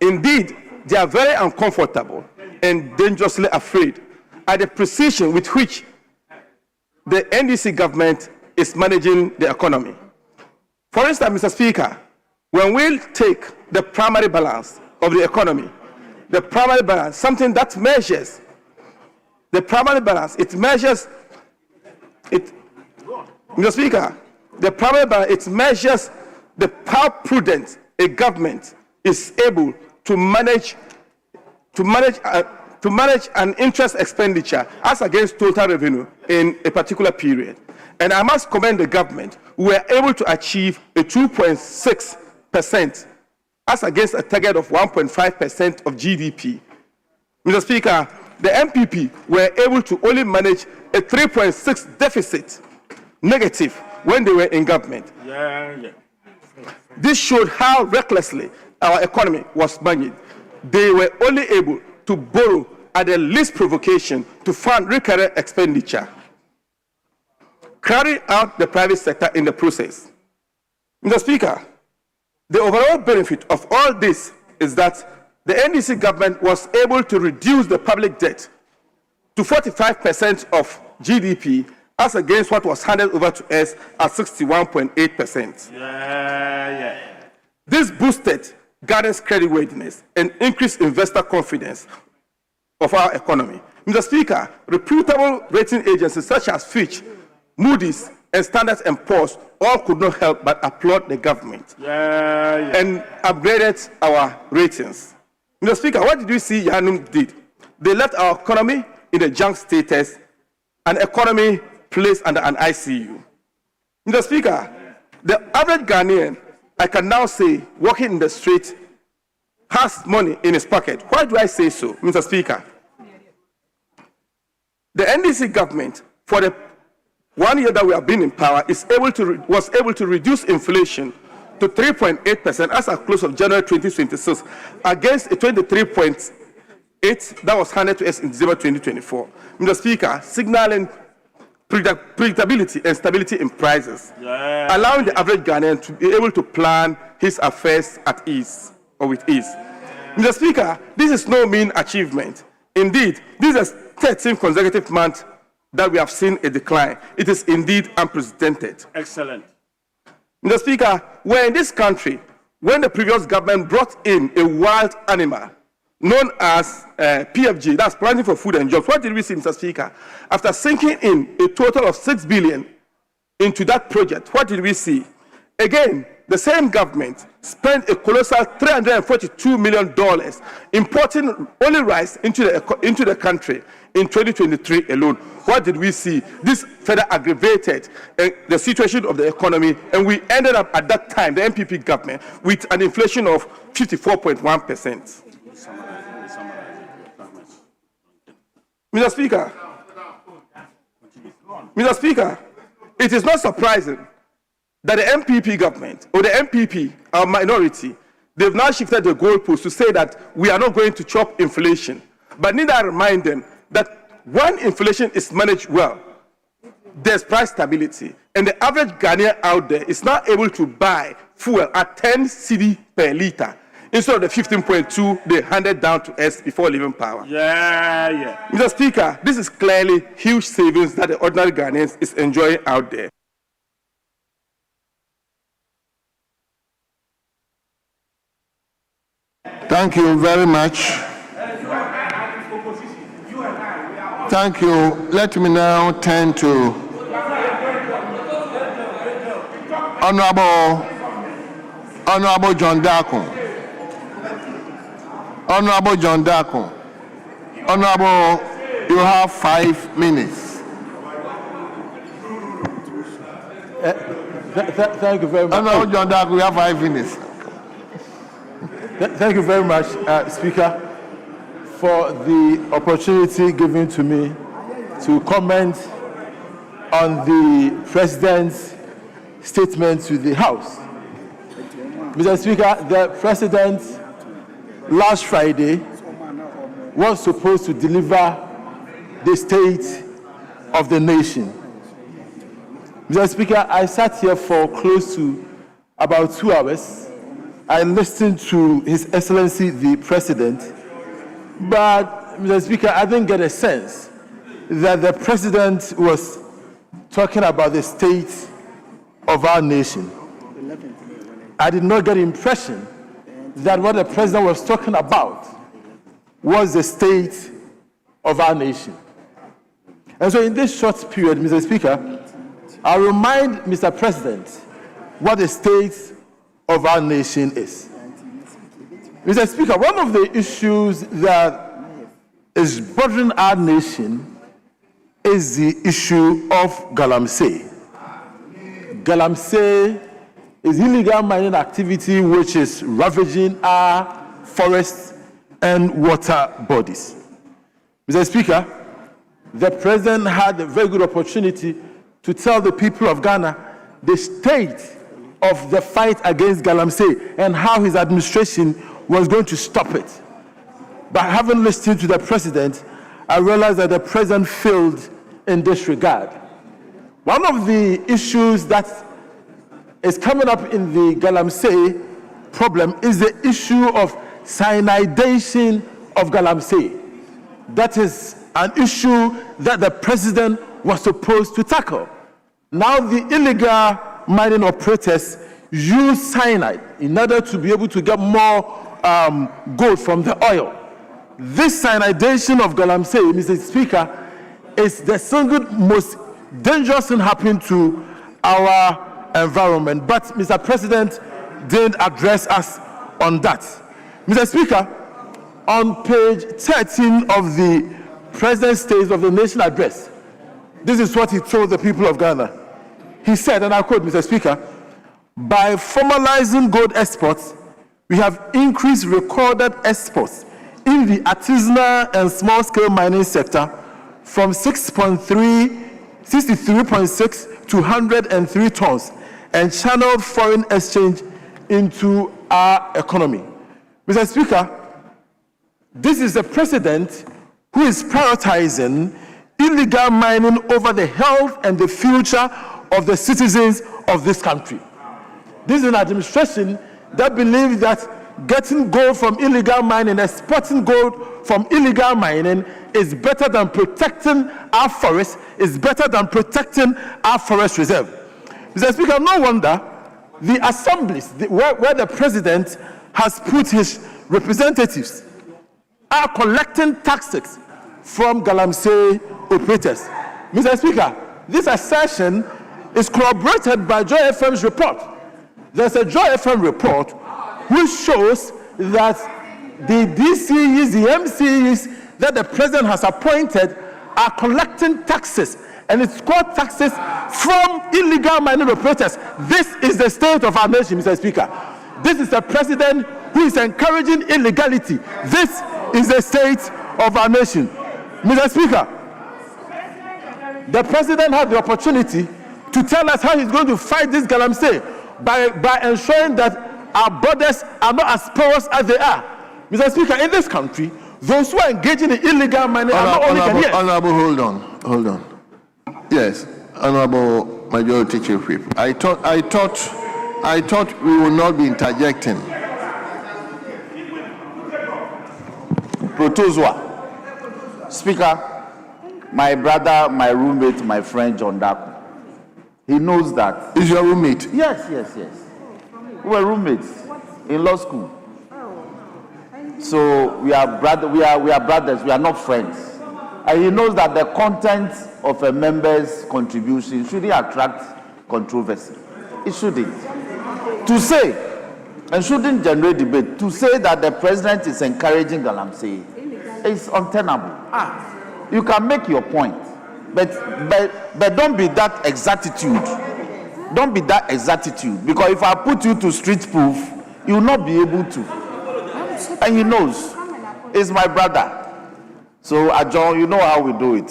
Indeed, they are very uncomfortable and dangerously afraid at the precision with which the NDC government is managing the economy. For instance, Mr. Speaker, when we take the primary balance of the economy, the primary balance, something that measures, the primary balance, it measures, Mr. Speaker, the primary balance, it measures how prudent a government is able to manage an interest expenditure as against total revenue in a particular period. And I must commend the government who were able to achieve a 2.6% as against a target of 1.5% of GDP. Mr. Speaker, the MPP were able to only manage a 3.6 deficit negative when they were in government. This showed how recklessly our economy was managed. They were only able to borrow at the least provocation to fund recurrent expenditure, carry out the private sector in the process. Mr. Speaker, the overall benefit of all this is that the NDC government was able to reduce the public debt to 45% of GDP as against what was handed over to us at 61.8%. This boosted Ghana's creditworthiness and increased investor confidence of our economy. Mr. Speaker, reputable rating agencies such as Fitch, Moody's, and Standard & Poor's all could not help but applaud the government and upgraded our ratings. Mr. Speaker, what did we see Yanum did? They left our economy in a junk status, an economy placed under an ICU. Mr. Speaker, the average Ghanaian, I can now say, walking in the street, has money in his pocket. Why do I say so, Mr. Speaker? The NDC government, for the 1 year that we have been in power, was able to reduce inflation to 3.8% as at close of January 2026, against a 23.8% that was handed to us in December 2024. Mr. Speaker, signaling predictability and stability in prices, allowing the average Ghanaian to be able to plan his affairs at ease or with ease. Mr. Speaker, this is no mean achievement. Indeed, this is the 13th consecutive month that we have seen a decline. It is indeed unprecedented. Excellent. Mr. Speaker, we're in this country when the previous government brought in a wild animal known as PFG, that's Planting for Food and Jobs. What did we see, Mr. Speaker? After sinking in a total of 6 billion into that project, what did we see? Again, the same government spent a colossal $342 million importing only rice into the country in 2023 alone. What did we see? This further aggravated the situation of the economy, and we ended up at that time, the MPP government, with an inflation of 54.1%. Mr. Speaker, it is not surprising that the MPP government, or the MPP, our minority, they've now shifted the goalposts to say that we are not going to chop inflation. But need I remind them that when inflation is managed well, there's price stability. And the average Ghanaian out there is now able to buy fuel at 10 cedi per litre, instead of the 15.2 they handed down to us before leaving power. Mr. Speaker, this is clearly huge savings that the ordinary Ghanaians is enjoying out there. Thank you very much. Thank you. Let me now turn to Honorable John Darko. Honorable John Darko. Honorable, you have 5 minutes. Thank you very much. Honorable John Darko, you have 5 minutes. Thank you very much, Speaker, for the opportunity given to me to comment on the President's statement to the House. Mr. Speaker, the President last Friday was supposed to deliver the state of the nation. Mr. Speaker, I sat here for close to about 2 hours. I listened to His Excellency the President, but Mr. Speaker, I didn't get a sense that the President was talking about the state of our nation. I did not get the impression that what the President was talking about was the state of our nation. And so in this short period, Mr. Speaker, I'll remind Mr. President what the state of our nation is. Mr. Speaker, one of the issues that is bothering our nation is the issue of Galamsey. Galamsey is illegal mining activity which is ravaging our forests and water bodies. Mr. Speaker, the President had a very good opportunity to tell the people of Ghana the state of the fight against Galamsey and how his administration was going to stop it. But having listened to the President, I realized that the President failed in this regard. One of the issues that is coming up in the Galamsey problem is the issue of cyanidation of Galamsey. That is an issue that the President was supposed to tackle. Now the illegal mining operators use cyanide in order to be able to get more gold from the oil. This cyanidation of Galamsey, Mr. Speaker, is the single most dangerous thing happening to our environment. But Mr. President didn't address us on that. Mr. Speaker, on page 13 of the President's State of the Nation address, this is what he told the people of Ghana. He said, and I quote, Mr. Speaker, "By formalizing gold exports, we have increased recorded exports in the artisanal and small-scale mining sector from 63.6 to 103 tons and channeled foreign exchange into our economy." Mr. Speaker, this is a president who is prioritizing illegal mining over the health and the future of the citizens of this country. This is an administration that believes that getting gold from illegal mining, exporting gold from illegal mining is better than protecting our forests, is better than protecting our forest reserve. Mr. Speaker, no wonder the assemblies where the president has put his representatives are collecting taxes from Galamsey operators. Mr. Speaker, this assertion is corroborated by Joy FM's report. There's a Joy FM report which shows that the DCEs, the MCEs that the president has appointed are collecting taxes, and it's called taxes from illegal mining operators. This is the state of our nation, Mr. Speaker. This is the president who is encouraging illegality. This is the state of our nation. Mr. Speaker, the president had the opportunity to tell us how he's going to fight this galamsey by ensuring that our borders are not as porous as they are. Mr. Speaker, in this country, those who are engaging in illegal mining are not only Ghanaians. Honorable, hold on. Yes, Honorable Majority Chief Whip. I thought we will not be interjecting. Protozwa. Speaker, my brother, my roommate, my friend John Daku, he knows that. Is your roommate? Yes. We were roommates in law school. So we are brothers, we are not friends. And he knows that the content of a member's contribution shouldn't attract controversy. It shouldn't. To say, and shouldn't generate debate, to say that the president is encouraging galamsey is untenable. You can make your point, but don't be that exactitude. Don't be that exactitude, because if I put you to street proof, you will not be able to. And he knows. He's my brother. So, John, you know how we do it.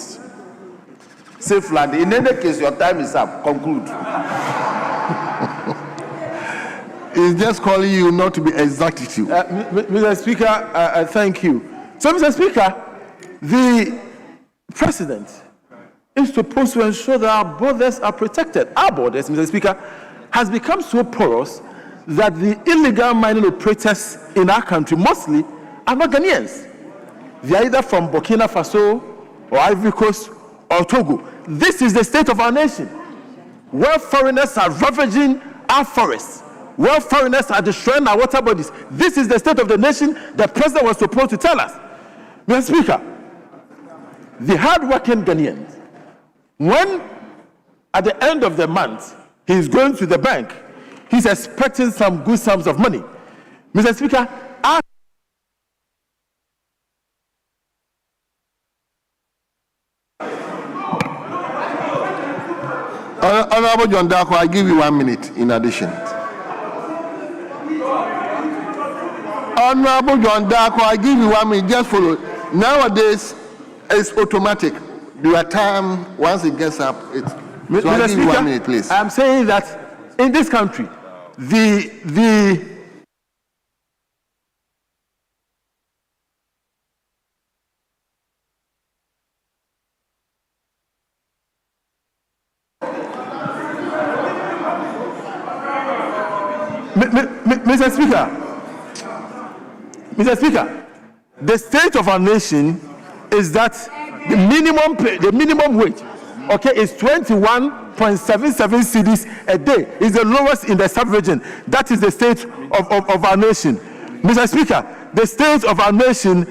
Safe land. In any case, your time is up. Conclude. He's just calling you not to be exactitude. Mr. Speaker, thank you. So, Mr. Speaker, the president is supposed to ensure that our borders are protected. Our borders, Mr. Speaker, has become so porous that the illegal mining operators in our country mostly are not Ghanaians. They are either from Burkina Faso or Ivory Coast or Togo. This is the state of our nation, where foreigners are ravaging our forests, where foreigners are destroying our water bodies. This is the state of the nation the president was supposed to tell us. Mr. Speaker, the hard-working Ghanaians, when at the end of the month he's going to the bank, he's expecting some good sums of money. Mr. Speaker, Honorable John Darko, I give you 1 minute in addition. Honorable John Darko, I give you 1 minute. Just follow. Nowadays, it's automatic. Your time, once it gets up, it's. So Mr. I give Speaker, you 1 minute, please. I'm saying that in this country, the Mr. Speaker, the state of our nation is that the minimum wage, okay, is 21.77 cedis a day. Is the lowest in the sub-region. That is the state of our nation. Mr. Speaker, the state of our nation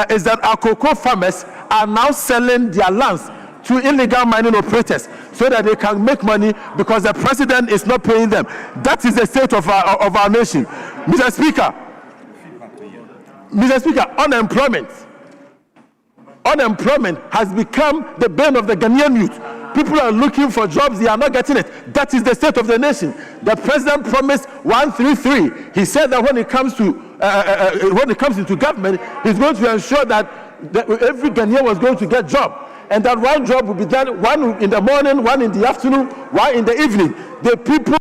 is that our cocoa farmers are now selling their lands to illegal mining operators so that they can make money because the president is not paying them. That is the state of our nation. Mr. Speaker, unemployment has become the bane of the Ghanaian youth. People are looking for jobs, they are not getting it. That is the state of the nation. The president promised 133. He said that when it comes into government, he's going to ensure that every Ghanaian was going to get a job. And that one job will be done, one in the morning, one in the afternoon, one in the evening. The people.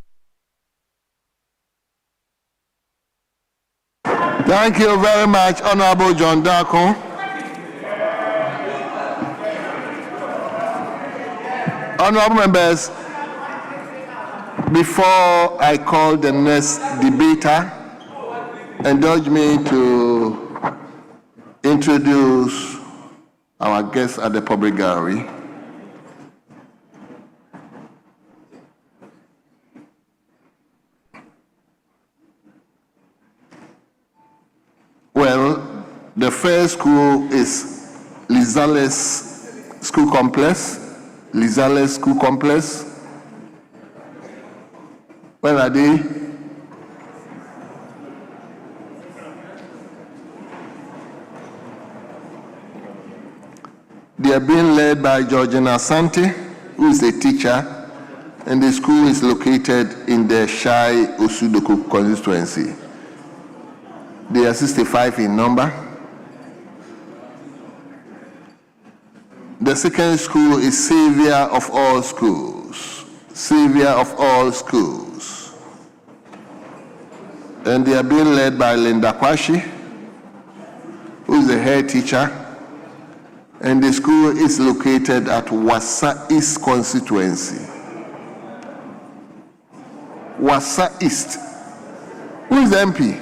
Thank you very much, Honorable John Darko. Honorable members, before I call the next debater, indulge me to introduce our guests at the public gallery. Well, the first school is Lizales School Complex. Where are they? They are being led by Georgina Asante, who is a teacher, and the school is located in the Shai Osudoku constituency. They are 65 in number. The second school is Savior of All Schools. Savior of All Schools. And they are being led by Linda Kwashi, who is the head teacher. And the school is located at Wasa East constituency. Wasa East. Who is the MP?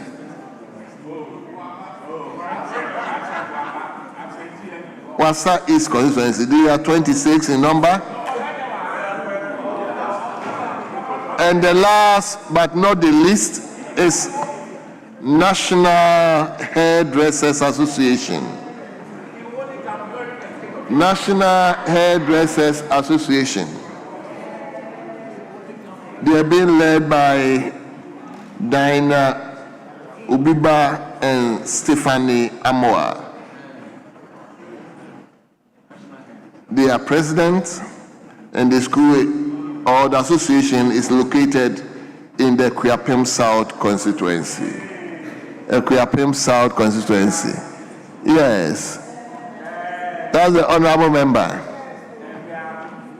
Wasa East constituency. They are 26 in number. And the last but not the least is National Hairdressers Association. National Hairdressers Association. They are being led by Dinah Ubiba and Stephanie Amoa. They are president, and the school or the association is located in the Kuyapem South constituency. Kuyapem South constituency. Yes. That's the honorable member.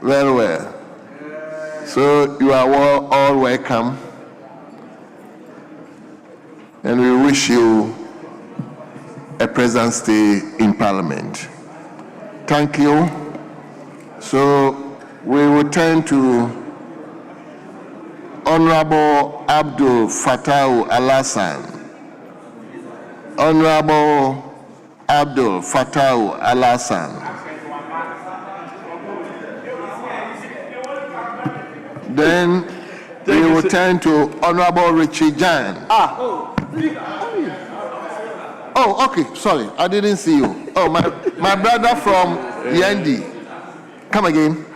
Very well. So you are all welcome. And we wish you a pleasant stay in Parliament. Thank you. So we will turn to Honorable Abdul Fattah Al-Hassan. Honorable Abdul Fattah Al-Hassan. Then we will turn to Honorable Richie Jan. Oh, okay, sorry, I didn't see you. Oh, my brother from Yendi. Come again.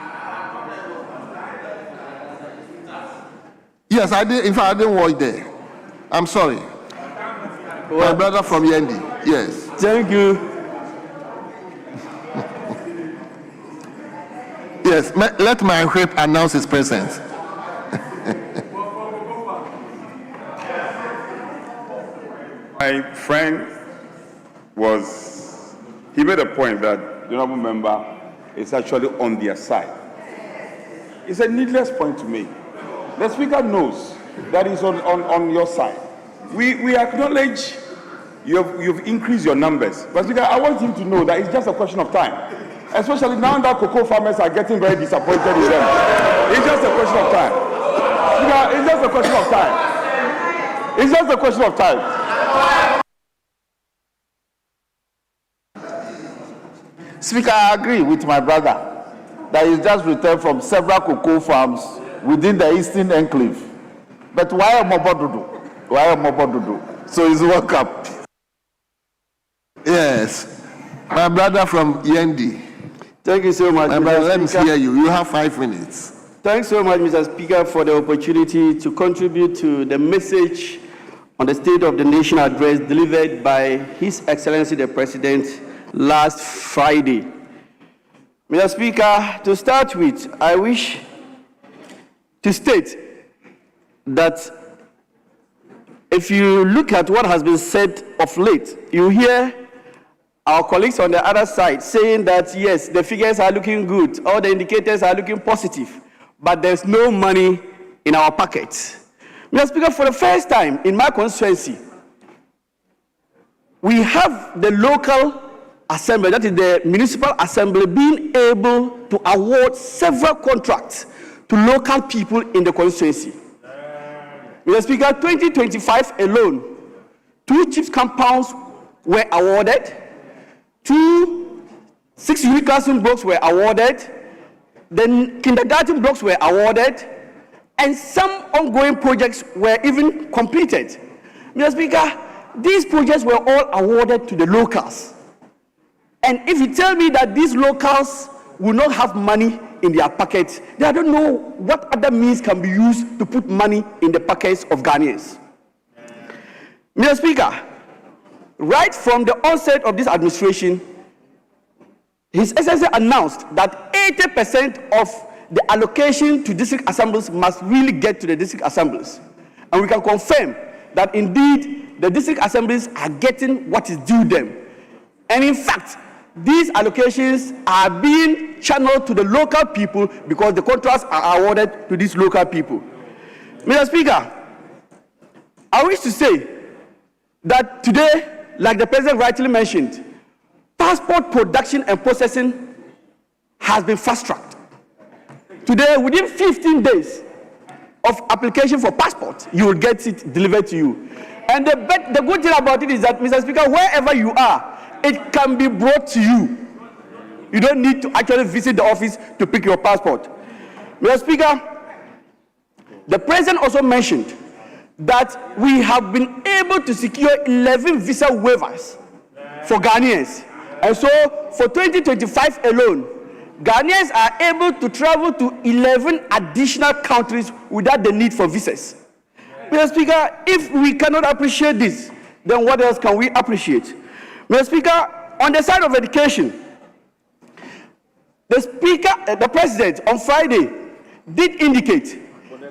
Yes, I did. In fact, I didn't watch there. I'm sorry. My brother from Yendi. Yes. Thank you. Yes, let my whip announce his presence. My friend he made a point that the honorable member is actually on their side. It's a needless point to make. The speaker knows that he's on your side. We acknowledge you've increased your numbers. But Speaker, I want him to know that it's just a question of time. Especially now that cocoa farmers are getting very disappointed in them. It's just a question of time. Speaker, it's just a question of time. It's just a question of time. Speaker, I agree with my brother that he just returned from several cocoa farms within the Eastern Enclave. But why Mobodudu? Why Mobodudu? So he's welcome. Yes, my brother from Yendi. Thank you so much, my brother. Let me hear you. You have 5 minutes. Thanks so much, Mr. Speaker, for the opportunity to contribute to the message on the State of the Nation address delivered by His Excellency the President last Friday. Mr. Speaker, to start with, I wish to state that if you look at what has been said of late, you hear our colleagues on the other side saying that, yes, the figures are looking good, all the indicators are looking positive, but there's no money in our pockets. Mr. Speaker, for the first time in my constituency, we have the local assembly, that is the municipal assembly, being able to award several contracts to local people in the constituency. Mr. Speaker, 2025 alone, 2 chiefs compounds were awarded, 2 6-unit classroom blocks were awarded, then kindergarten blocks were awarded, and some ongoing projects were even completed. Mr. Speaker, these projects were all awarded to the locals. And if you tell me that these locals will not have money in their pockets. They don't know what other means can be used to put money in the pockets of Ghanaians. Mr. Speaker, right from the onset of this administration, His Excellency announced that 80% of the allocation to district assemblies must really get to the district assemblies. And we can confirm that indeed the district assemblies are getting what is due them. And in fact, these allocations are being channeled to the local people because the contracts are awarded to these local people. Mr. Speaker, I wish to say that today, like the President rightly mentioned, passport production and processing has been fast-tracked. Today, within 15 days of application for passport, you will get it delivered to you. And the good thing about it is that, Mr. Speaker, wherever you are, it can be brought to you. You don't need to actually visit the office to pick your passport. Mr. Speaker, the President also mentioned that we have been able to secure 11 visa waivers for Ghanaians. And so, for 2025 alone, Ghanaians are able to travel to 11 additional countries without the need for visas. Mr. Speaker, if we cannot appreciate this, then what else can we appreciate? Mr. Speaker, on the side of education, the President on Friday did indicate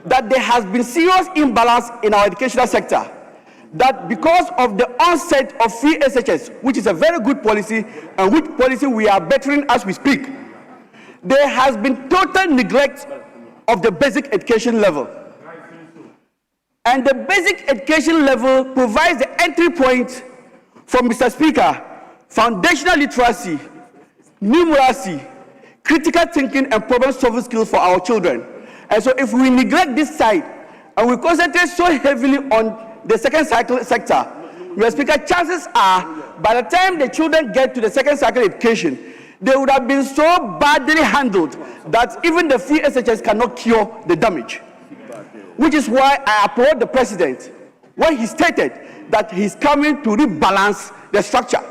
that there has been serious imbalance in our educational sector. That because of the onset of free SHS, which is a very good policy, and which policy we are bettering as we speak, there has been total neglect of the basic education level. And the basic education level provides the entry point for, Mr. Speaker, foundational literacy, numeracy, critical thinking, and problem-solving skills for our children. And so if we neglect this side, and we concentrate so heavily on the second cycle sector, Mr. Speaker, chances are, by the time the children get to the second cycle education, they would have been so badly handled that even the free SHS cannot cure the damage. Which is why I applaud the President when he stated that he's coming to rebalance the structure,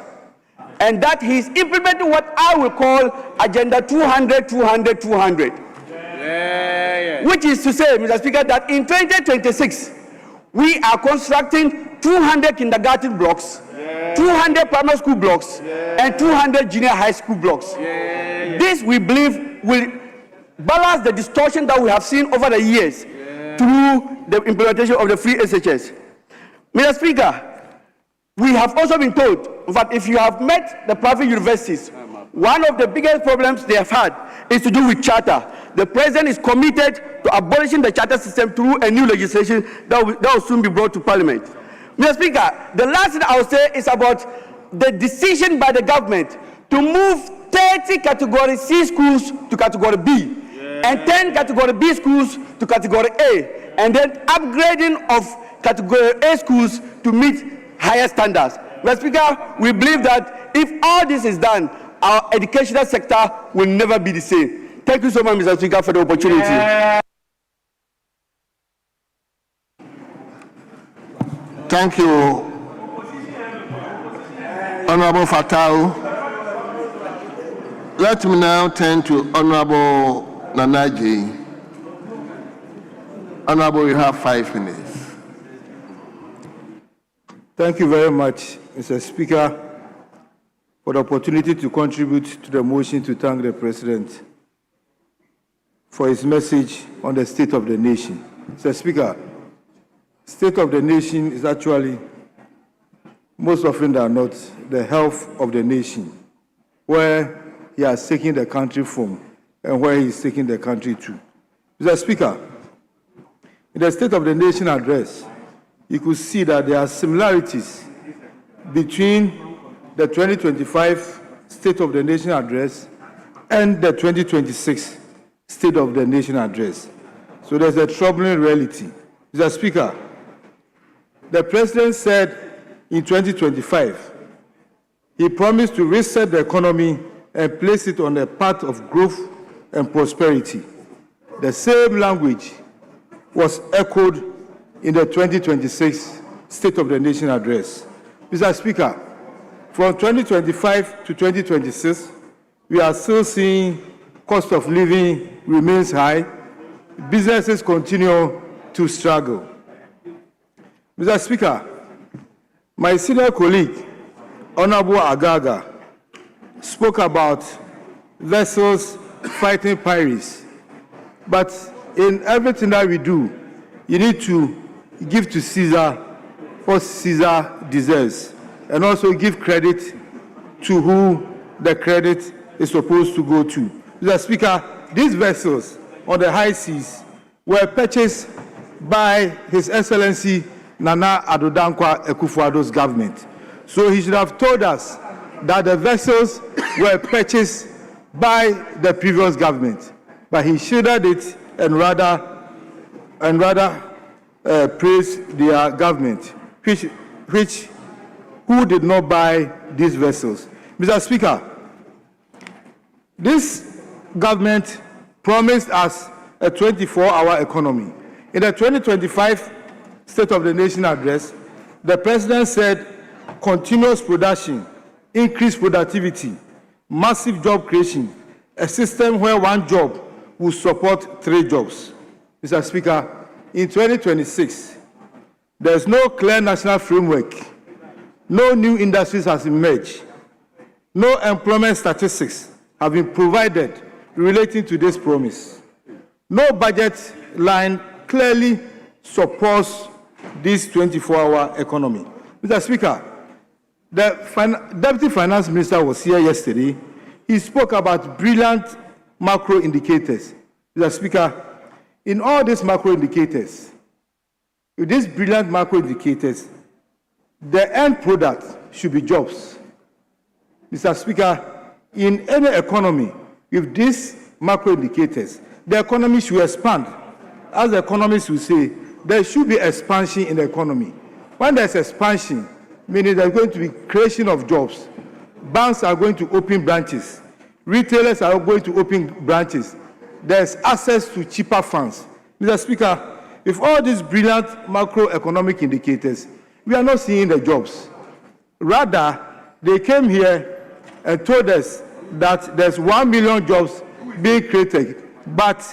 and that he's implementing what I will call Agenda 200, 200, 200. Which is to say, Mr. Speaker, that in 2026, we are constructing 200 kindergarten blocks, 200 primary school blocks, and 200 junior high school blocks. This, we believe, will balance the distortion that we have seen over the years through the implementation of the free SHS. Mr. Speaker, we have also been told, in fact, if you have met the private universities, one of the biggest problems they have had is to do with charter. The President is committed to abolishing the charter system through a new legislation that will soon be brought to Parliament. Mr. Speaker, the last thing I will say is about the decision by the government to move 30 Category C schools to Category B, and 10 Category B schools to Category A, and then upgrading of Category A schools to meet higher standards. Mr. Speaker, we believe that if all this is done, our educational sector will never be the same. Thank you so much, Mr. Speaker, for the opportunity. Thank you, Honorable Fatau. Let me now turn to Honorable Nanaji. Honorable, you have 5 minutes. Thank you very much, Mr. Speaker, for the opportunity to contribute to the motion to thank the President for his message on the state of the nation. Mr. Speaker, state of the nation is actually, most often than not, the health of the nation, where he has taken the country from and where he is taking the country to. Mr. Speaker, in the State of the Nation address, you could see that there are similarities between the 2025 State of the Nation address and the 2026 State of the Nation address. So there's a troubling reality. Mr. Speaker, the President said in 2025, he promised to reset the economy and place it on a path of growth and prosperity. The same language was echoed in the 2026 State of the Nation address. Mr. Speaker, from 2025 to 2026, we are still seeing cost of living remains high, businesses continue to struggle. Mr. Speaker, my senior colleague, Honorable Agaga, spoke about vessels fighting pirates. But in everything that we do, you need to give to Caesar what Caesar deserves, and also give credit to who the credit is supposed to go to. Mr. Speaker, these vessels on the high seas were purchased by His Excellency Nana Addo Dankwa Akufo-Addo's government. So he should have told us that the vessels were purchased by the previous government, but he shielded it and rather praised their government, who did not buy these vessels. Mr. Speaker, this government promised us a 24-hour economy. In the 2025 State of the Nation address, the President said continuous production, increased productivity, massive job creation, a system where one job will support 3 jobs. Mr. Speaker, in 2026, there's no clear national framework, no new industries has emerged, no employment statistics have been provided relating to this promise. No budget line clearly supports this 24-hour economy. Mr. Speaker, the Deputy Finance Minister was here yesterday. He spoke about brilliant macro indicators. Mr. Speaker, in all these macro indicators, with these brilliant macro indicators, the end product should be jobs. Mr. Speaker, in any economy, with these macro indicators, the economy should expand. As the economists will say, there should be expansion in the economy. When there's expansion, meaning there's going to be creation of jobs, banks are going to open branches, retailers are going to open branches, there's access to cheaper funds. Mr. Speaker, if all these brilliant macroeconomic indicators, we are not seeing the jobs. Rather, they came here and told us that there's 1 million jobs being created, but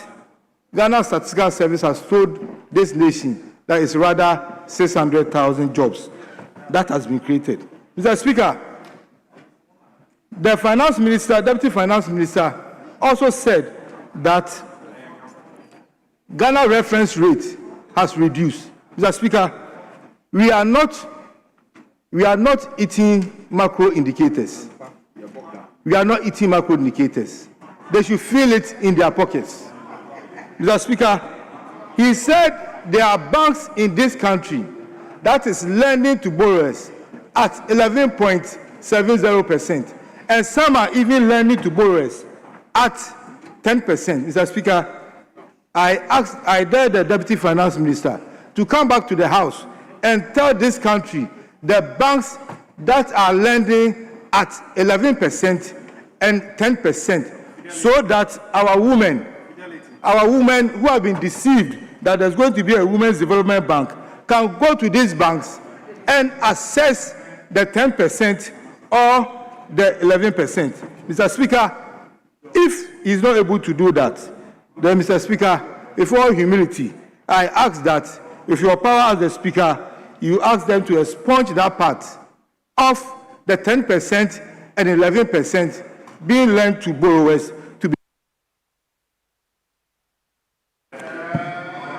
Ghana Statistical Service has told this nation that it's rather 600,000 jobs that has been created. Mr. Speaker, the Finance Minister, Deputy Finance Minister, also said that Ghana reference rate has reduced. Mr. Speaker, we are not eating macro indicators. We are not eating macro indicators. They should feel it in their pockets. Mr. Speaker, he said there are banks in this country that is lending to borrowers at 11.70%, and some are even lending to borrowers at 10%. Mr. Speaker, I dare the Deputy Finance Minister to come back to the House and tell this country the banks that are lending at 11% and 10%, so that our women who have been deceived that there's going to be a women's development bank can go to these banks and access the 10% or the 11%. Mr. Speaker, if he's not able to do that, then, Mr. Speaker, with all humility, I ask that if your power as the Speaker, you ask them to expunge that part of the 10% and 11% being lent to borrowers to be.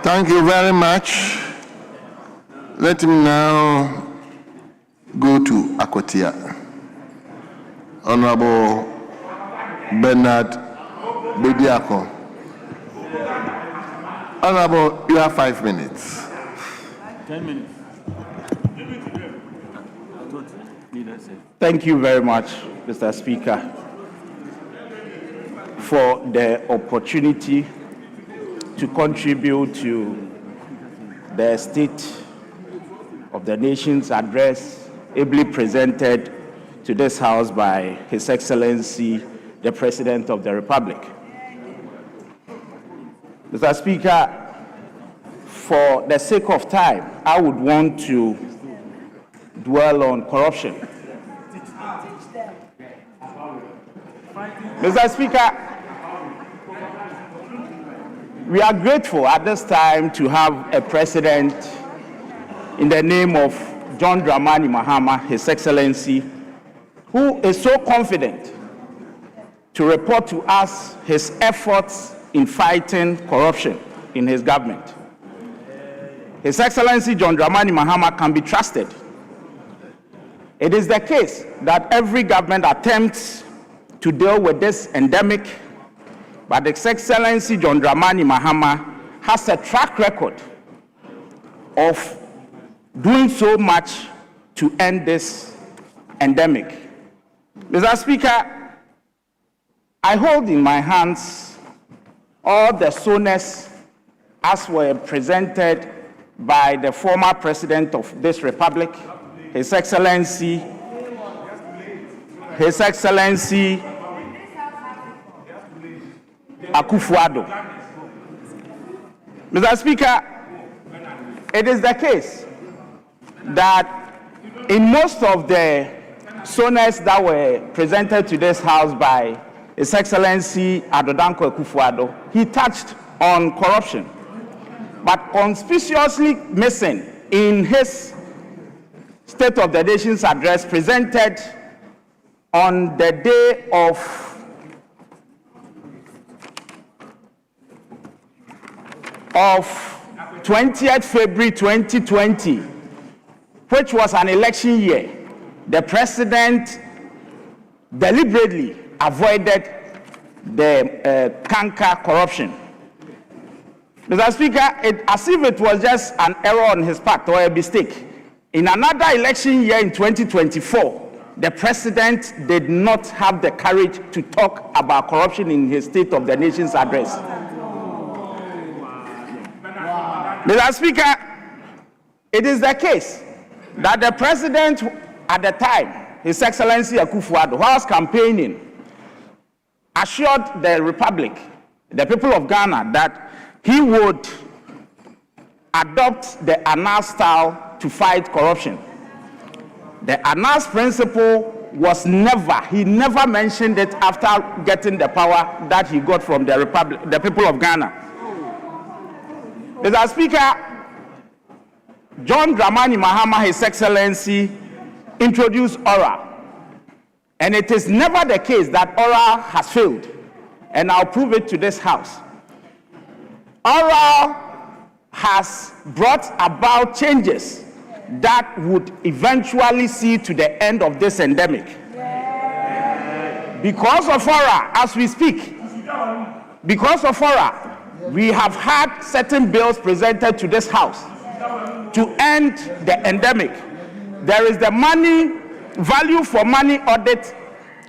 Thank you very much. Let me now go to Akotia. Honorable Bernard Bediako. Honorable, you have 5 minutes. 10 minutes. Thank you very much, Mr. Speaker, for the opportunity to contribute to the State of the Nation's address ably presented to this House by His Excellency, the President of the Republic. Mr. Speaker, for the sake of time, I would want to dwell on corruption. Mr. Speaker, We are grateful at this time to have a president in the name of John Dramani Mahama, His Excellency, who is so confident to report to us his efforts in fighting corruption in his government. His Excellency John Dramani Mahama can be trusted. It is the case that every government attempts to deal with this endemic, but His Excellency John Dramani Mahama has a track record of doing so much to end this endemic. Mr. Speaker, I hold in my hands all the SONAs as were presented by the former president of this republic, His Excellency Akufo-Addo. Mr. Speaker, it is the case that in most of the SONAs that were presented to this House by His Excellency Adodankwa Akufo-Addo, he touched on corruption, but conspicuously missing in his State of the Nation's address presented on the day of of 20th February 2020, which was an election year. The president deliberately avoided the canker corruption. Mr. Speaker, as if it was just an error on his part or a mistake. In another election year in 2024, the president did not have the courage to talk about corruption in his State of the Nation's address. Mr. Speaker, it is the case that the president at the time, His Excellency Akufo-Addo, whilst campaigning, assured the Republic, the people of Ghana, that he would adopt the ANAS style to fight corruption. The ANAS principle was he never mentioned it after getting the power that he got from the Republic, the people of Ghana. Mr. Speaker, John Dramani Mahama, His Excellency, introduced ORA. And it is never the case that ORA has failed. And I'll prove it to this House. ORA has brought about changes that would eventually see to the end of this endemic. Because of ORA, as we speak, because of ORA, we have had certain bills presented to this House to end the endemic. There is the value for money audit,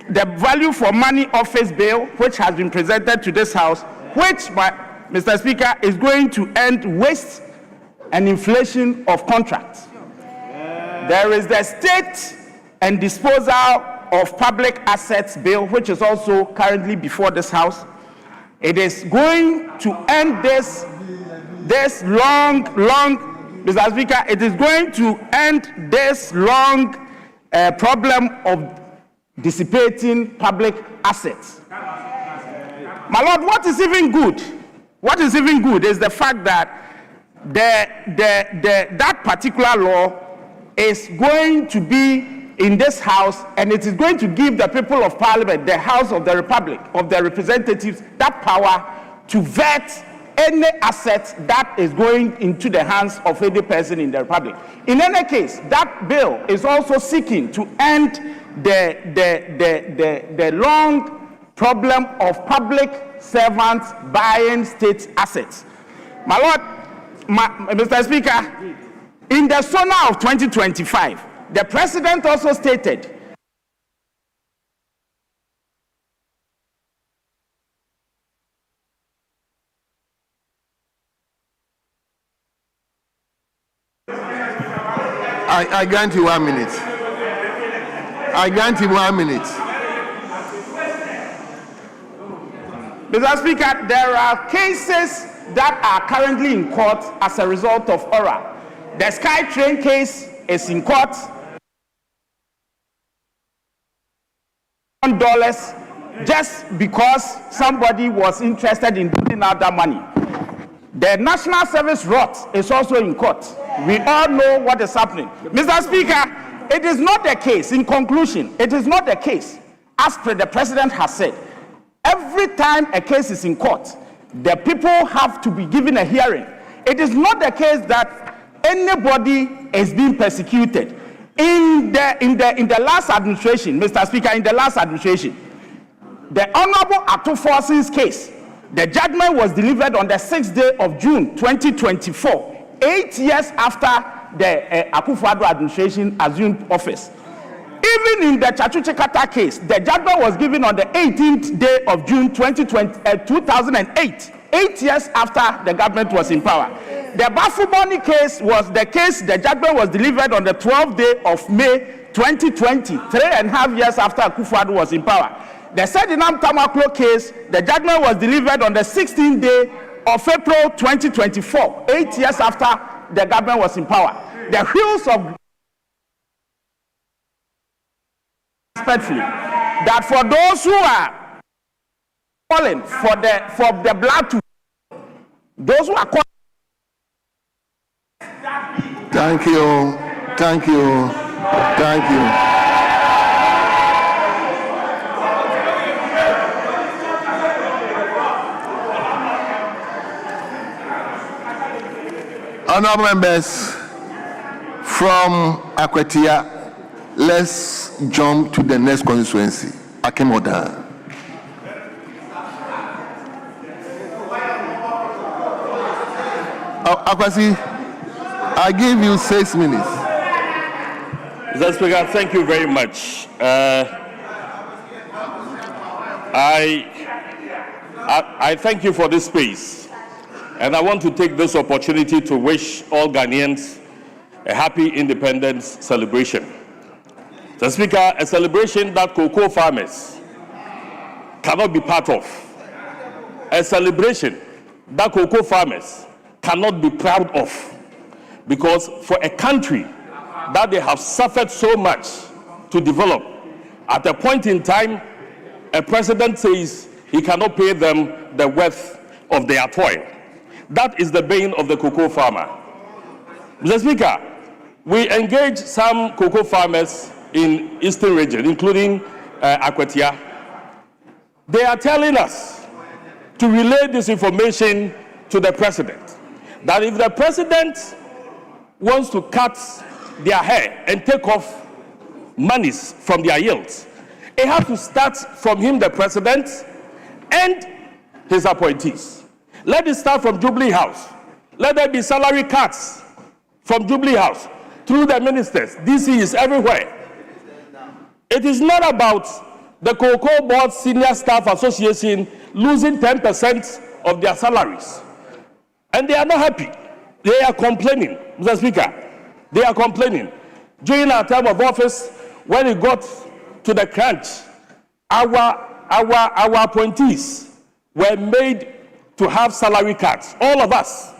the value for money office bill, which has been presented to this House, which, Mr. Speaker, is going to end waste and inflation of contracts. There is the state and disposal of public assets bill, which is also currently before this House. It is going to end this long, Mr. Speaker, it is going to end this long problem of dissipating public assets. My Lord, what is even good is the fact that that particular law is going to be in this House, and it is going to give the people of Parliament, the House of the Republic, of the representatives, that power to vet any asset that is going into the hands of any person in the Republic. In any case, that bill is also seeking to end the long problem of public servants buying state assets. My Lord, Mr. Speaker, in the SONA of 2025, the president also stated I grant you 1 minute. I grant you 1 minute. Mr. Speaker, there are cases that are currently in court as a result of ORA. The SkyTrain case is in court. $1 just because somebody was interested in putting out that money. The National Service rot is also in court. We all know what is happening. Mr. Speaker, it is not the case, in conclusion, it is not the case, as the President has said. Every time a case is in court, the people have to be given a hearing. It is not the case that anybody is being persecuted. In the last administration, Mr. Speaker, in the last administration, the Honorable Atto-Forsen's case, the judgment was delivered on the 6th day of June 2024, 8 years after the Akufo-Addo administration assumed office. Even in the Chachu-Chikata case, the judgment was given on the 18th day of June 2008, 8 years after the government was in power. The Bafuboni case was the case, the judgment was delivered on the 12th day of May 2020, 3.5 years after Akufo-Addo was in power. The Sedinam Tamaklo case, the judgment was delivered on the 16th day of April 2024, 8 years after the government was in power. The wheels of respectfully that for those who are calling for the blood to those who are calling. Thank you. Thank you. Thank you. Honorable members from Akwetia, let's jump to the next constituency, Akemoda. Akwasi, I give you 6 minutes. Mr. Speaker, thank you very much. I thank you for this space, and I want to take this opportunity to wish all Ghanaians a happy independence celebration. Mr. Speaker, a celebration that cocoa farmers cannot be part of, a celebration that cocoa farmers cannot be proud of, because for a country that they have suffered so much to develop, at a point in time, a president says he cannot pay them the worth of their toil. That is the bane of the cocoa farmer. Mr. Speaker, we engage some cocoa farmers in Eastern region, including Akwetia. They are telling us to relay this information to the president, that if the president wants to cut their hair and take off monies from their yields, it has to start from him, the president, and his appointees. Let it start from Jubilee House. Let there be salary cuts from Jubilee House through the ministers. DC is everywhere. It is not about the Cocoa Board Senior Staff Association losing 10% of their salaries. And they are not happy. They are complaining, Mr. Speaker. They are complaining. During our term of office, when it got to the crunch, our appointees were made to have salary cuts. All of us,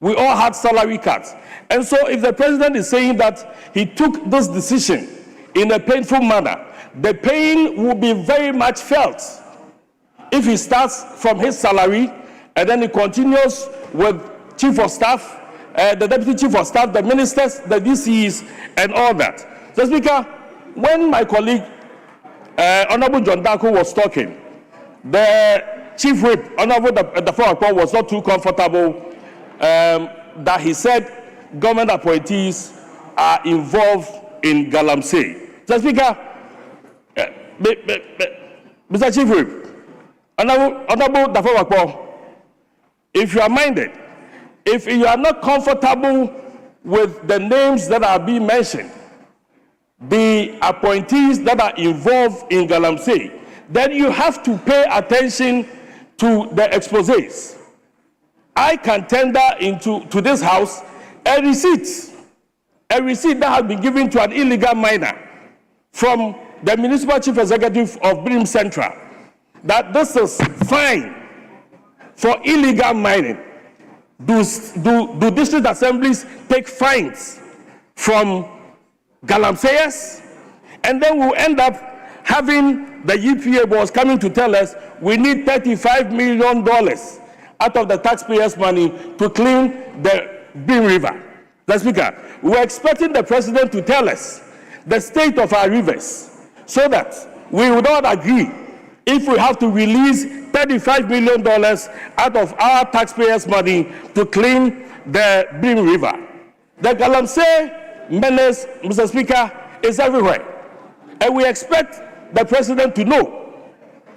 we all had salary cuts. And so if the president is saying that he took this decision in a painful manner, the pain will be very much felt if he starts from his salary and then he continues with chief of staff, the deputy chief of staff, the ministers, the DCs, and all that. So, Speaker, when my colleague, Honorable John Darko, was talking, the chief whip, Honorable Dafo was not too comfortable that he said government appointees are involved in Galamsey. So, Speaker, Mr. Chief Whip, Honorable Dafo, if you are minded, if you are not comfortable with the names that are being mentioned, the appointees that are involved in Galamsey, then you have to pay attention to the exposés. I can tender to this House a receipt that has been given to an illegal miner from the Municipal Chief Executive of Brim Central, that this is fine for illegal mining. Do district assemblies take fines from Galamseyers? And then we'll end up having the EPA boss coming to tell us we need $35 million out of the taxpayers' money to clean the Beam River. Mr. Speaker, we're expecting the president to tell us the state of our rivers so that we would all agree if we have to release $35 million out of our taxpayers' money to clean the Beam River. The Galamsey menace, Mr. Speaker, is everywhere. And we expect the president to know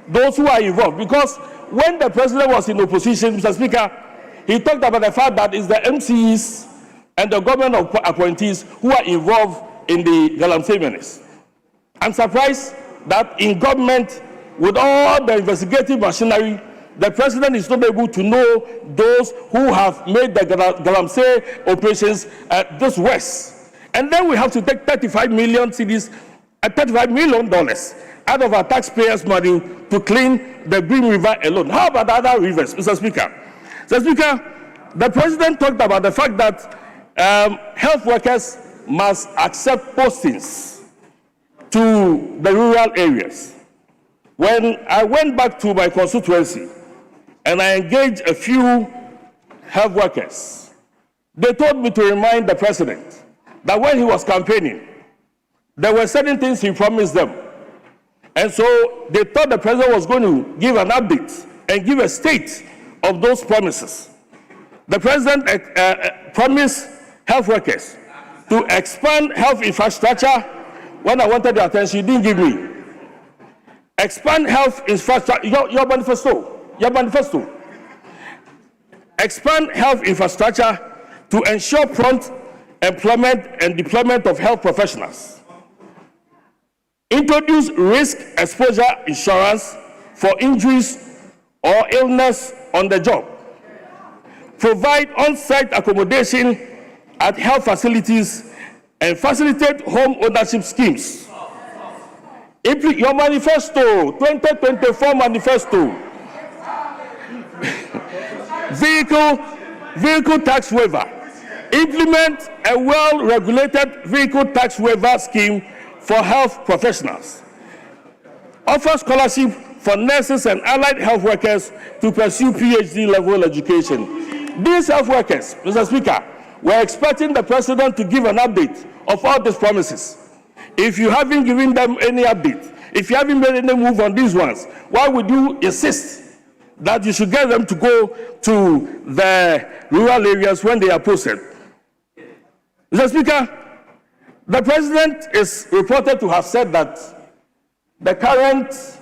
those who are involved. Because when the president was in opposition, Mr. Speaker, he talked about the fact that it's the MCs and the government appointees who are involved in the Galamsey menace. I'm surprised that in government, with all the investigative machinery, the president is not able to know those who have made the Galamsey operations this worse. And then we have to take 35 million cedis, $35 million out of our taxpayers' money to clean the Beam River alone. How about other rivers, Mr. Speaker? Mr. Speaker, the president talked about the fact that health workers must accept postings to the rural areas. When I went back to my constituency and I engaged a few health workers, they told me to remind the president that when he was campaigning, there were certain things he promised them. And so they thought the president was going to give an update and give a state of those promises. The president promised health workers to expand health infrastructure. When I wanted the attention, he didn't give me. Expand health infrastructure, your manifesto. Expand health infrastructure to ensure prompt employment and deployment of health professionals. Introduce risk exposure insurance for injuries or illness on the job. Provide on-site accommodation at health facilities and facilitate home ownership schemes. Your manifesto, 2024 manifesto. Vehicle tax waiver. Implement a well-regulated vehicle tax waiver scheme for health professionals. Offer scholarship for nurses and allied health workers to pursue PhD level education. These health workers, Mr. Speaker, we're expecting the president to give an update of all these promises. If you haven't given them any update, if you haven't made any move on these ones, why would you insist that you should get them to go to the rural areas when they are posted? Mr. Speaker, the president is reported to have said that the current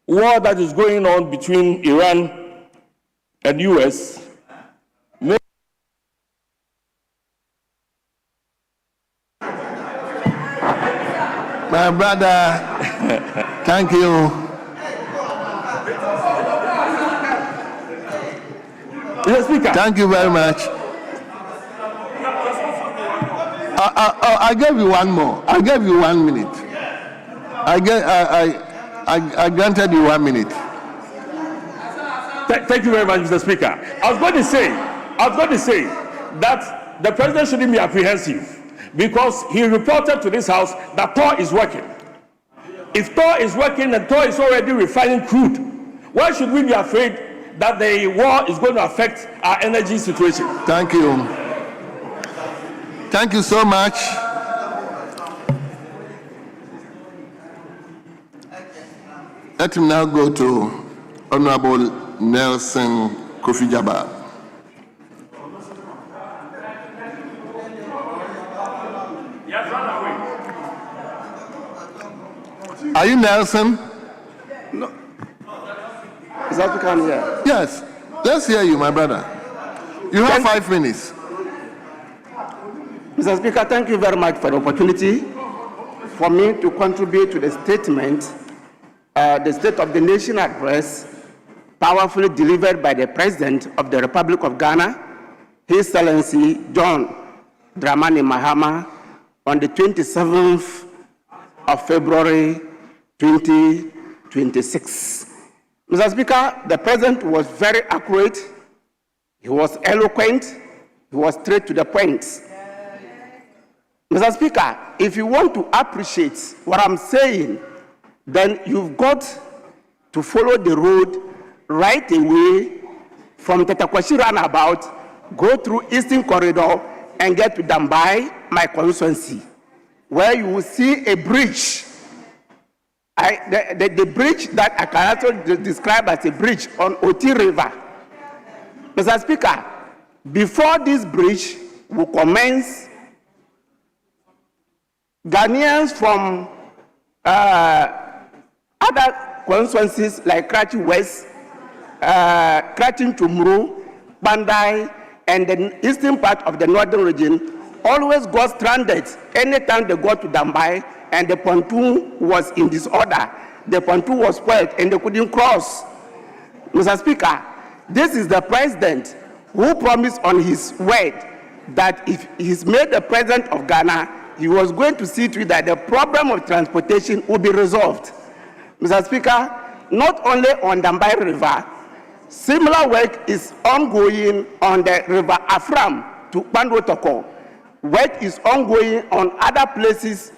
war that is going on between Iran and US may My brother, thank you. Mr. Speaker. Thank you very much. I gave you one more. I gave you 1 minute. I granted you 1 minute. Thank you very much, Mr. Speaker. I was going to say that the president shouldn't be apprehensive because he reported to this house that Thor is working. If Thor is working and Thor is already refining crude, why should we be afraid that the war is going to affect our energy situation? Thank you. Thank you so much. Let him now go to Honorable Nelson Kofi Jabbar. Are you Nelson? No. Is that can hear? Yes. Let's hear you, my brother. You have 5 minutes. Mr. Speaker, thank you very much for the opportunity for me to contribute to the statement, the State of the Nation address, powerfully delivered by the President of the Republic of Ghana, His Excellency John Dramani Mahama, on the 27th of February 2026. Mr. Speaker, the President was very accurate, he was eloquent, he was straight to the point. Mr. Speaker, if you want to appreciate what I'm saying, then you've got to follow the road right away from Tetakwashi roundabout, go through Eastern Corridor, and get to Dambai, my constituency, where you will see a bridge. The bridge that I can also describe as a bridge on Oti River. Mr. Speaker, before this bridge will commence, Ghanaians from other constituencies like Krachi West, Krachi Chumru, Bandai, and the eastern part of the northern region always got stranded anytime they got to Dambai and the pontoon was in disorder. The pontoon was spoiled and they couldn't cross. Mr. Speaker, this is the president who promised on his word that if he's made the president of Ghana, he was going to see to it that the problem of transportation will be resolved. Mr. Speaker, not only on Dambai River, similar work is ongoing on the River Afram to Pandotoko. Work is ongoing on other places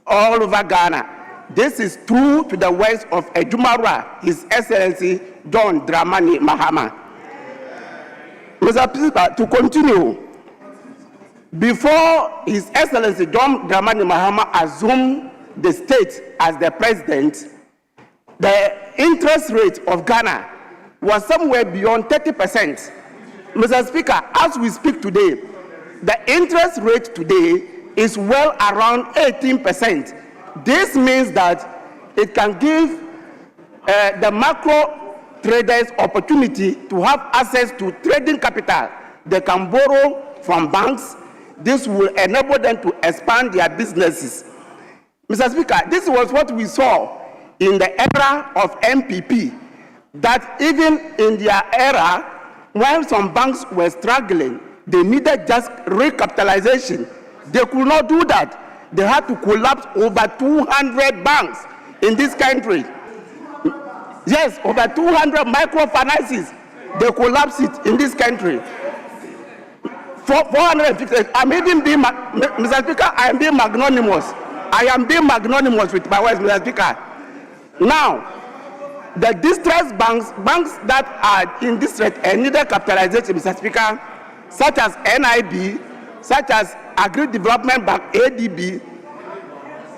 all over Ghana. This is true to the west of Ejumara, His Excellency John Dramani Mahama. Mr. Speaker, to continue, before His Excellency John Dramani Mahama assumed the state as the president, the interest rate of Ghana was somewhere beyond 30%. Mr. Speaker, as we speak today, the interest rate today is well around 18%. This means that it can give the macro traders opportunity to have access to trading capital. They can borrow from banks. This will enable them to expand their businesses. Mr. Speaker, this was what we saw in the era of MPP, that even in their era, when some banks were struggling, they needed just recapitalization. They could not do that. They had to collapse over 200 banks in this country. Yes, over 200 microfinances. They collapsed it in this country. 450. I'm even being, Mr. Speaker, I am being magnanimous. I am being magnanimous with my words, Mr. Speaker. Now, the distressed banks, banks that are in distress and needed capitalization, Mr. Speaker, such as NIB, such as Agri-Development Bank, ADB,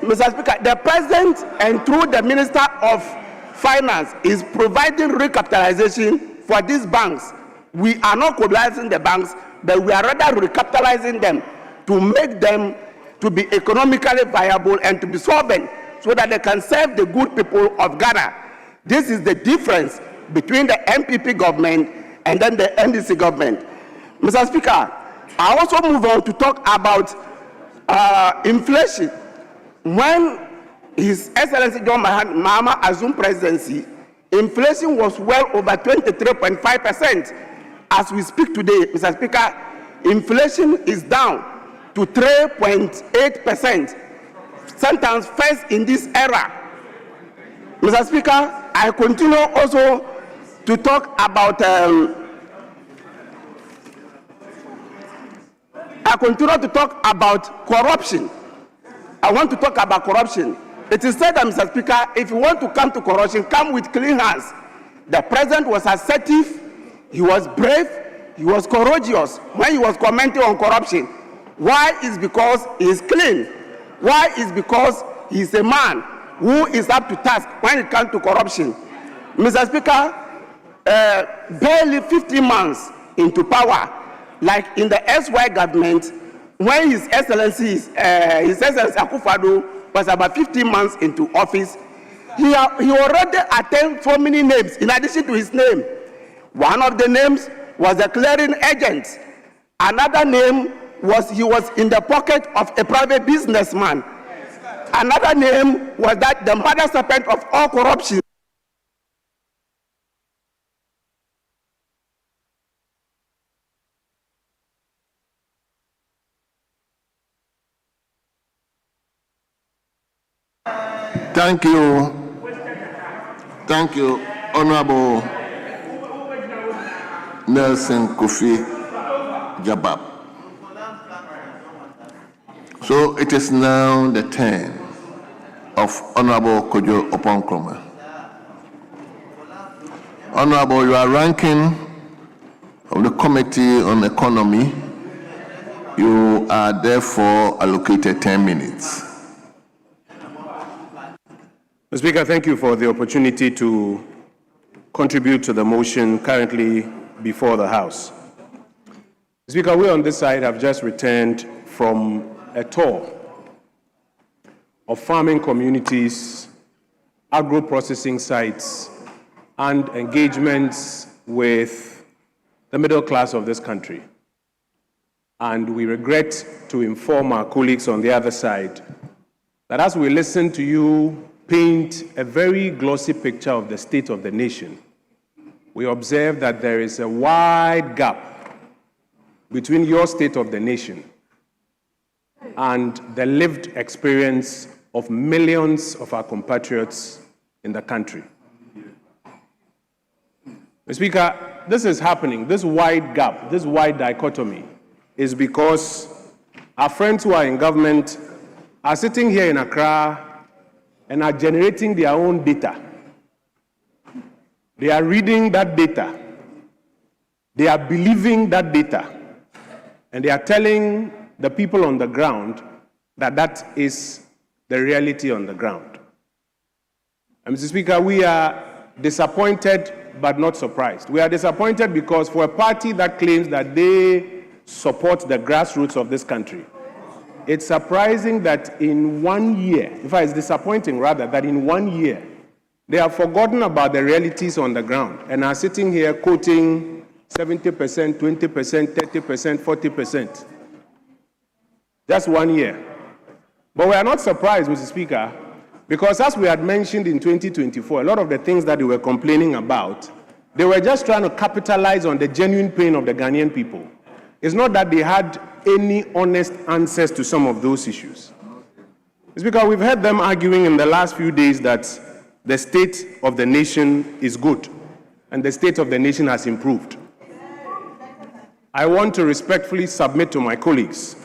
Mr. Speaker, the President and through the Minister of Finance is providing recapitalization for these banks. We are not collapsing the banks, but we are rather recapitalizing them to make them to be economically viable and to be solvent so that they can serve the good people of Ghana. This is the difference between the MPP government and then the NDC government. Mr. Speaker, I also move on to talk about inflation. When His Excellency John Mahama assumed presidency, inflation was well over 23.5%. As we speak today, Mr. Speaker, inflation is down to 3.8%. Sometimes first in this era. Mr. Speaker, I continue also to talk about corruption. I want to talk about corruption. It is said that, Mr. Speaker, if you want to come to corruption, come with clean hands. The president was assertive, he was brave, he was courageous when he was commenting on corruption. Why? Is because he is clean. Why? Is because he is a man who is up to task when it comes to corruption. Mr. Speaker, barely 15 months into power, like in the SY government, when His Excellency Akufo-Addo was about 15 months into office, he already attained so many names in addition to his name. One of the names was a clearing agent. Another name was he was in the pocket of a private businessman. Another name was that the mother serpent of all corruption. Thank you. Thank you, Honorable Nelson Kofi Jabab. So it is now the turn of Honorable Kojo Oponkroma. Honorable, you are ranking of the Committee on Economy, you are therefore allocated 10 minutes. Mr. Speaker, thank you for the opportunity to contribute to the motion currently before the House. Mr. Speaker, we on this side have just returned from a tour of farming communities, agro-processing sites, and engagements with the middle class of this country. And we regret to inform our colleagues on the other side that as we listen to you paint a very glossy picture of the state of the nation, we observe that there is a wide gap between your state of the nation and the lived experience of millions of our compatriots in the country. Mr. Speaker, this is happening, this wide gap, this wide dichotomy is because our friends who are in government are sitting here in Accra and are generating their own data. They are reading that data. They are believing that data. And they are telling the people on the ground that that is the reality on the ground. And Mr. Speaker, we are disappointed but not surprised. We are disappointed because for a party that claims that they support the grassroots of this country, it's surprising that in 1 year, in fact, it's disappointing rather, that in 1 year, they have forgotten about the realities on the ground and are sitting here quoting 70%, 20%, 30%, 40%. Just 1 year. But we are not surprised, Mr. Speaker, because as we had mentioned in 2024, a lot of the things that they were complaining about, they were just trying to capitalize on the genuine pain of the Ghanaian people. It's not that they had any honest answers to some of those issues. It's because we've heard them arguing in the last few days that the state of the nation is good and the state of the nation has improved. I want to respectfully submit to my colleagues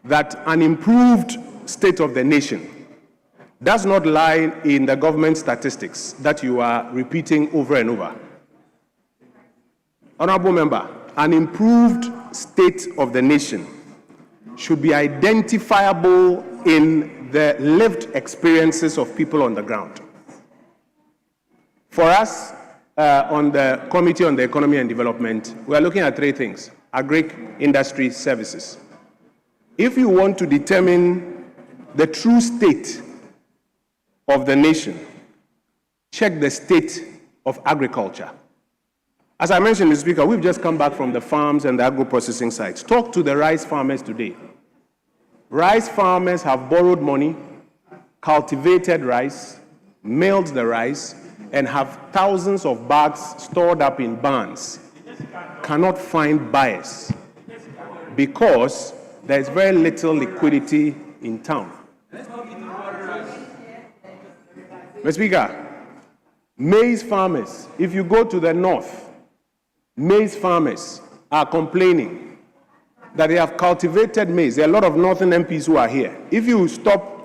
that an improved state of the nation does not lie in the government statistics that you are repeating over and over. Honorable Member, an improved state of the nation should be identifiable in the lived experiences of people on the ground. For us, on the Committee on the Economy and Development, we are looking at three things: agri-industry services. If you want to determine the true state of the nation, check the state of agriculture. As I mentioned, Mr. Speaker, we've just come back from the farms and the agro-processing sites. Talk to the rice farmers today. Rice farmers have borrowed money, cultivated rice, milled the rice, and have thousands of bags stored up in barns. Cannot find buyers because there is very little liquidity in town. Mr. Speaker, maize farmers, if you go to the north, maize farmers are complaining that they have cultivated maize. There are a lot of northern MPs who are here. If you stop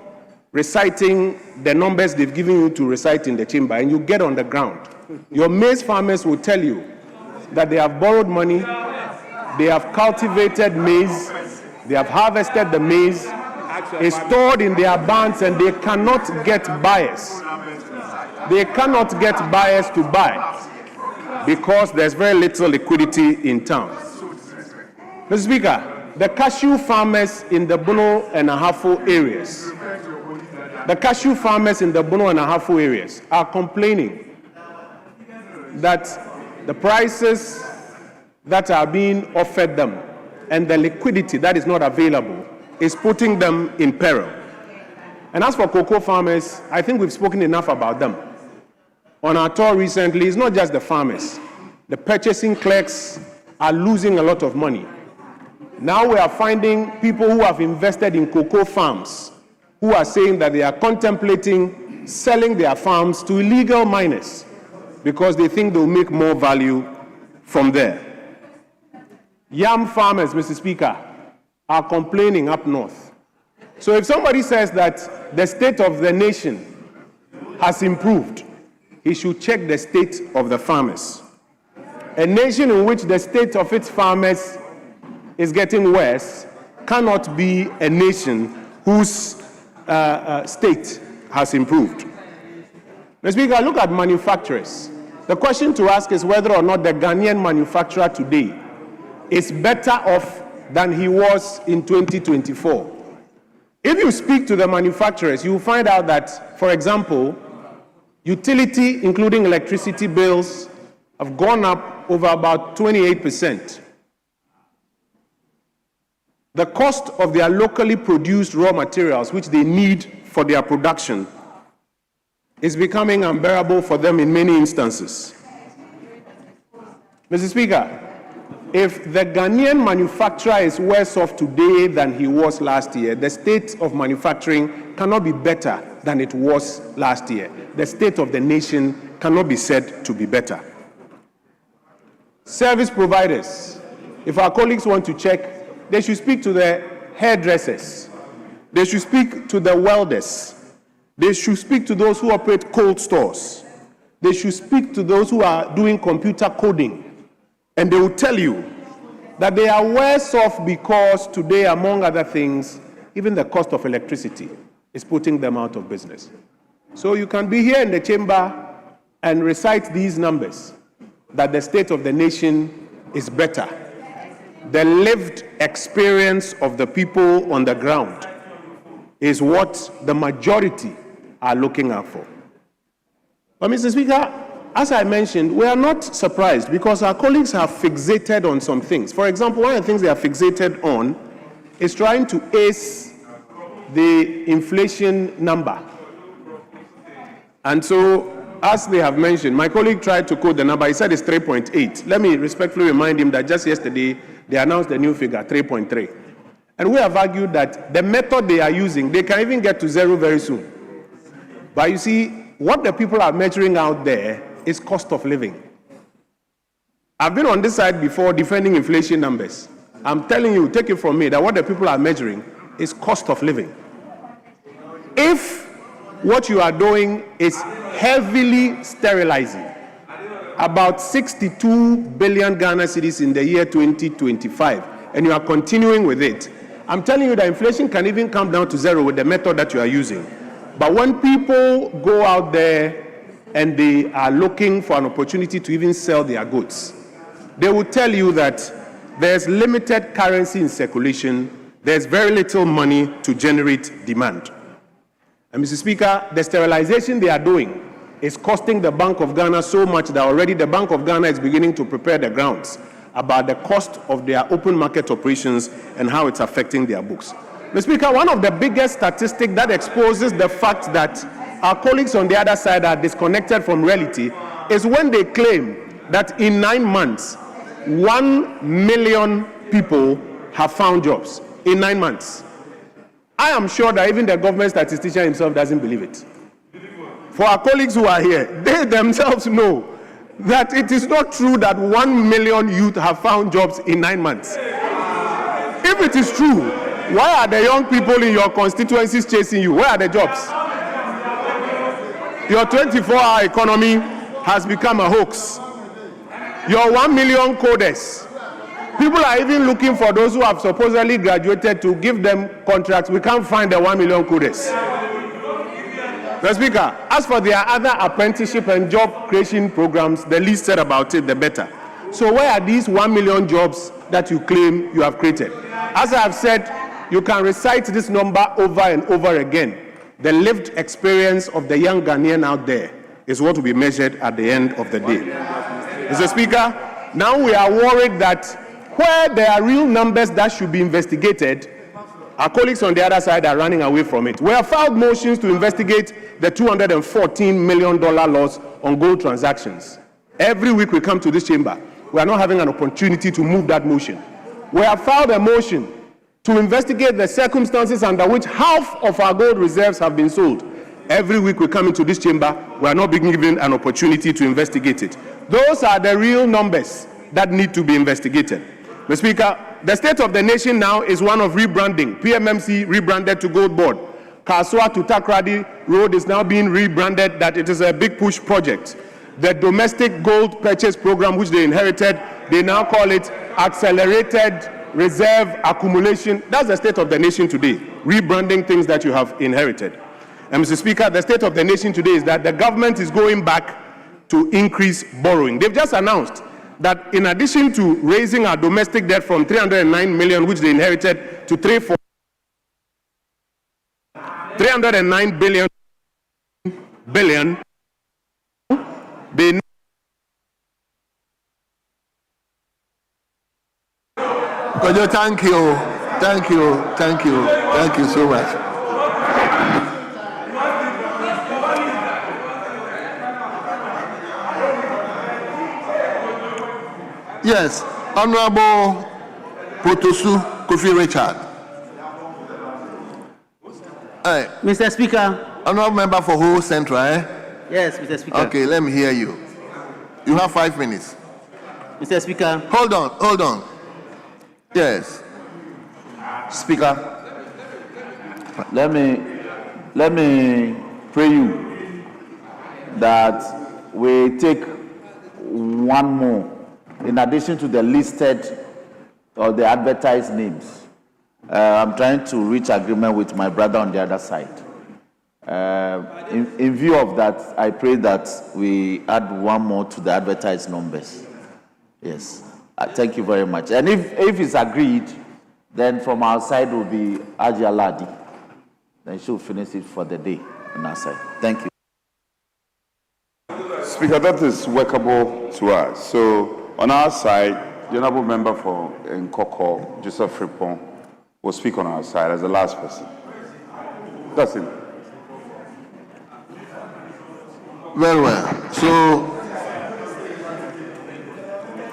reciting the numbers they've given you to recite in the chamber and you get on the ground, your maize farmers will tell you that they have borrowed money, they have cultivated maize, they have harvested the maize, it's stored in their barns and they cannot get buyers. They cannot get buyers to buy because there's very little liquidity in town. Mr. Speaker, the cashew farmers in the Bono and Ahafo areas, are complaining that the prices that are being offered them and the liquidity that is not available is putting them in peril. And as for cocoa farmers, I think we've spoken enough about them. On our tour recently, it's not just the farmers. The purchasing clerks are losing a lot of money. Now we are finding people who have invested in cocoa farms who are saying that they are contemplating selling their farms to illegal miners because they think they'll make more value from there. Yam farmers, Mr. Speaker, are complaining up north. So if somebody says that the state of the nation has improved, he should check the state of the farmers. A nation in which the state of its farmers is getting worse cannot be a nation whose state has improved. Mr. Speaker, look at manufacturers. The question to ask is whether or not the Ghanaian manufacturer today is better off than he was in 2024. If you speak to the manufacturers, you will find out that, for example, utility, including electricity bills, have gone up over about 28%. The cost of their locally produced raw materials, which they need for their production, is becoming unbearable for them in many instances. Mr. Speaker, if the Ghanaian manufacturer is worse off today than he was last year, the state of manufacturing cannot be better than it was last year. The state of the nation cannot be said to be better. Service providers, if our colleagues want to check, they should speak to the hairdressers. They should speak to the welders. They should speak to those who operate cold stores. They should speak to those who are doing computer coding. And they will tell you that they are worse off because today, among other things, even the cost of electricity is putting them out of business. So you can be here in the chamber and recite these numbers, that the state of the nation is better. The lived experience of the people on the ground is what the majority are looking out for. But Mr. Speaker, as I mentioned, we are not surprised because our colleagues have fixated on some things. For example, one of the things they are fixated on is trying to ace the inflation number. And so, as they have mentioned, my colleague tried to quote the number. He said it's 3.8. Let me respectfully remind him that just yesterday, they announced a new figure, 3.3. And we have argued that the method they are using, they can even get to zero very soon. But you see, what the people are measuring out there is cost of living. I've been on this side before defending inflation numbers. I'm telling you, take it from me, that what the people are measuring is cost of living. If what you are doing is heavily sterilizing about 62 billion Ghana cedis in the year 2025, and you are continuing with it, I'm telling you that inflation can even come down to zero with the method that you are using. But when people go out there and they are looking for an opportunity to even sell their goods, they will tell you that there's limited currency in circulation, there's very little money to generate demand. And Mr. Speaker, the sterilization they are doing is costing the Bank of Ghana so much that already the Bank of Ghana is beginning to prepare the grounds about the cost of their open market operations and how it's affecting their books. Mr. Speaker, one of the biggest statistics that exposes the fact that our colleagues on the other side are disconnected from reality is when they claim that in 9 months, 1 million people have found jobs in 9 months. I am sure that even the government statistician himself doesn't believe it. For our colleagues who are here, they themselves know that it is not true that 1 million youth have found jobs in 9 months. If it is true, why are the young people in your constituencies chasing you? Where are the jobs? Your 24-hour economy has become a hoax. Your 1 million coders, people are even looking for those who have supposedly graduated to give them contracts. We can't find the 1 million coders. Mr. Speaker, as for their other apprenticeship and job creation programs, the least said about it, the better. So where are these 1 million jobs that you claim you have created? As I have said, you can recite this number over and over again. The lived experience of the young Ghanaian out there is what will be measured at the end of the day. Mr. Speaker, now we are worried that where there are real numbers that should be investigated, our colleagues on the other side are running away from it. We have filed motions to investigate the $214 million loss on gold transactions. Every week we come to this chamber, we are not having an opportunity to move that motion. We have filed a motion to investigate the circumstances under which half of our gold reserves have been sold. Every week we come into this chamber, we are not being given an opportunity to investigate it. Those are the real numbers that need to be investigated. Mr. Speaker, the state of the nation now is one of rebranding. PMMC rebranded to Gold Board. Kasua to Takrady Road is now being rebranded that it is a big push project. the domestic gold purchase program, which they inherited. They now call it accelerated reserve accumulation. That's the state of the nation today, rebranding things that you have inherited. And Mr. Speaker, the state of the nation today is that the government is going back to increase borrowing. They've just announced that in addition to raising our domestic debt from 309 million, which they inherited, to 309 billion, they Kojo, thank you so much. Yes, Honorable Potosu Kofi Richard. Mr. Speaker. Honorable Member for Ho Central, Yes, Mr. Speaker. Okay, let me hear you. You have 5 minutes. Mr. Speaker. Hold on. Yes. Speaker, let me pray you that we take one more in addition to the listed or the advertised names. I'm trying to reach agreement with my brother on the other side. In view of that, I pray that we add one more to the advertised numbers. Yes. Thank you very much. And if it's agreed, then from our side will be Ajia Ladi. Then she'll finish it for the day on our side. Thank you. Speaker, that is workable to us. So on our side, the Honourable Member for Nkoko, Joseph Frimpong, will speak on our side as the last person. That's it. Very well. So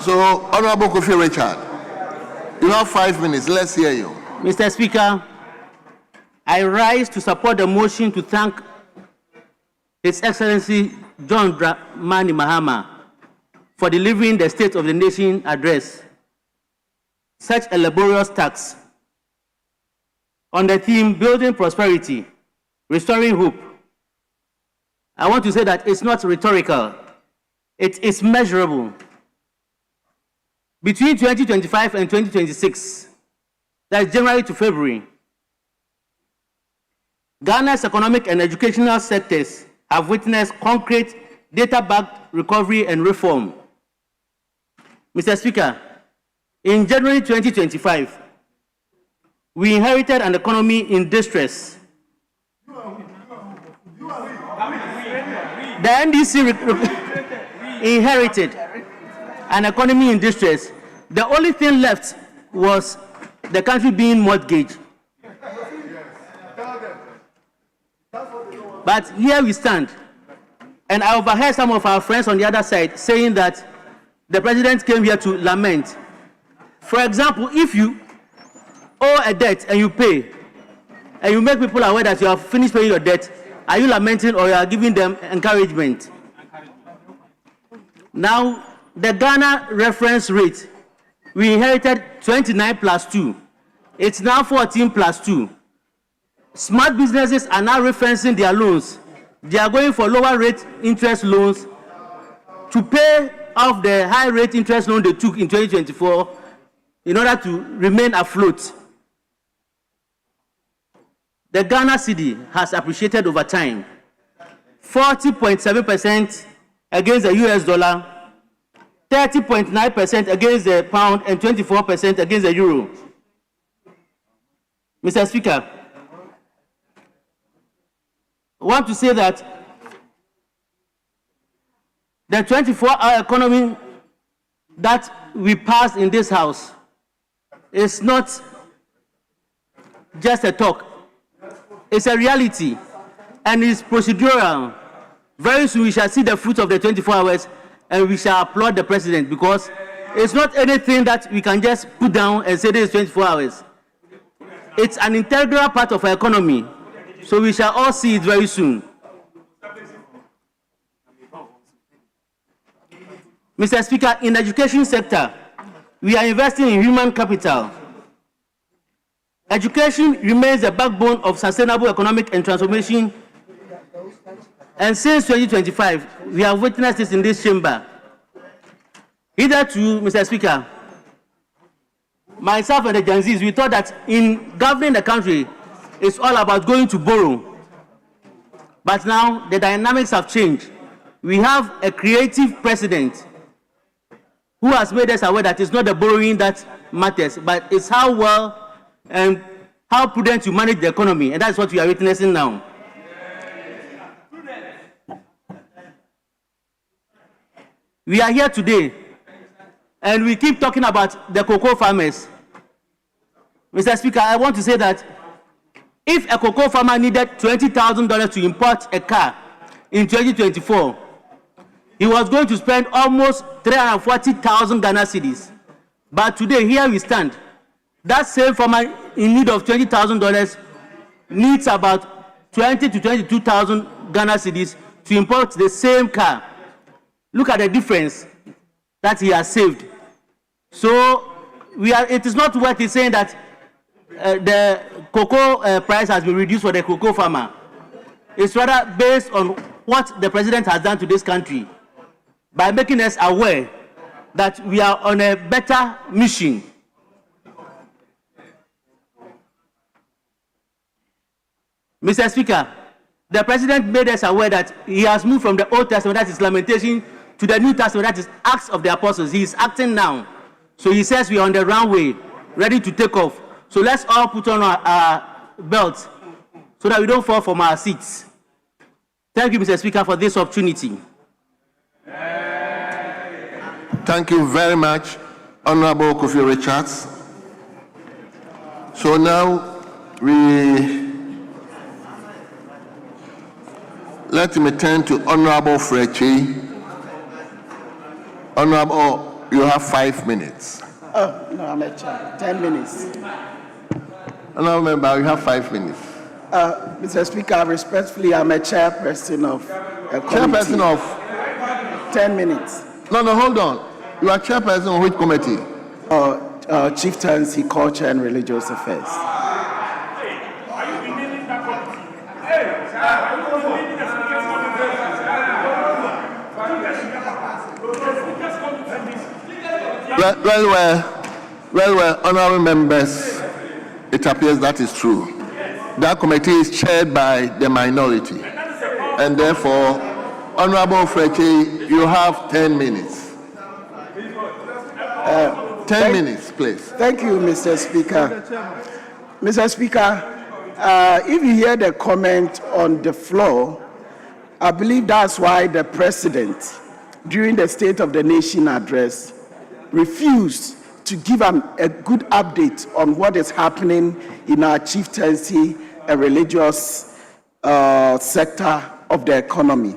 Honorable Kofi Richard, you have 5 minutes. Let's hear you. Mr. Speaker, I rise to support the motion to thank His Excellency John Dramani Mahama for delivering the State of the Nation address, such a laborious task, on the theme Building Prosperity, Restoring Hope. I want to say that it's not rhetorical, it is measurable. Between 2025 and 2026, that's January to February, Ghana's economic and educational sectors have witnessed concrete data-backed recovery and reform. Mr. Speaker, in January 2025, we inherited an economy in distress. The NDC inherited an economy in distress. The only thing left was the country being mortgaged. But here we stand, and I overheard some of our friends on the other side saying that the president came here to lament. For example, if you owe a debt and you pay, and you make people aware that you have finished paying your debt, are you lamenting or you are giving them encouragement? Now, the Ghana reference rate, we inherited 29 plus 2. It's now 14 plus 2. Smart businesses are now referencing their loans. They are going for lower rate interest loans to pay off the high rate interest loan they took in 2024 in order to remain afloat. The Ghana cedi has appreciated over time, 40.7% against the US dollar, 30.9% against the pound, and 24% against the euro. Mr. Speaker, I want to say that the 24-hour economy that we passed in this House is not just a talk. It's a reality, and it's procedural. Very soon we shall see the fruits of the 24 hours, and we shall applaud the president, because it's not anything that we can just put down and say this is 24 hours. It's an integral part of our economy, so we shall all see it very soon. Mr. Speaker, in the education sector, we are investing in human capital. Education remains the backbone of sustainable economic and transformation And since 2025, we have witnessed this in this chamber. Hitherto, Mr. Speaker, myself and the Gen Zs, we thought that in governing the country, it's all about going to borrow. But now the dynamics have changed. We have a creative president who has made us aware that it's not the borrowing that matters, but it's how well and how prudent you manage the economy, and that's what we are witnessing now. We are here today, and we keep talking about the cocoa farmers. Mr. Speaker, I want to say that if a cocoa farmer needed $20,000 to import a car in 2024, he was going to spend almost 340,000 Ghana cedis. But today, here we stand. That same farmer in need of $20,000 needs about 20 to 22,000 Ghana cedis to import the same car. Look at the difference that he has saved. So it is not worth it saying that the cocoa price has been reduced for the cocoa farmer. It's rather based on what the president has done to this country by making us aware that we are on a better mission. Mr. Speaker, the president made us aware that he has moved from the Old Testament, that is Lamentation, to the New Testament, that is Acts of the Apostles. He is acting now. So he says we are on the runway, ready to take off. So let's all put on our belts so that we don't fall from our seats. Thank you, Mr. Speaker, for this opportunity. Thank you very much, Honorable Kofi Richards. So now let me turn to Honorable Frechi. Honorable, you have 5 minutes. Oh, no, I'm a chair. 10 minutes. Honorable member, you have 5 minutes. Mr. Speaker, respectfully, I'm a chairperson of a committee. Chairperson of? 10 minutes. No, hold on. You are chairperson of which committee? Chieftaincy, Culture and Religious Affairs. Well, honorable members, it appears that is true. That committee is chaired by the minority, and therefore, Honorable Frechi, you have 10 minutes. 10 minutes, please. Thank you, Mr. Speaker. Mr. Speaker, if you hear the comment on the floor, I believe that's why the President, during the State of the Nation address, refused to give a good update on what is happening in our chieftaincy and religious sector of the economy.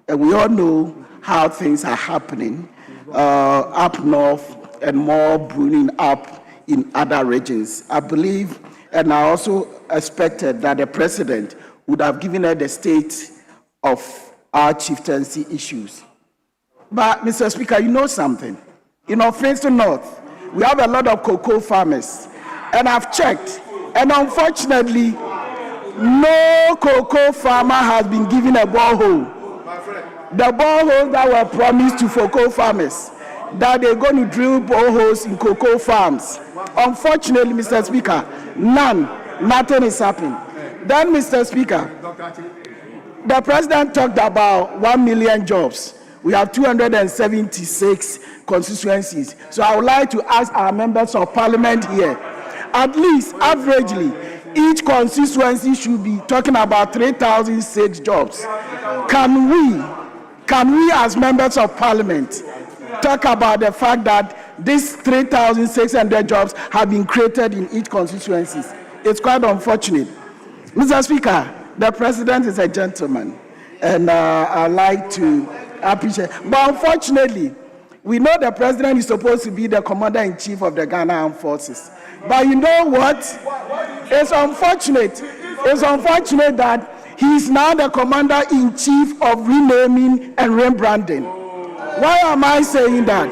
And we all know how things are happening up north and more brewing up in other regions. I believe, and I also expected that the President would have given her the state of our chieftaincy issues. But, Mr. Speaker, you know something. In Offensive North, we have a lot of cocoa farmers, and I've checked, and unfortunately, no cocoa farmer has been given a borehole. The boreholes that were promised to cocoa farmers, that they're going to drill boreholes in cocoa farms. Unfortunately, Mr. Speaker, nothing is happening. Then, Mr. Speaker, the President talked about 1 million jobs. We have 276 constituencies. So I would like to ask our members of parliament here, at least averagely, each constituency should be talking about 3,006 jobs. Can we as members of parliament talk about the fact that these 3,600 jobs have been created in each constituency? It's quite unfortunate. Mr. Speaker, the President is a gentleman, and I'd like to appreciate. But unfortunately, we know the President is supposed to be the Commander-in-Chief of the Ghana Armed Forces. But you know what? It's unfortunate. It's unfortunate that he is now the Commander-in-Chief of renaming and rebranding. Why am I saying that?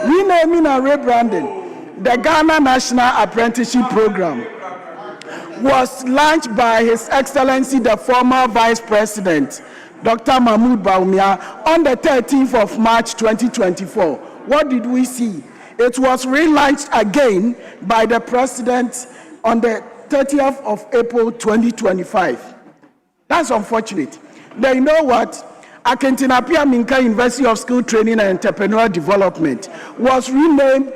Renaming and rebranding. The Ghana National Apprenticeship Program was launched by His Excellency, the former Vice President, Dr. Mahmoud Bawumia, on the 13th of March 2024. What did we see? It was relaunched again by the president on the 30th of April 2025. That's unfortunate. Now, you know what? Akentinapia Minka University of Skill Training and Entrepreneurial Development was renamed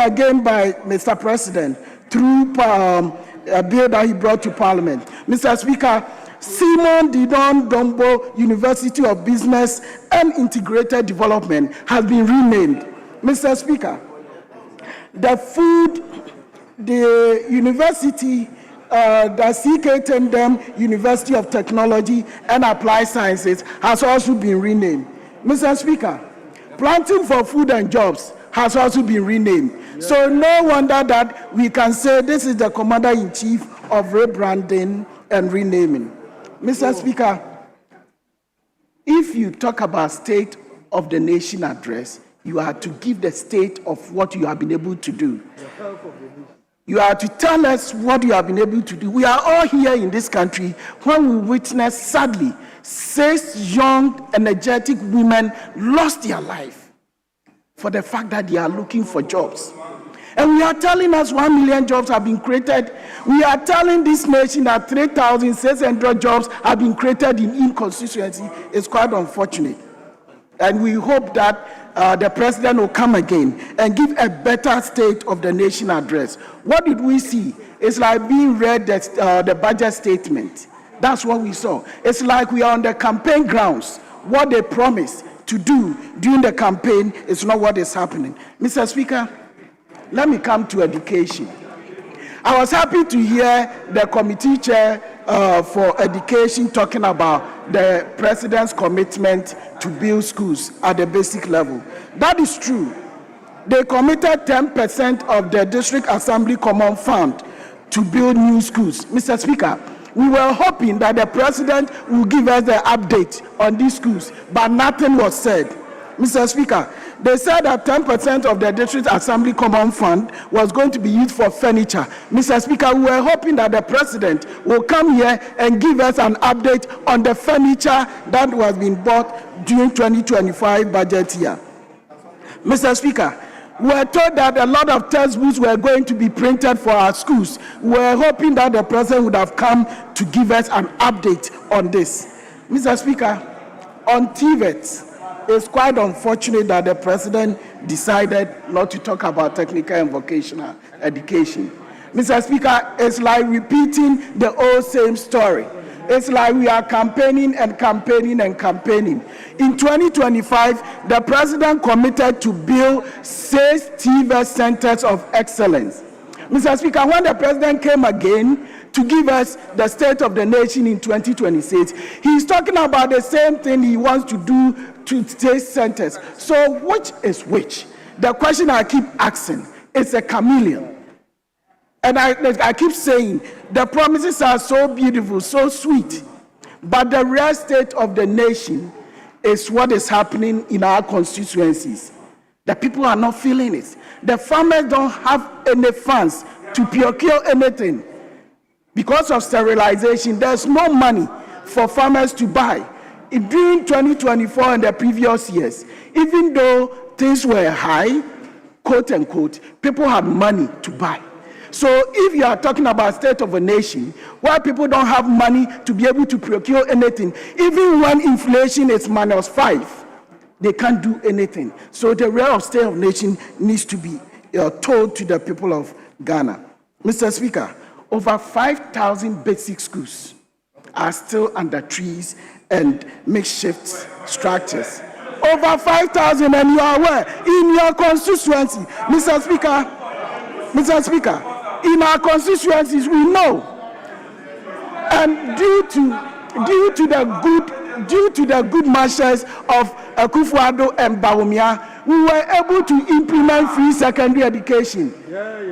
again by Mr. President through a bill that he brought to Parliament. Mr. Speaker, Simon Didon Dombo University of Business and Integrated Development has been renamed. Mr. Speaker, the university, the C.K. Tendem University of Technology and Applied Sciences has also been renamed. Mr. Speaker, Planting for Food and Jobs has also been renamed. So no wonder that we can say this is the Commander-in-Chief of rebranding and renaming. Mr. Speaker, if you talk about State of the Nation address, you are to give the state of what you have been able to do. You are to tell us what you have been able to do. We are all here in this country when we witness, sadly, 6 young, energetic women lost their life for the fact that they are looking for jobs. And we are telling us 1 million jobs have been created. We are telling this nation that 3,600 jobs have been created in constituency. It's quite unfortunate. And we hope that the president will come again and give a better State of the Nation address. What did we see? It's like being read the budget statement. That's what we saw. It's like we are on the campaign grounds. What they promised to do during the campaign is not what is happening. Mr. Speaker, let me come to education. I was happy to hear the committee chair for education talking about the president's commitment to build schools at the basic level. That is true. They committed 10% of the district assembly common fund to build new schools. Mr. Speaker, we were hoping that the president will give us the update on these schools, but nothing was said. Mr. Speaker, they said that 10% of the district assembly common fund was going to be used for furniture. Mr. Speaker, we were hoping that the president will come here and give us an update on the furniture that was being bought during 2025 budget year. Mr. Speaker, we were told that a lot of textbooks were going to be printed for our schools. We were hoping that the president would have come to give us an update on this. Mr. Speaker, on TVET, it's quite unfortunate that the president decided not to talk about technical and vocational education. Mr. Speaker, it's like repeating the old same story. It's like we are campaigning and campaigning and campaigning. In 2025, the president committed to build 6 TVET centers of excellence. Mr. Speaker, when the president came again to give us the State of the Nation in 2026, he's talking about the same thing he wants to do to state centers. So which is which? The question I keep asking is a chameleon. And I keep saying, the promises are so beautiful, so sweet, but the real state of the nation is what is happening in our constituencies. The people are not feeling it. The farmers don't have any funds to procure anything. Because of sterilization, there's no money for farmers to buy. During 2024 and the previous years, even though things were high, quote unquote, people had money to buy. So if you are talking about state of a nation where people don't have money to be able to procure anything, even when inflation is -5, they can't do anything. So the real state of nation needs to be told to the people of Ghana. Mr. Speaker, over 5,000 basic schools are still under trees and makeshift structures. Over 5,000, and you are aware, in your constituency, Mr. Speaker, in our constituencies, we know, and due to the good measures of Akufo-Addo and Bawumia, we were able to implement free secondary education.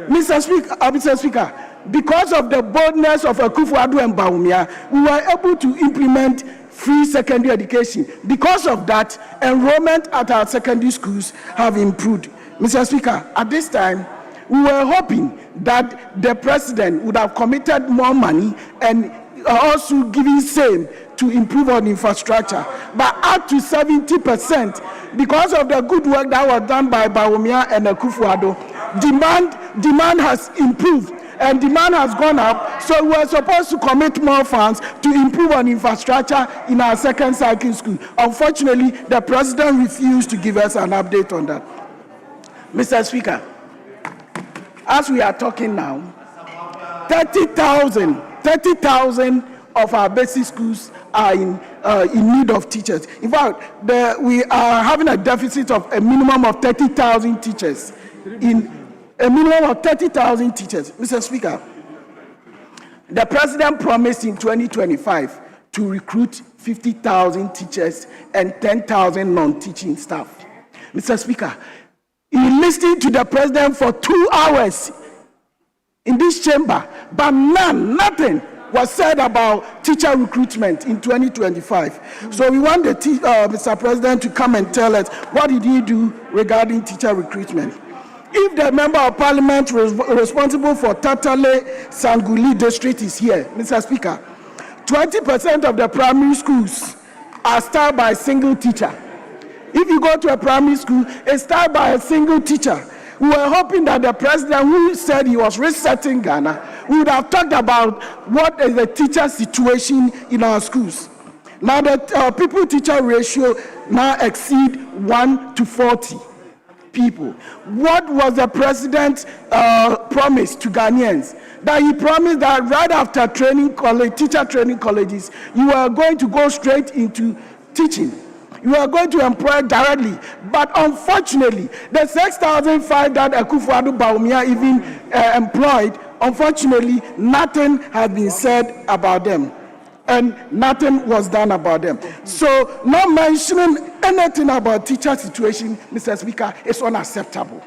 Mr. Speaker, because of the boldness of Akufo-Addo and Bawumia, we were able to implement free secondary education. Because of that, enrollment at our secondary schools have improved. Mr. Speaker, at this time, we were hoping that the president would have committed more money and also giving same to improve on infrastructure, but up to 70% because of the good work that was done by Bawumia and Akufo-Addo. Demand has improved and demand has gone up, so we are supposed to commit more funds to improve on infrastructure in our second cycle school. Unfortunately, the president refused to give us an update on that. Mr. Speaker, as we are talking now, 30,000 of our basic schools are in need of teachers. In fact, we are having a deficit of a minimum of 30,000 teachers. Mr. Speaker, the president promised in 2025 to recruit 50,000 teachers and 10,000 non-teaching staff. Mr. Speaker, he listened to the president for 2 hours in this chamber, but nothing was said about teacher recruitment in 2025. So we want the Mr. President to come and tell us what did he do regarding teacher recruitment. If the member of parliament responsible for Tatale Sanguli district is here, Mr. Speaker, 20% of the primary schools are started by a single teacher. If you go to a primary school, it's started by a single teacher. We were hoping that the president, who said he was resetting Ghana, would have talked about what is the teacher situation in our schools. Now the people-teacher ratio now exceed 1 to 40 people. What was the president's promise to Ghanaians? That he promised that right after teacher training colleges, you are going to go straight into teaching. You are going to employ directly. But unfortunately, the 6,005 that Akufo-Addo Bawumia even employed, unfortunately, nothing has been said about them. And nothing was done about them. So, not mentioning anything about teacher situation, Mr. Speaker, is unacceptable.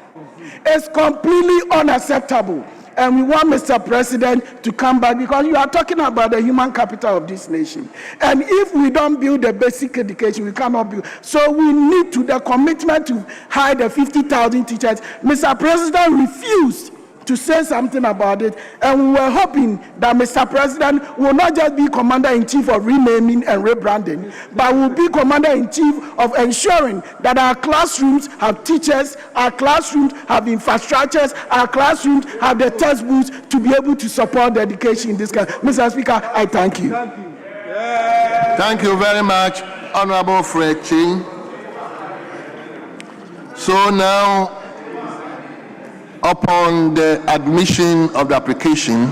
It's completely unacceptable. And we want Mr. President to come back because you are talking about the human capital of this nation. And if we don't build the basic education, we cannot build. So we need the commitment to hire the 50,000 teachers. Mr. President refused to say something about it, and we were hoping that Mr. President will not just be Commander-in-Chief of renaming and rebranding, but will be Commander-in-Chief of ensuring that our classrooms have teachers, our classrooms have infrastructures, our classrooms have the textbooks to be able to support the education in this country. Mr. Speaker, I thank you. Thank you very much, Honorable Fred Ching. So now, upon the admission of the application,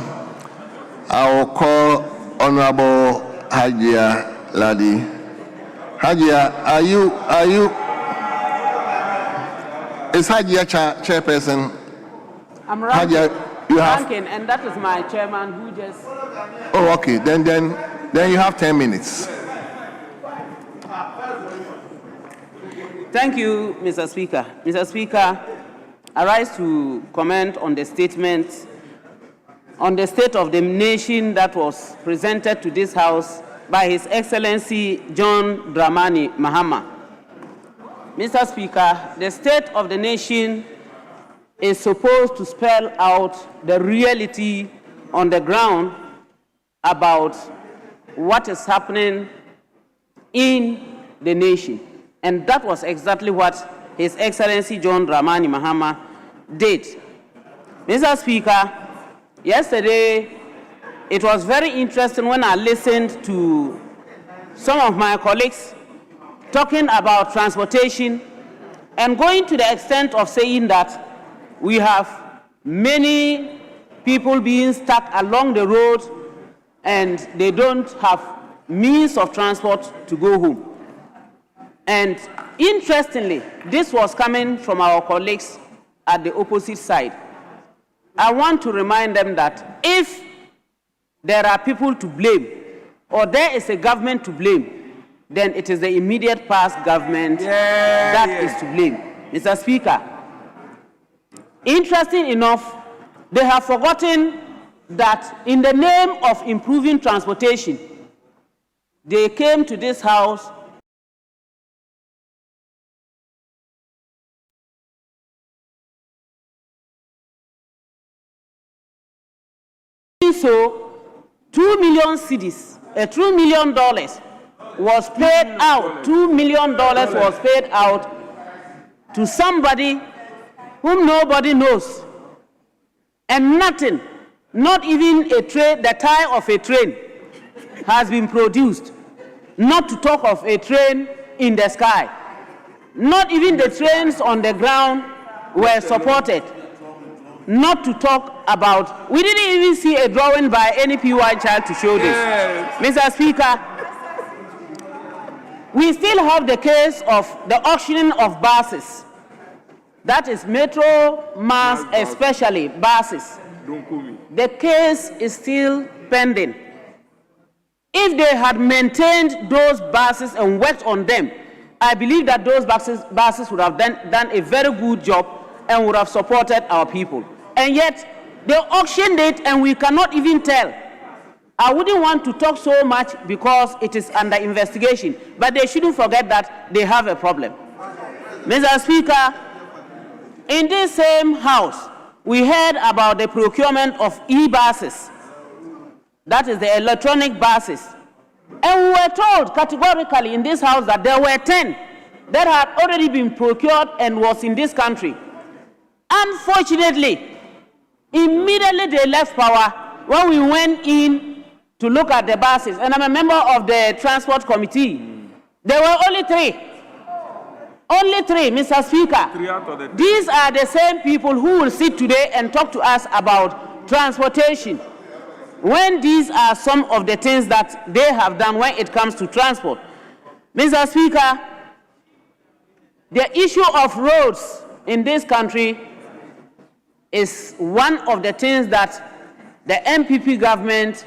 I will call Honorable Hajia Ladi. Hajia, are you? Is Hajia chairperson? I'm ranking, Hajia, you have. ranking, and that is my chairman who just. Oh, okay. Then you have 10 minutes. Thank you, Mr. Speaker. Mr. Speaker, I rise to comment on the statement on the state of the nation that was presented to this House by His Excellency John Dramani Mahama. Mr. Speaker, the state of the nation is supposed to spell out the reality on the ground about what is happening in the nation. And that was exactly what His Excellency John Dramani Mahama did. Mr. Speaker, yesterday it was very interesting when I listened to some of my colleagues talking about transportation and going to the extent of saying that we have many people being stuck along the road and they don't have means of transport to go home. And interestingly, this was coming from our colleagues at the opposite side. I want to remind them that if there are people to blame or there is a government to blame, then it is the immediate past government that is to blame. Mr. Speaker, interesting enough, they have forgotten that in the name of improving transportation, they came to this House so $2 million cedis, $2 million was paid out, $2 million was paid out to somebody whom nobody knows. And nothing, not even a train, the tire of a train has been produced. Not to talk of a train in the sky. Not even the trains on the ground were supported. Not to talk about, we didn't even see a drawing by any PY child to show this. Mr. Speaker, we still have the case of the auctioning of buses. That is Metro, Mass, especially buses. The case is still pending. If they had maintained those buses and worked on them, I believe that those buses would have done a very good job and would have supported our people. And yet, they auctioned it and we cannot even tell. I wouldn't want to talk so much because it is under investigation, but they shouldn't forget that they have a problem. Mr. Speaker, in this same house, we heard about the procurement of e-buses. That is the electronic buses. And we were told categorically in this house that there were 10 that had already been procured and was in this country. Unfortunately, immediately they left power when we went in to look at the buses. And I'm a member of the Transport Committee. There were only 3. Only 3, Mr. Speaker. These are the same people who will sit today and talk to us about transportation, when these are some of the things that they have done when it comes to transport. Mr. Speaker, the issue of roads in this country is one of the things that the MPP government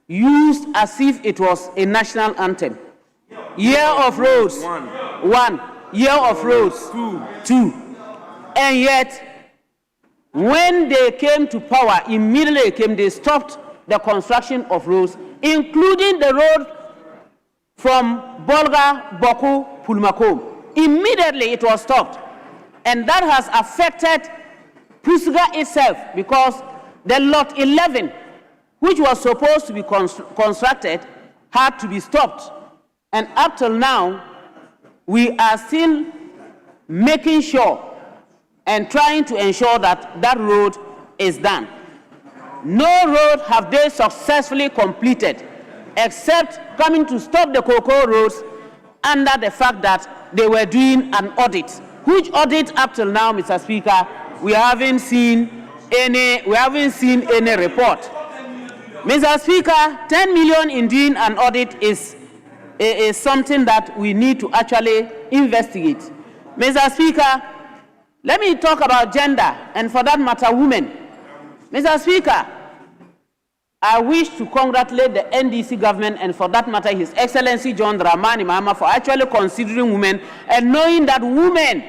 used as if it was a national anthem. Year of roads, 1. Year of roads, 2. And yet, when they came to power, immediately they stopped the construction of roads, including the road from Bolga, Boku, Pulmakom. Immediately it was stopped. And that has affected Pusuga itself, because the lot 11, which was supposed to be constructed, had to be stopped. And up till now, we are still making sure and trying to ensure that that road is done. No road have they successfully completed, except coming to stop the cocoa roads under the fact that they were doing an audit. Which audit up till now, Mr. Speaker, we haven't seen any report. Mr. Speaker, 10 million in doing an audit is something that we need to actually investigate. Mr. Speaker, let me talk about gender, and for that matter, women. Mr. Speaker, I wish to congratulate the NDC government, and for that matter, His Excellency John Dramani Mahama, for actually considering women and knowing that women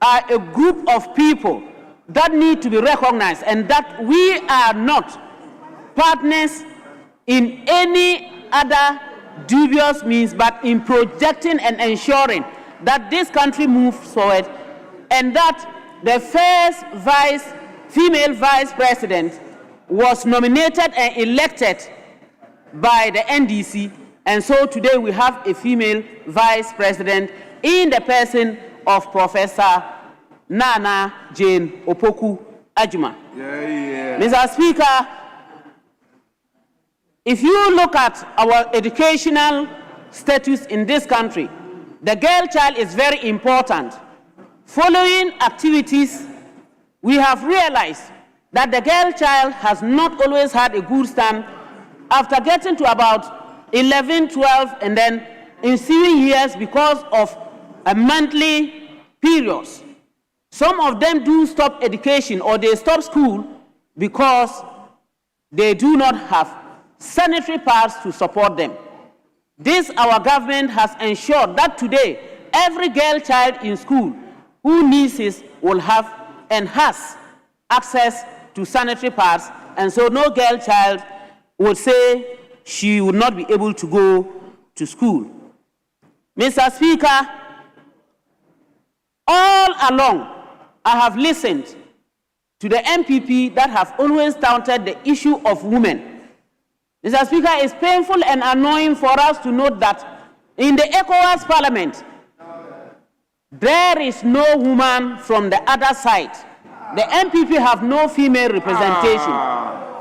are a group of people that need to be recognized, and that we are not partners in any other dubious means, but in projecting and ensuring that this country moves forward, and that the first female vice president was nominated and elected by the NDC, and so today we have a female vice president in the person of Professor Nana Jane Opoku Ajuma. Mr. Speaker, if you look at our educational status in this country, the girl child is very important. Following activities, we have realized that the girl child has not always had a good stand after getting to about 11, 12, and then ensuing years because of a monthly periods. Some of them do stop education or they stop school because they do not have sanitary pads to support them. This, our government has ensured that today, every girl child in school who needs it will have and has access to sanitary pads, and so no girl child would say she would not be able to go to school. Mr. Speaker, all along, I have listened to the MPP that have always touted the issue of women. Mr. Speaker, it's painful and annoying for us to note that in the ECOWAS Parliament, there is no woman from the other side. The MPP have no female representation.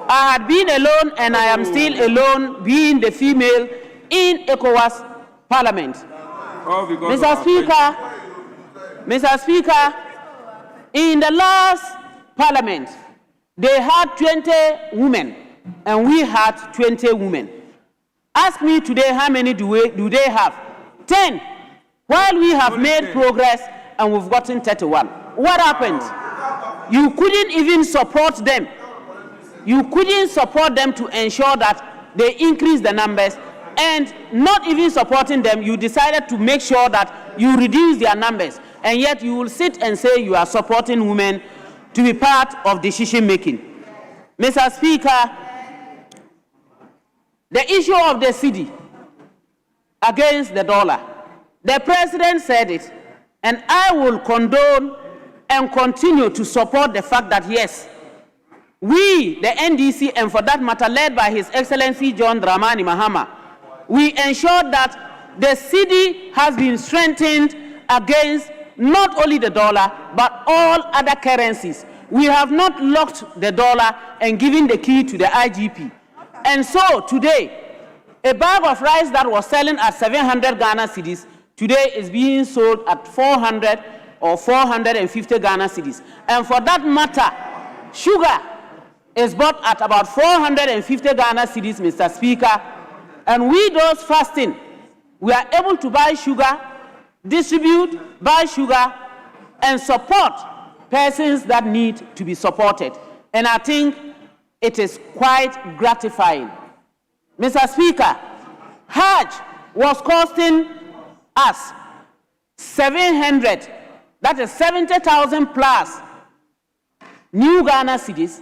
I had been alone and I am still alone being the female in ECOWAS Parliament. Mr. Speaker, in the last Parliament, they had 20 women and we had 20 women. Ask me today how many do they have? 10. While we have made progress and we've gotten 31. What happened? You couldn't even support them. You couldn't support them to ensure that they increase the numbers, and not even supporting them, you decided to make sure that you reduce their numbers, and yet you will sit and say you are supporting women to be part of decision making. Mr. Speaker, the issue of the cedi against the dollar, the president said it, and I will condone and continue to support the fact that yes, we, the NDC, and for that matter, led by His Excellency John Dramani Mahama, we ensured that the cedi has been strengthened against not only the dollar, but all other currencies. We have not locked the dollar and given the key to the IGP. And so today, a bag of rice that was selling at 700 Ghana cedis today is being sold at 400 or 450 Ghana cedis. And for that matter, sugar is bought at about 450 Ghana cedis, Mr. Speaker. And we, those fasting, we are able to buy sugar, distribute, buy sugar, and support persons that need to be supported. And I think it is quite gratifying. Mr. Speaker, Hajj was costing us 700, that is 70,000 plus new Ghana cedis,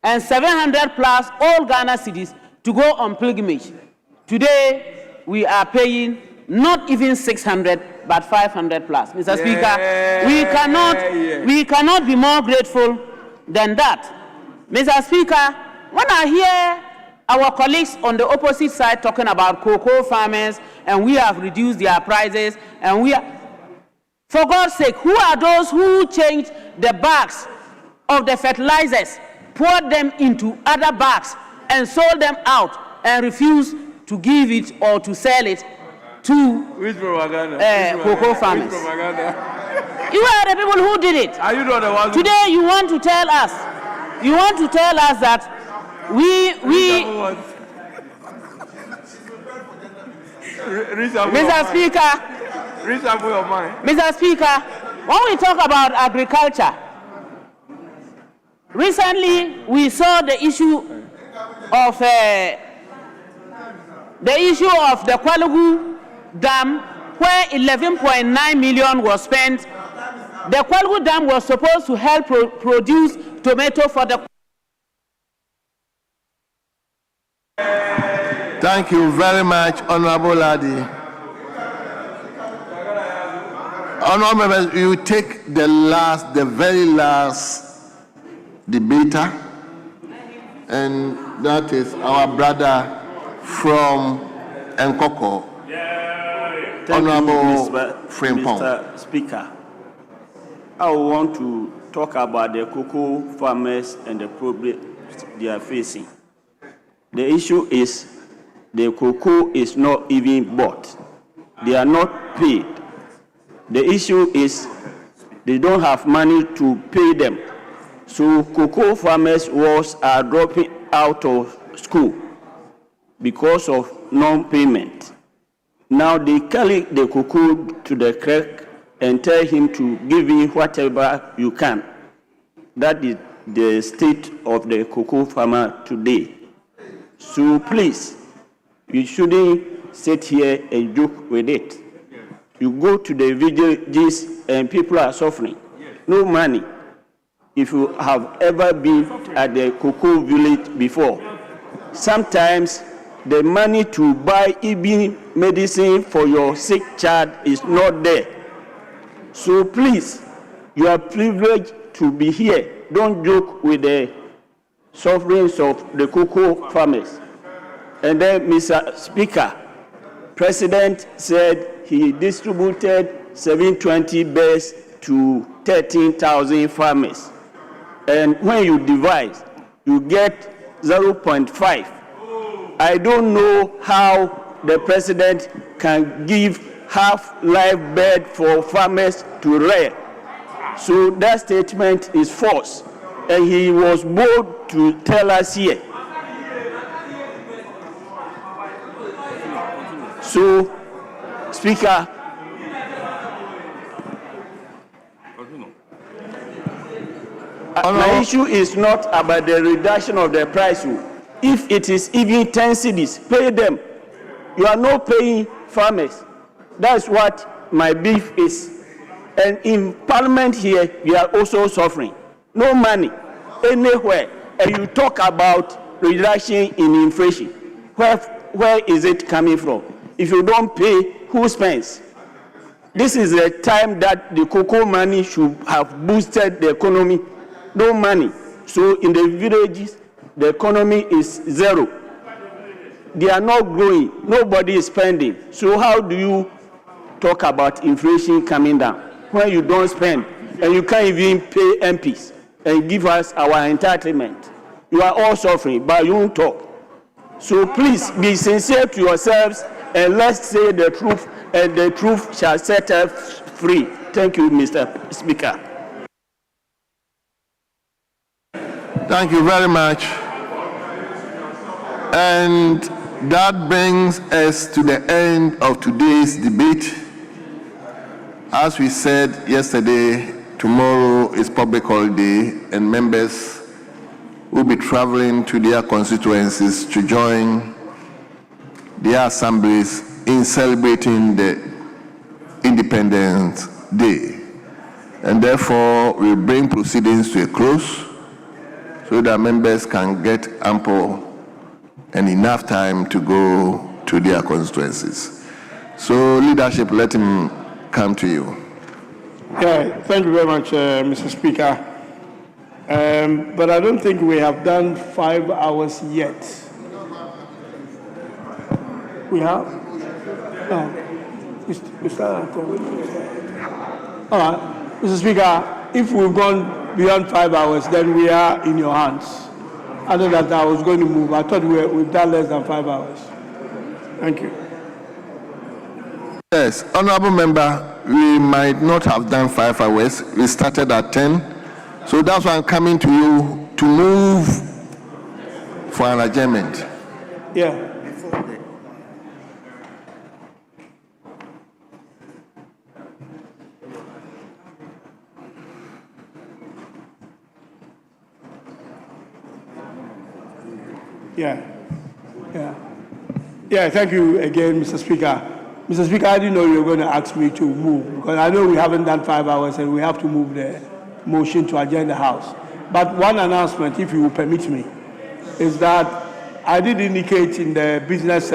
and 700 plus old Ghana cedis to go on pilgrimage. Today, we are paying not even 600, but 500 plus. Mr. Speaker, we cannot be more grateful than that. Mr. Speaker, when I hear our colleagues on the opposite side talking about cocoa farmers and we have reduced their prices and we are, for God's sake, who are those who changed the bags of the fertilizers, poured them into other bags and sold them out and refused to give it or to sell it to cocoa farmers? You are the people who did it. Are you not the one? Today you want to tell us, that Mr. Speaker, when we talk about agriculture, recently we saw the issue of the Kwalugu Dam, where 11.9 million was spent. The Kwalugu Dam was supposed to help produce tomato for the... Thank you very much, Honorable Ladi. Honorable members, you take the very last debater, and that is our brother from Nkoko, Honorable Frimpong. Mr. Speaker, I want to talk about the cocoa farmers and the problems they are facing. The issue is the cocoa is not even bought. They are not paid. The issue is they don't have money to pay them. So cocoa farmers are dropping out of school because of non-payment. Now they carry the cocoa to the clerk and tell him to give you whatever you can. That is the state of the cocoa farmer today. So please, you shouldn't sit here and joke with it. You go to the villages and people are suffering. No money. If you have ever been at the cocoa village before, sometimes the money to buy even medicine for your sick child is not there. So please, you are privileged to be here. Don't joke with the sufferings of the cocoa farmers. And then, Mr. Speaker, President said he distributed 720 beds to 13,000 farmers. And when you divide, you get 0.5. I don't know how the president can give half live bed for farmers to rear. So that statement is false. And he was bold to tell us here. So, Speaker, my issue is not about the reduction of the price. If it is even 10 cedis, pay them. You are not paying farmers. That's what my beef is. And in Parliament here, we are also suffering. No money anywhere. And you talk about reduction in inflation. Where is it coming from? If you don't pay, who spends? This is the time that the cocoa money should have boosted the economy. No money. So in the villages, the economy is zero. They are not growing. Nobody is spending. So how do you talk about inflation coming down when you don't spend and you can't even pay MPs and give us our entitlement? You are all suffering, but you won't talk. So please be sincere to yourselves and let's say the truth, and the truth shall set us free. Thank you, Mr. Speaker. Thank you very much. And that brings us to the end of today's debate. As we said yesterday, tomorrow is public holiday and members will be traveling to their constituencies to join their assemblies in celebrating the Independence Day. And therefore, we bring proceedings to a close so that members can get ample and enough time to go to their constituencies. So, leadership, let him come to you. Yeah, thank you very much, Mr. Speaker. But I don't think we have done 5 hours yet. We have? No. We start. All right. Mr. Speaker, if we've gone beyond 5 hours, then we are in your hands. Other than that, I was going to move. I thought we've done less than 5 hours. Thank you. Yes, honorable member, we might not have done 5 hours. We started at 10. So that's why I'm coming to you to move for an adjournment. Yeah. Yeah, thank you again, Mr. Speaker. Mr. Speaker, I didn't know you were going to ask me to move, because I know we haven't done 5 hours and we have to move the motion to adjourn the House. But one announcement, if you will permit me, is that I did indicate in the business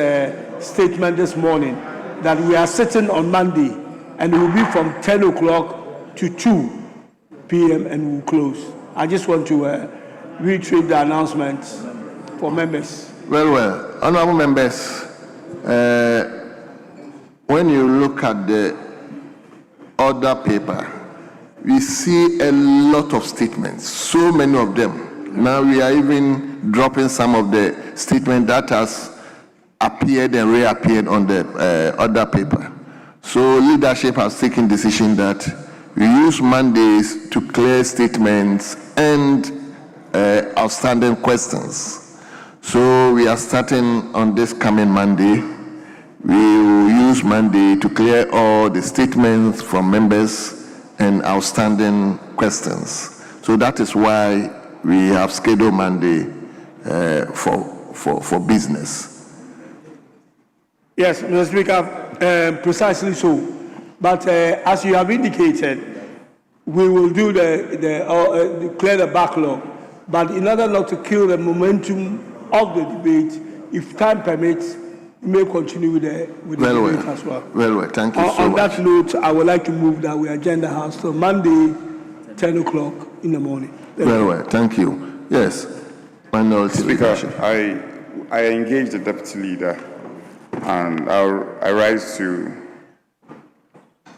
statement this morning that we are sitting on Monday and it will be from 10 o'clock to 2 p.m. and we'll close. I just want to reiterate the announcement for members. Well, honorable members, when you look at the order paper, we see a lot of statements, so many of them. Now we are even dropping some of the statements that has appeared and reappeared on the order paper. So leadership has taken decision that we use Mondays to clear statements and outstanding questions. So we are starting on this coming Monday. We will use Monday to clear all the statements from members and outstanding questions. So that is why we have scheduled Monday for business. Yes, Mr. Speaker, precisely so. But as you have indicated, we will do clear the backlog. But in order not to kill the momentum of the debate, if time permits, we may continue with the debate as well. Well, thank you so much. On that note, I would like to move that we adjourn the House till Monday, 10 o'clock in the morning. Thank you. Yes. Minority Speaker, leadership. I engaged the deputy leader, and I rise to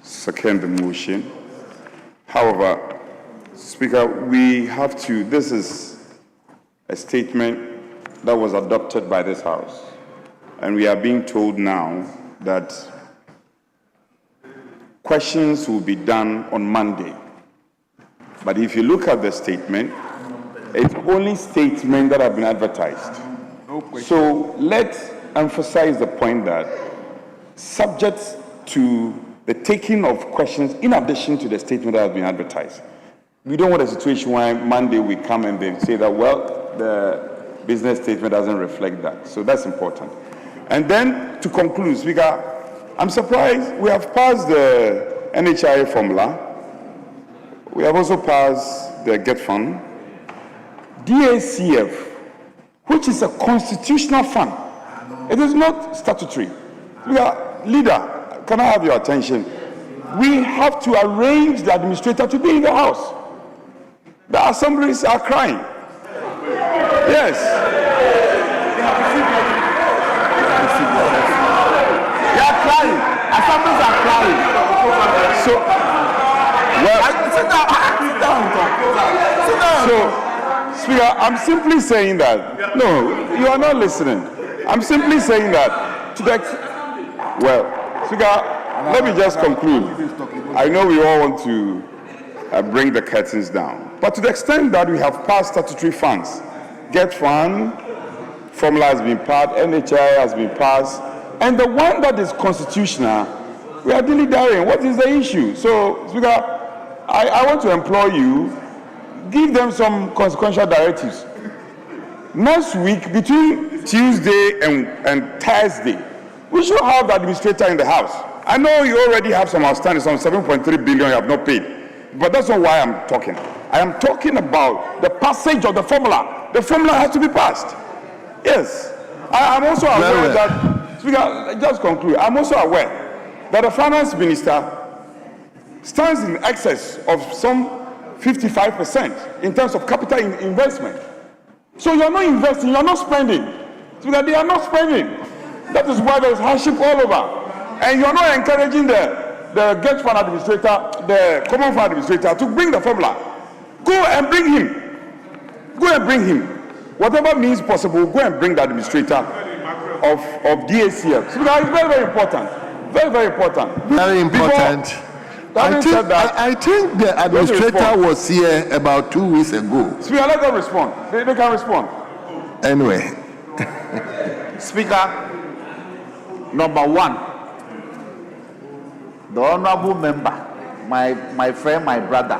second the motion. However, Speaker, we have to, this is a statement that was adopted by this House, and we are being told now that questions will be done on Monday. But if you look at the statement, it's only statements that have been advertised. So let's emphasize the point that subject to the taking of questions in addition to the statement that has been advertised. We don't want a situation where Monday we come and they say that, well, the business statement doesn't reflect that. So that's important. And then to conclude, Speaker, I'm surprised we have passed the NHI formula. We have also passed the GET fund. DACF, which is a constitutional fund. It is not statutory. Leader, can I have your attention? We have to arrange the administrator to be in the House. The assemblies are crying. Yes. They are crying. Assemblies are crying. So, well, so, Speaker, I'm simply saying that. No, you are not listening. I'm simply saying that to the well, Speaker, let me just conclude. I know we all want to bring the curtains down, but to the extent that we have passed statutory funds, GET fund, formula has been passed, NHI has been passed, and the one that is constitutional, we are dilly-dallying. What is the issue? So, Speaker, I want to implore you, give them some consequential directives. Next week, between Tuesday and Thursday, we should have the administrator in the House. I know you already have some outstanding, some 7.3 billion you have not paid, but that's not why I'm talking. I am talking about the passage of the formula. The formula has to be passed. Yes. I'm also aware that, Speaker, just conclude. I'm also aware that the finance minister stands in excess of some 55% in terms of capital investment. So you're not investing, you're not spending. Speaker, they are not spending. That is why there's hardship all over. And you're not encouraging the GET fund administrator, the common fund administrator to bring the formula. Go and bring him. Go and bring him. Whatever means possible, go and bring the administrator of DACF. So that is very, very important. Very, very important. Very important. I think the administrator was here about 2 weeks ago. Speaker, let them respond. They can respond. Anyway. Speaker, number one, the honorable member, my friend, my brother,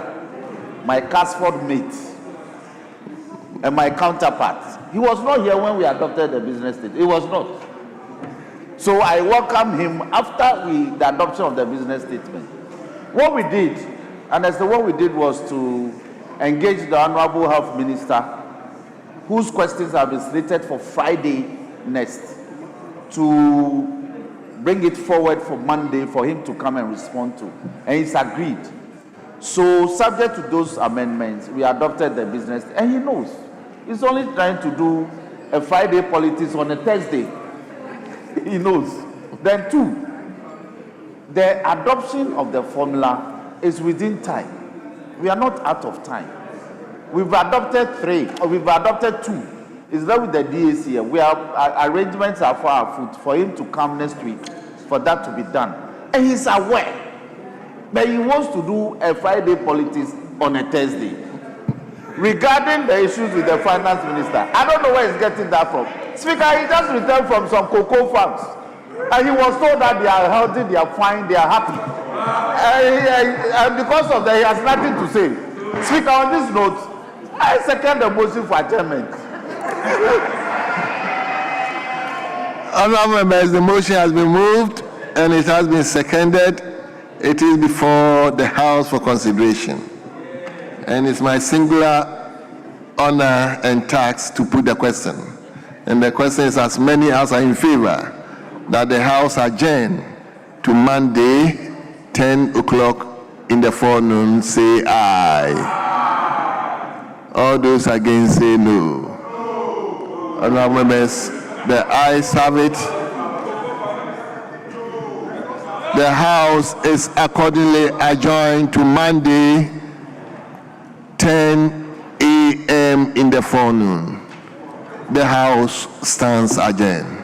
my Casford mate, and my counterpart, he was not here when we adopted the business statement. He was not. So I welcome him after the adoption of the business statement. What we did, and as what we did was to engage the Honorable Health Minister, whose questions have been slated for Friday next, to bring it forward for Monday for him to come and respond to. And he's agreed. So subject to those amendments, we adopted the business, and he knows. He's only trying to do a Friday politics on a Thursday. He knows. Then two, the adoption of the formula is within time. We are not out of time. We've adopted 3, or we've adopted 2. It's there with the DACF. We have arrangements are for our foot for him to come next week for that to be done. And he's aware. But he wants to do a Friday politics on a Thursday. Regarding the issues with the finance minister, I don't know where he's getting that from. Speaker, he just returned from some cocoa farms. And he was told that they are healthy, they are fine, they are happy. And because of that, he has nothing to say. Speaker, on this note, I second the motion for adjournment. Honourable members, the motion has been moved and it has been seconded. It is before the House for consideration. And it's my singular honor and task to put the question. And the question is, as many as are in favor that the House adjourn to Monday, 10 o'clock in the forenoon, say aye. All those against say no. Honourable members, The ayes have it. The House is accordingly adjourned to Monday, 10 a.m. in the forenoon. The House stands adjourned.